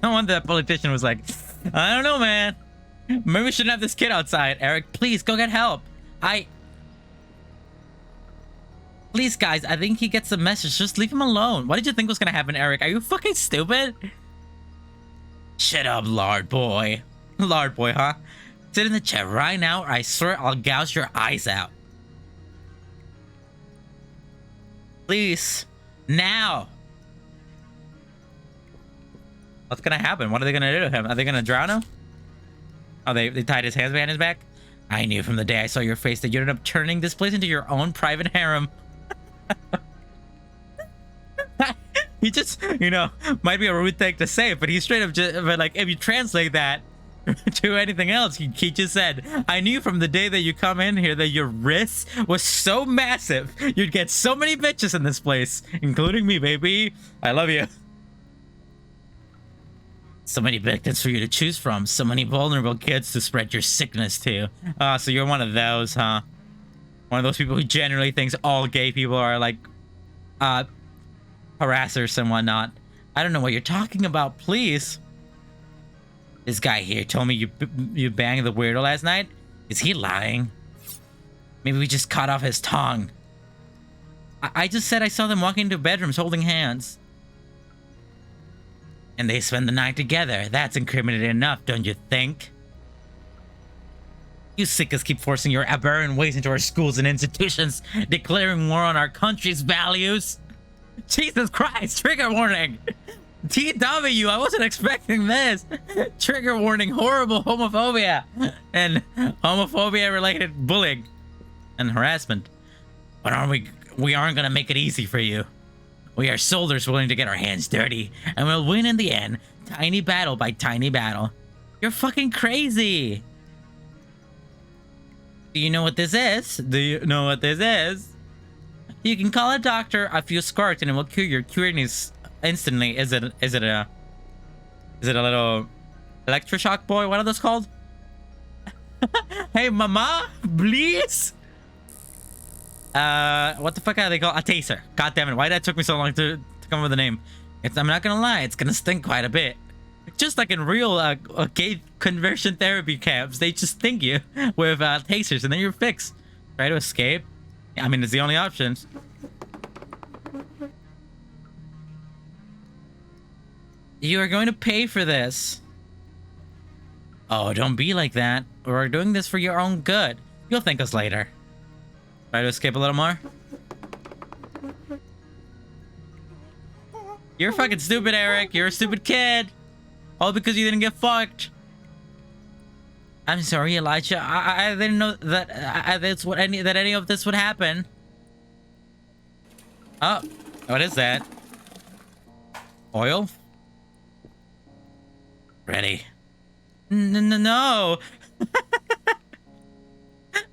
No wonder that politician was like, I don't know, man. Maybe we shouldn't have this kid outside. Eric, please, go get help. Please, guys, I think he gets the message. Just leave him alone. What did you think was gonna happen, Eric? Are you fucking stupid? Shut up, lard boy. Lard boy, huh? Sit in the chair right now, or I swear I'll gouge your eyes out. Please. Now. What's gonna happen? What are they gonna do to him? Are they gonna drown him? Oh, they tied his hands behind his back? I knew from the day I saw your face that you'd end up turning this place into your own private harem. He just, you know, might be a rude thing to say, but he straight up just, but like, if you translate that to anything else, he just said, I knew from the day that you come in here that your wrist was so massive, you'd get so many bitches in this place, including me, baby. I love you. So many victims for you to choose from, so many vulnerable kids to spread your sickness to. So you're one of those, huh? One of those people who generally thinks all gay people are like, harassers and whatnot. I don't know what you're talking about, please. This guy here told me you banged the weirdo last night. Is he lying? Maybe we just cut off his tongue. I just said I saw them walking into bedrooms holding hands. And they spend the night together. That's incriminating enough, don't you think? You sickos keep forcing your aberrant ways into our schools and institutions, declaring war on our country's values. Jesus Christ, trigger warning. TW, I wasn't expecting this. Trigger warning, horrible homophobia and homophobia related bullying and harassment. But we aren't gonna make it easy for you. We are soldiers willing to get our hands dirty, and we'll win in the end, tiny battle by tiny battle. You're fucking crazy. Do you know what this is? Do you know what this is? You can call a doctor, a few squirts, and it will cure your cureness instantly. Is it a little electroshock boy? What are those called? Hey, mama, please. What the fuck are they called? A taser. God damn it! Why that took me so long to come up with a name? I'm not gonna lie, it's gonna stink quite a bit. Just like in real gay conversion therapy camps, they just sting you with tasers, and then you're fixed. Try to escape. I mean, it's the only option. You are going to pay for this. Oh, don't be like that. We're doing this for your own good. You'll thank us later. Try to escape a little more. You're fucking stupid, Eric. You're a stupid kid. All because you didn't get fucked. I'm sorry, Elijah. I didn't know that that any of this would happen. Oh, what is that? Oil? Ready? No.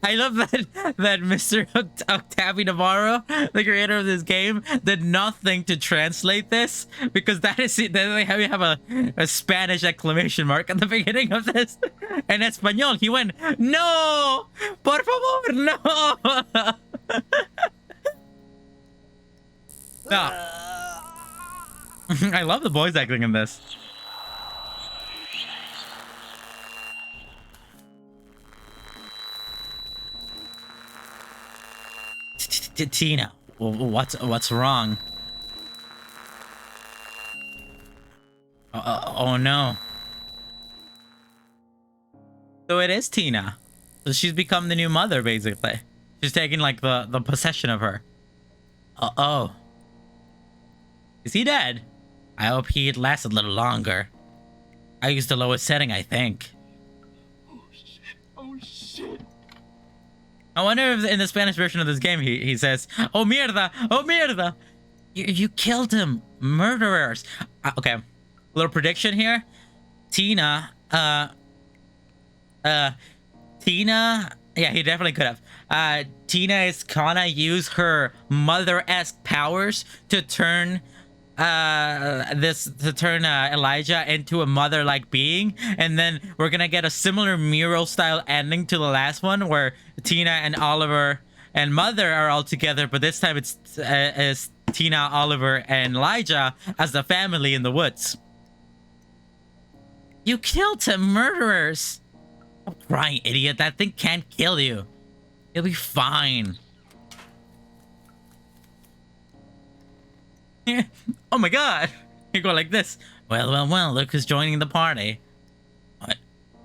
I love that Mr. Octavio Navarro, the creator of this game, did nothing to translate this, because that is it. They have a Spanish exclamation mark at the beginning of this. In Espanol, he went, "No, por favor, no." No. I love the voice acting in this. Tina, what's wrong? Oh no. So it is Tina. So she's become the new mother, basically. She's taking like the possession of her. Oh. Is he dead? I hope he'd last a little longer. I used the lowest setting, I think. Oh shit. I wonder if in the Spanish version of this game he says, "Oh mierda, oh mierda." You killed him, murderers. Okay, little prediction here. Tina, Tina, yeah, he definitely could have. Tina is gonna use her mother-esque powers to turn Elijah into a mother-like being, and then we're gonna get a similar mural style ending to the last one where Tina and Oliver and Mother are all together, but this time it's Tina, Oliver, and Elijah as the family in the woods. You killed him, murderers. Stop crying, idiot. That thing can't kill you. You'll be fine. Oh my god. You go like this. Well, look who's joining the party.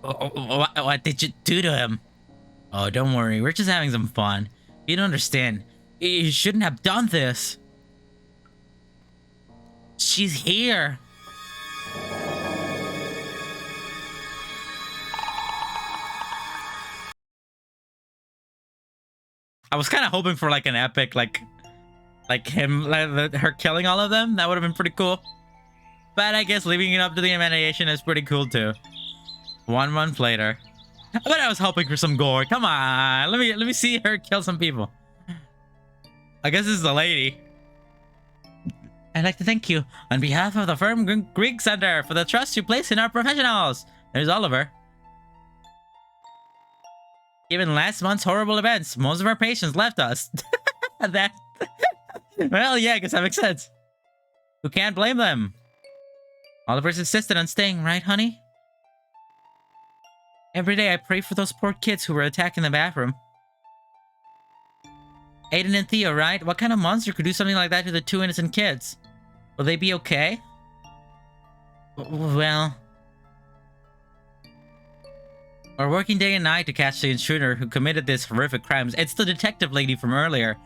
What did you do to him? Oh, don't worry. We're just having some fun. You don't understand. You shouldn't have done this. She's here. I was kind of hoping for like an epic, like her killing all of them. That would have been pretty cool. But I guess leaving it up to the imagination is pretty cool too. 1 month later. But I was hoping for some gore. Come on, let me see her kill some people. I guess this is the lady. I'd like to thank you on behalf of the firm Greek Center for the trust you place in our professionals. There's Oliver. Given last month's horrible events, most of our patients left us. Well, yeah, I guess that makes sense. Who can't blame them? Oliver's insisted on staying, right, honey? Every day I pray for those poor kids who were attacked in the bathroom. Aiden and Theo, right? What kind of monster could do something like that to the 2 innocent kids? Will they be okay? Well... We're working day and night to catch the intruder who committed these horrific crimes. It's the detective lady from earlier.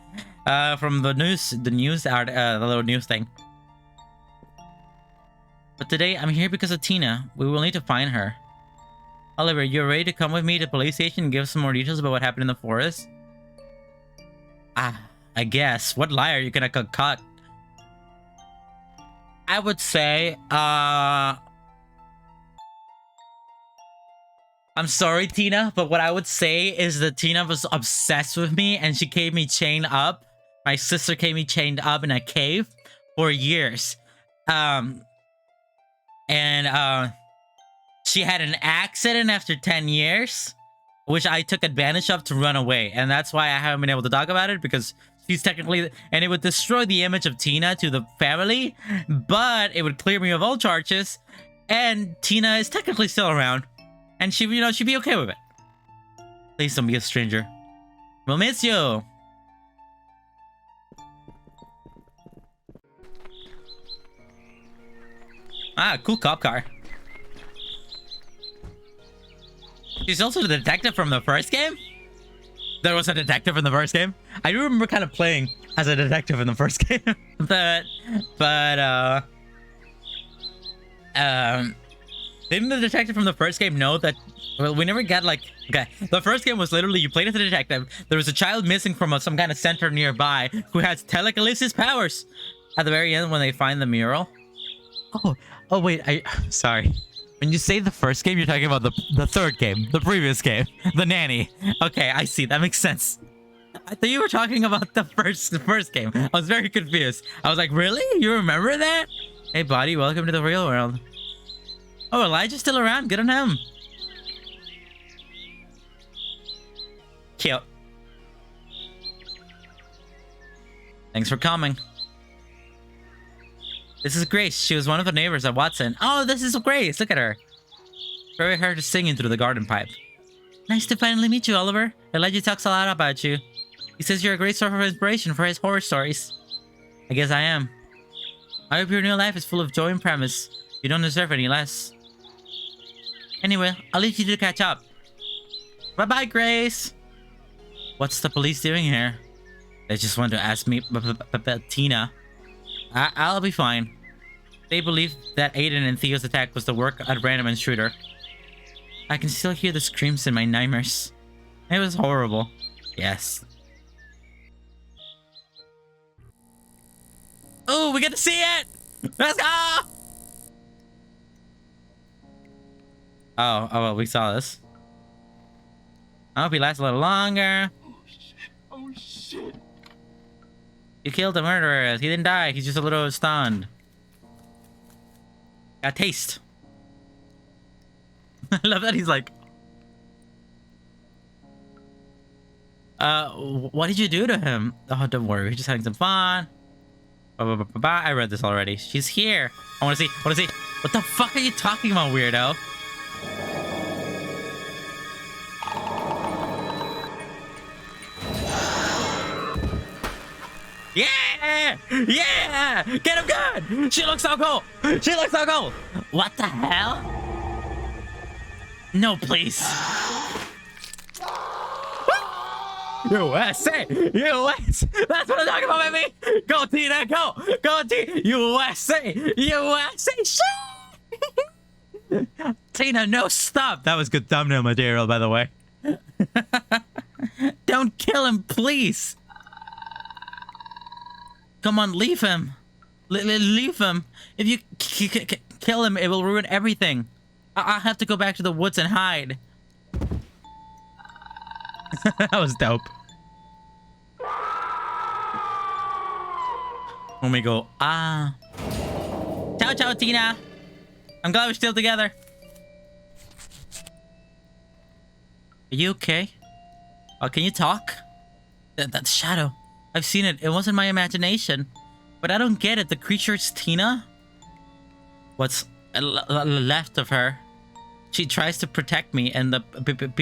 From the news the little news thing. But today, I'm here because of Tina. We will need to find her. Oliver, you're ready to come with me to the police station and give some more details about what happened in the forest? I guess. What lie are you gonna concoct? I would say, I'm sorry, Tina, but what I would say is that Tina was obsessed with me and she kept me chained up. My sister kept me chained up in a cave for years. She had an accident after 10 years, which I took advantage of to run away. And that's why I haven't been able to talk about it, because she's technically... And it would destroy the image of Tina to the family, but it would clear me of all charges. And Tina is technically still around. And she, you know, she'd be okay with it. Please don't be a stranger. We'll miss you. Ah, cool cop car. She's also the detective from the first game? There was a detective in the first game? I do remember kind of playing as a detective in the first game. Didn't the detective from the first game know that... Well, we never got like... Okay, the first game was literally you played as a detective. There was a child missing from some kind of center nearby who has telekinesis powers. At the very end when they find the mural. Oh wait, sorry. When you say the first game, you're talking about the third game, the previous game, the nanny. Okay, I see. That makes sense. I thought you were talking about the first game. I was very confused. I was like, really? You remember that? Hey, buddy, welcome to the real world. Oh, Elijah's still around. Good on him. Cute. Thanks for coming. This is Grace. She was one of the neighbors at Watson. Oh, this is Grace. Look at her. Very heard her singing through the garden pipe. Nice to finally meet you, Oliver. Elijah talks a lot about you. He says you're a great source of inspiration for his horror stories. I guess I am. I hope your new life is full of joy and promise. You don't deserve any less. Anyway, I'll leave you to catch up. Bye-bye, Grace. What's the police doing here? They just want to ask me about Tina. I'll be fine. They believe that Aiden and Theo's attack was the work of a random intruder. I can still hear the screams in my nightmares. It was horrible. Yes. Oh, we get to see it! Let's go! Oh, well, we saw this. I hope he lasts a little longer. Oh shit. You killed the murderer. He didn't die. He's just a little stunned. Got taste. I love that he's like... what did you do to him? Oh, don't worry. We're just having some fun. I read this already. She's here. I want to see. What the fuck are you talking about, weirdo? Yeah! Yeah! Get him good! She looks so cool! She looks so cool! What the hell? No, please. USA! USA! That's what I'm talking about, baby! Go, Tina, go! Go, Tina! USA! USA! Shit! Tina, no, stop! That was good thumbnail material, by the way. Don't kill him, please! Come on, leave him. Leave him. If you kill him, it will ruin everything. I'll have to go back to the woods and hide. That was dope. When we go, ah. Ciao, ciao, Tina. I'm glad we're still together. Are you okay? Oh, can you talk? That shadow. I've seen it. It wasn't my imagination. But I don't get it. The creature's Tina? What's left of her? She tries to protect me and the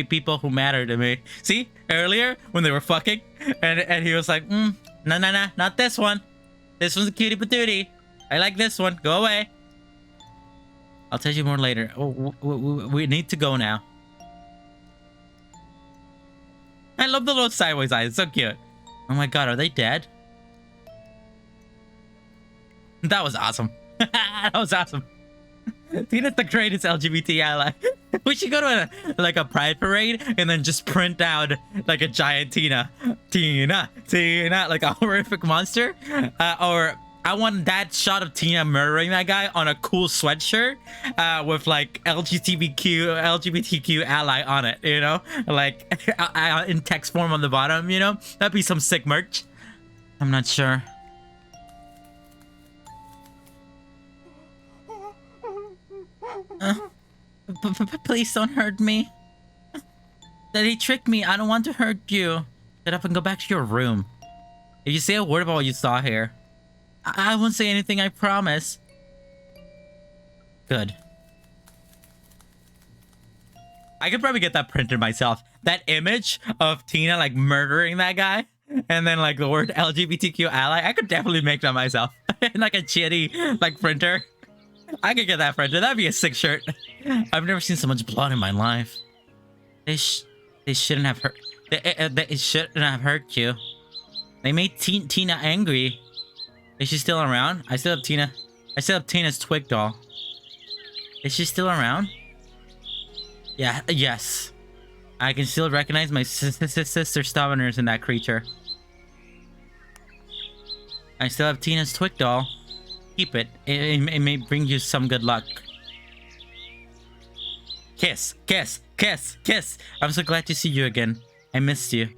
people who matter to me. See? Earlier, when they were fucking, and he was like, no, not this one. This one's a cutie patootie. I like this one. Go away. I'll tell you more later. Oh, we need to go now. I love the little sideways eyes. It's so cute. Oh my god, are they dead? That was awesome. That was awesome. Tina's the greatest LGBT ally. We should go to a pride parade and then just print out like a giant Tina, like a horrific monster. Or I want that shot of Tina murdering that guy on a cool sweatshirt with like LGBTQ ally on it, you know, like in text form on the bottom, you know. That'd be some sick merch. I'm not sure. Please don't hurt me. Daddy tricked me. I don't want to hurt you. Get up and go back to your room. If you say a word about what you saw here, I won't say anything, I promise. Good. I could probably get that printed myself. That image of Tina like murdering that guy and then like the word LGBTQ ally, I could definitely make that myself. In like a shitty like printer. I could get that printed. That'd be a sick shirt. I've never seen so much blood in my life. They shouldn't have hurt. They shouldn't have hurt you. They made Tina angry. Is she still around? I still have Tina. I still have Tina's twig doll. Is she still around? Yeah. Yes. I can still recognize my sister stubbornness in that creature. I still have Tina's twig doll. Keep it. It may bring you some good luck. Kiss, kiss, kiss, kiss. I'm so glad to see you again. I missed you.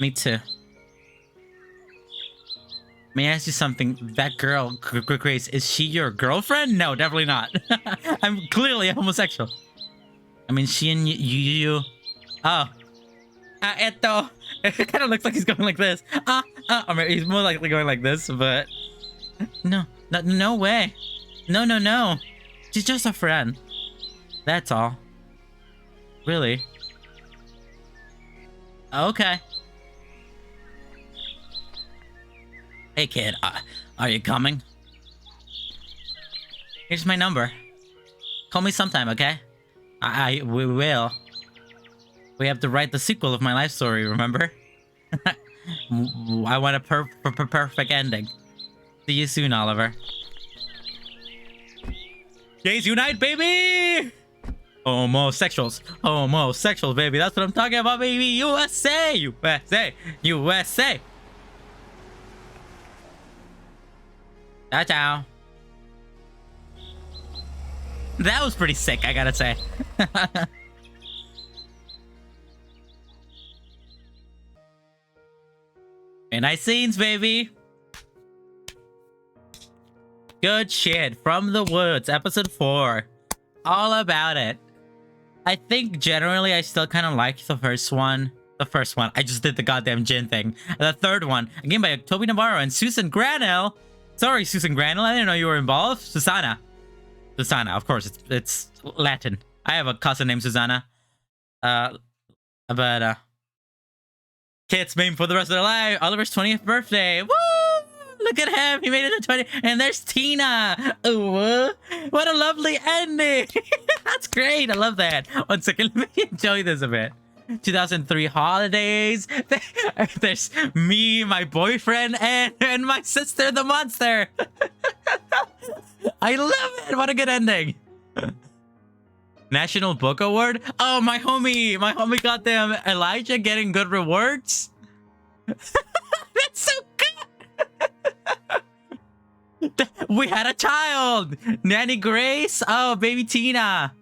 Me too. May I ask you something? That girl, Grace, is she your girlfriend? No, definitely not. I'm clearly homosexual. I mean, she and you. Oh. Eto. It kind of looks like he's going like this. Or maybe he's more likely going like this, but... No way. No. She's just a friend. That's all. Really? Okay. Hey kid, are you coming? Here's my number. Call me sometime, okay? We will. We have to write the sequel of my life story, remember? I want a perfect ending. See you soon, Oliver. Gays unite, baby! Homosexuals, baby. That's what I'm talking about, baby. USA, USA, USA. Ciao, ciao. That was pretty sick, I gotta say. Very nice scenes, baby. Good shit. From the Woods, episode 4. All about it. I think generally I still kind of like the first one. I just did the goddamn gin thing. The third one, again by Toby Navarro and Susan Granell. Sorry, Susan Granell. I didn't know you were involved. Susanna, of course. It's Latin. I have a cousin named Susanna. Kids meme for the rest of their life. Oliver's 20th birthday. Woo! Look at him. He made it to 20. And there's Tina. Ooh, what a lovely ending. That's great. I love that. 1 second. Let me enjoy this a bit. 2003 holidays. There's me, my boyfriend, and my sister, the monster. I love it. What a good ending. National Book Award. Oh, my homie got them. Elijah getting good rewards. That's so good. We had a child. Nanny Grace. Oh, baby Tina.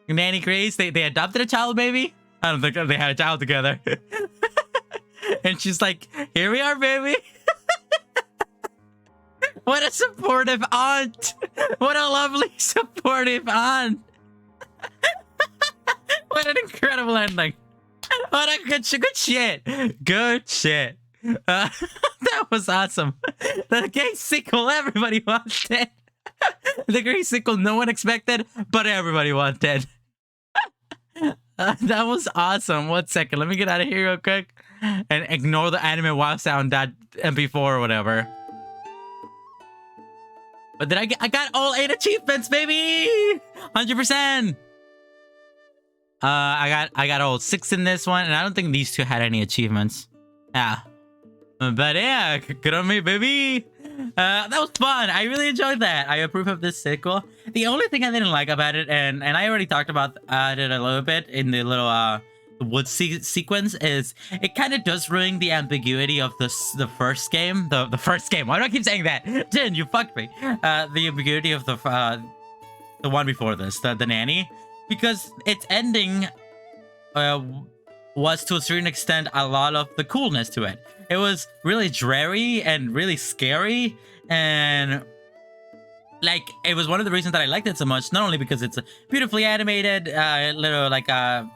Nanny Grace. They adopted a child, baby. I don't think they had a child together. And she's like, here we are, baby. What a supportive aunt. What a lovely supportive aunt. What an incredible ending. What a good shit. Good shit. That was awesome. The gay sequel everybody wanted. The gay sequel no one expected, but everybody wanted. That was awesome. 1 second. Let me get out of here real quick and ignore the anime wow sound that MP4 or whatever. But then I got all 8 achievements, baby! 100%! I got all 6 in this one, and I don't think these two had any achievements. Yeah. But yeah, good on me, baby. That was fun. I really enjoyed that. I approve of this sequel. The only thing I didn't like about it, and I already talked about it a little bit in the little wood sequence, is it kind of does ruin the ambiguity of the first game. The first game. Why do I keep saying that? Jin, you fucked me. The ambiguity of the one before this, the nanny, because its ending was to a certain extent a lot of the coolness to it. It was really dreary and really scary, and like it was one of the reasons that I liked it so much. Not only because it's a beautifully animated, little like a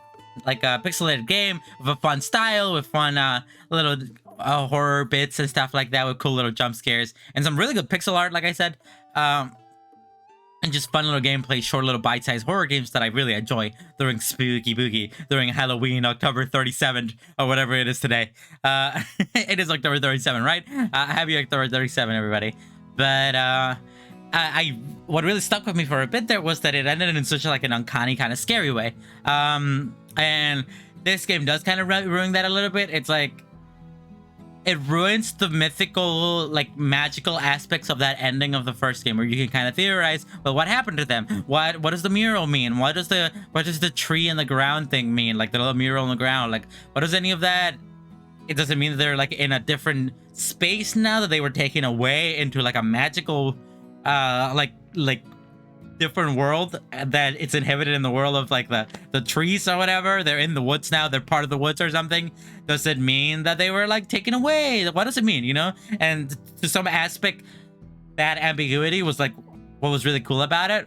pixelated game with a fun style, with fun little horror bits and stuff like that, with cool little jump scares and some really good pixel art, like I said. And just fun little gameplay, short little bite-sized horror games that I really enjoy during Spooky Boogie, during Halloween, October 37th, or whatever it is today. It is October 37, right? Happy October 37, everybody. But what really stuck with me for a bit there was that it ended in such like an uncanny kind of scary way. And this game does kind of ruin that a little bit. It's like it ruins the mythical, like magical aspects of that ending of the first game, where you can kind of theorize, well, what happened to them? What does the mural mean? What does the tree in the ground thing mean? Like the little mural on the ground. Like, what does any of that? It doesn't mean that they're like in a different space now, that they were taken away into like a magical, like different world, that it's inhabited in the world of like the trees or whatever. They're in the woods now, they're part of the woods or something. Does it mean that they were like taken away? What does it mean, you know? And to some aspect, that ambiguity was like what was really cool about it.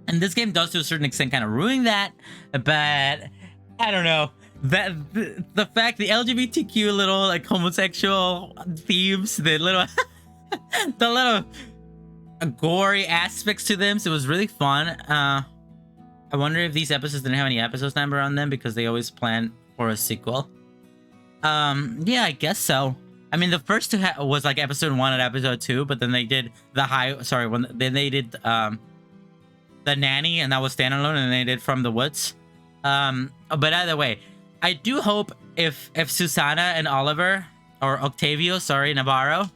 And this game does to a certain extent kind of ruin that, but I don't know, that the fact the LGBTQ little like homosexual themes, the little the little gory aspects to them, so it was really fun. I wonder if these episodes didn't have any episodes number on them because they always plan for a sequel. Yeah, I guess so. I mean, the first two was like episode 1 and episode 2, but then they did then they did the nanny, and that was standalone, and they did From the Woods. But either way, I do hope if Susana and Oliver, or Octavio Navarro,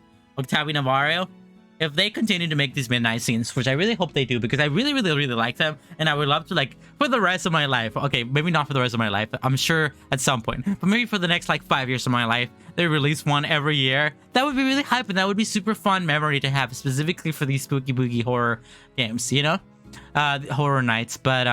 if they continue to make these midnight scenes, which I really hope they do, because I really, really, really like them, and I would love to, like, for the rest of my life, okay, maybe not for the rest of my life, I'm sure at some point, but maybe for the next, like, 5 years of my life, they release one every year. That would be really hype, and that would be super fun memory to have, specifically for these Spooky Boogie horror games, you know? Horror nights, but,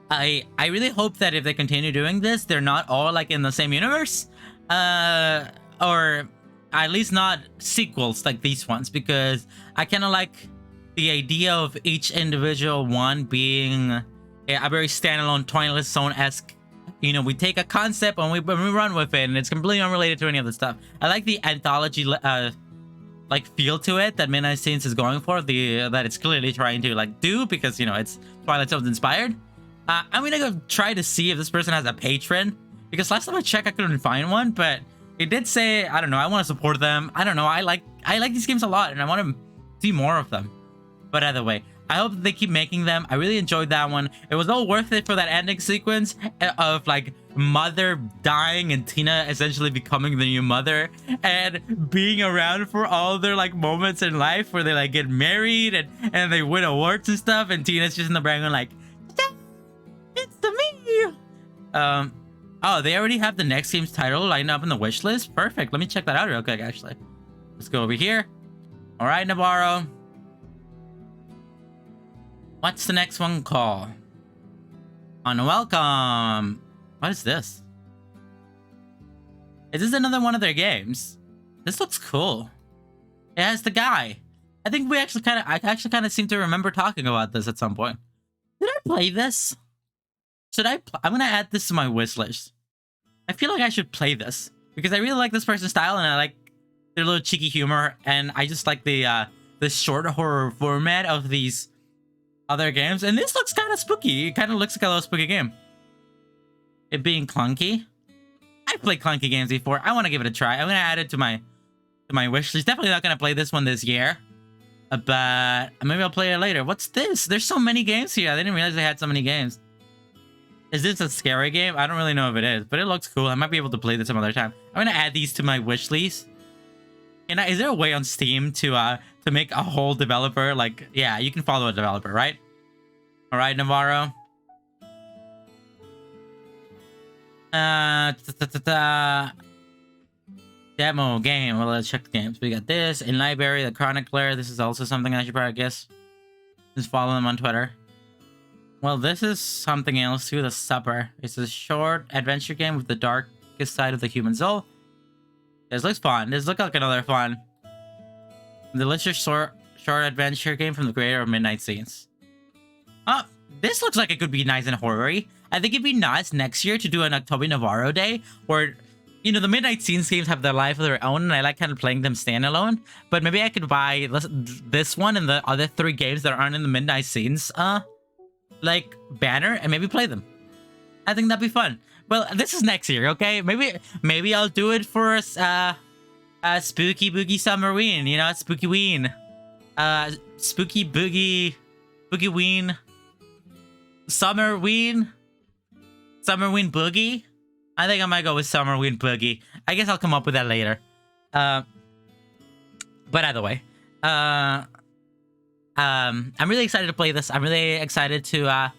I really hope that if they continue doing this, they're not all, like, in the same universe, or at least not sequels like these ones, because I kind of like the idea of each individual one being a very standalone Twilight Zone-esque. You know, we take a concept and we run with it, and it's completely unrelated to any other stuff. I like the anthology like feel to it that Midnight Scenes is going for, that it's clearly trying to like do, because you know it's Twilight Zone inspired. I'm gonna go try to see if this person has a patron, because last time I checked I couldn't find one, but it did say, I don't know, I want to support them. I don't know, I like these games a lot, and I want to see more of them. But either way, I hope that they keep making them. I really enjoyed that one. It was all worth it for that ending sequence of like Mother dying and Tina essentially becoming the new mother, and being around for all their like moments in life where they like get married and they win awards and stuff, and Tina's just in the background like, it's the me. Oh, they already have the next game's title lined up in the wish list. Perfect. Let me check that out real quick, actually. Let's go over here. All right, Navarro. What's the next one called? Unwelcome. What is this? Is this another one of their games? This looks cool. It has the guy. I think I actually kind of seem to remember talking about this at some point. Did I play this? I'm gonna add this to my wish list. I feel like I should play this because I really like this person's style, and I like their little cheeky humor, and I just like the short horror format of these other games. And this looks kind of spooky. It kind of looks like a little spooky game. It being clunky. I've played clunky games before. I want to give it a try. I'm gonna add it to my wish list. Definitely not gonna play this one this year, but maybe I'll play it later. What's this? There's so many games here. I didn't realize they had so many games. Is this a scary game? I don't really know if it is, but it looks cool. I might be able to play this some other time. I'm gonna add these to my wish list. Is there a way on Steam to make a whole developer? Like, yeah, you can follow a developer, right? All right, Navarro. Demo game. Well, let's check the games. We got this in library, the Chronicler. This is also something I should probably guess. Just follow them on Twitter. Well, this is something else too. The Supper. It's a short adventure game with the darkest side of the human soul. This looks fun. This looks like another fun, delicious short adventure game from the creator of Midnight Scenes. Oh, this looks like it could be nice and horror-y. I think it'd be nice next year to do an October Navarro Day where, you know, the Midnight Scenes games have their life of their own, and I like kind of playing them standalone. But maybe I could buy this one and the other 3 games that aren't in the Midnight Scenes, like, banner, and maybe play them. I think that'd be fun. Well, this is next year, okay? Maybe I'll do it for Spooky Boogie Summerween, you know, Spooky Ween. Spooky Boogie Ween. Summerween Boogie. I think I might go with Summerween Boogie. I guess I'll come up with that later. But either way, I'm really excited to play this. I'm really excited to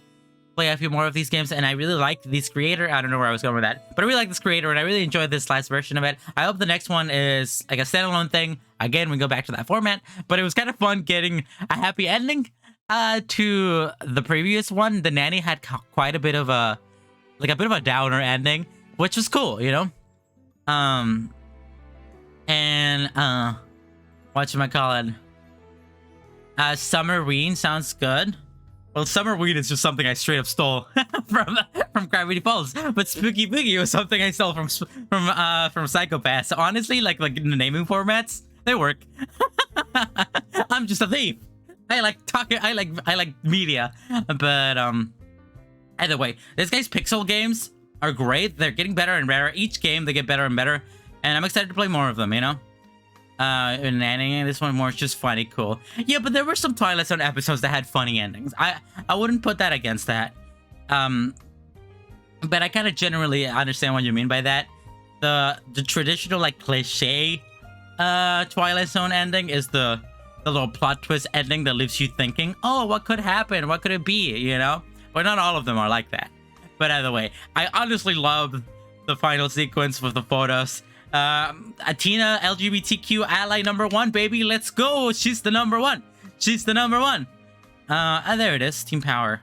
play a few more of these games, and I really like this creator. I don't know where I was going with that, but I really like this creator, and I really enjoyed this last version of it. I hope the next one is like a standalone thing. Again, we go back to that format, but it was kind of fun getting a happy ending to the previous one. The nanny had quite a bit of a downer ending, which was cool, you know. Whatchamacallit? Summerween sounds good. Well, Summerween is just something I straight up stole from Gravity Falls, but Spooky Boogie was something I stole from Psychopath. So honestly, like in the naming formats, they work. I'm just a thief. I like talking. I like media, but either way, this guy's pixel games are great. They're getting better and better. Each game they get better and better, and I'm excited to play more of them. You know. And ending this one more is just funny, cool. Yeah, but there were some Twilight Zone episodes that had funny endings. I wouldn't put that against that. But I kind of generally understand what you mean by that. The traditional like cliche Twilight Zone ending is the little plot twist ending that leaves you thinking, oh, what could happen? What could it be? You know? But not all of them are like that. But either way, I honestly love the final sequence with the photos. Athena, LGBTQ ally #1, baby, let's go. She's the #1. She's the #1. There it is, Team Power.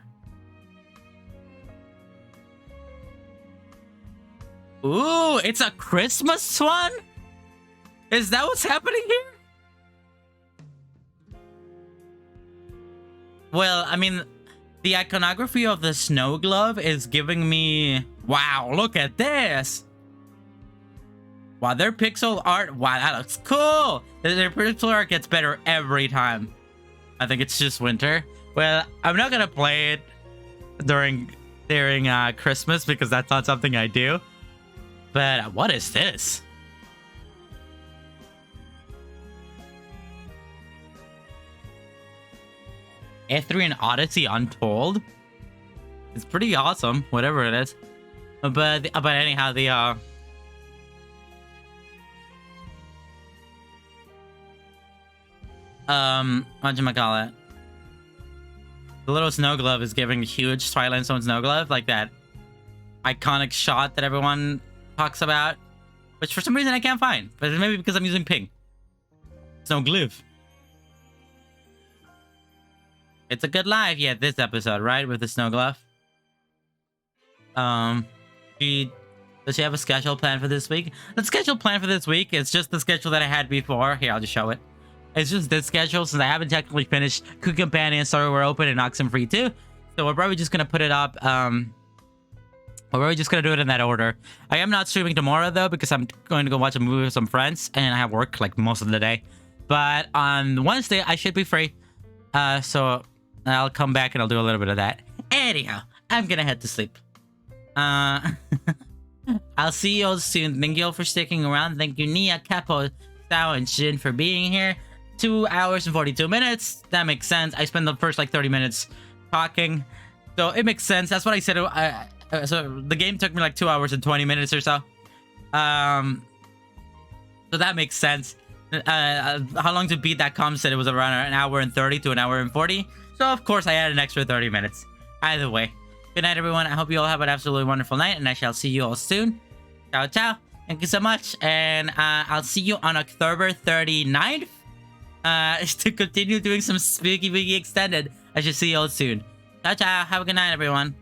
Ooh, it's a Christmas one? Is that what's happening here? Well, I mean, the iconography of the snow glove is giving me... Wow, look at this. Wow, their pixel art... Wow, that looks cool. Their pixel art gets better every time. I think it's just winter. Well, I'm not going to play it during Christmas because that's not something I do. But what is this? F3 and Odyssey Untold? It's pretty awesome, whatever it is. But anyhow, the whatchamacallit? The little snow glove is giving huge Twilight Zone snow glove, like that iconic shot that everyone talks about, which for some reason I can't find, but maybe because I'm using ping. Snow glove. It's a good live, yeah, this episode, right? With the snow glove. Does she have a schedule plan for this week? The schedule plan for this week is just the schedule that I had before. Here, I'll just show it. It's just this schedule since I haven't technically finished Cook Companion, Story We're Open, and Oxenfree 2. So we're probably just gonna put it up. We're probably just gonna do it in that order. I am not streaming tomorrow though because I'm going to go watch a movie with some friends and I have work like most of the day. But on Wednesday I should be free. So I'll come back and I'll do a little bit of that. Anyhow, I'm gonna head to sleep. I'll see you all soon. Thank you all for sticking around. Thank you, Nia, Capo, Sao, and Jin for being here. 2 hours and 42 minutes. That makes sense. I spent the first like 30 minutes talking, so it makes sense. That's what I said So the game took me like 2 hours and 20 minutes or so. So that makes sense. How long to beat that com said it was around an hour and 30 to an hour and 40. So of course I had an extra 30 minutes. Either way. Good night, everyone. I hope you all have an absolutely wonderful night, and I shall see you all soon. Ciao, ciao. Thank you so much. And I'll see you on October 39th. To continue doing some Spooky Boogie Extended. I shall see you all soon. Ciao, ciao. Have a good night, everyone.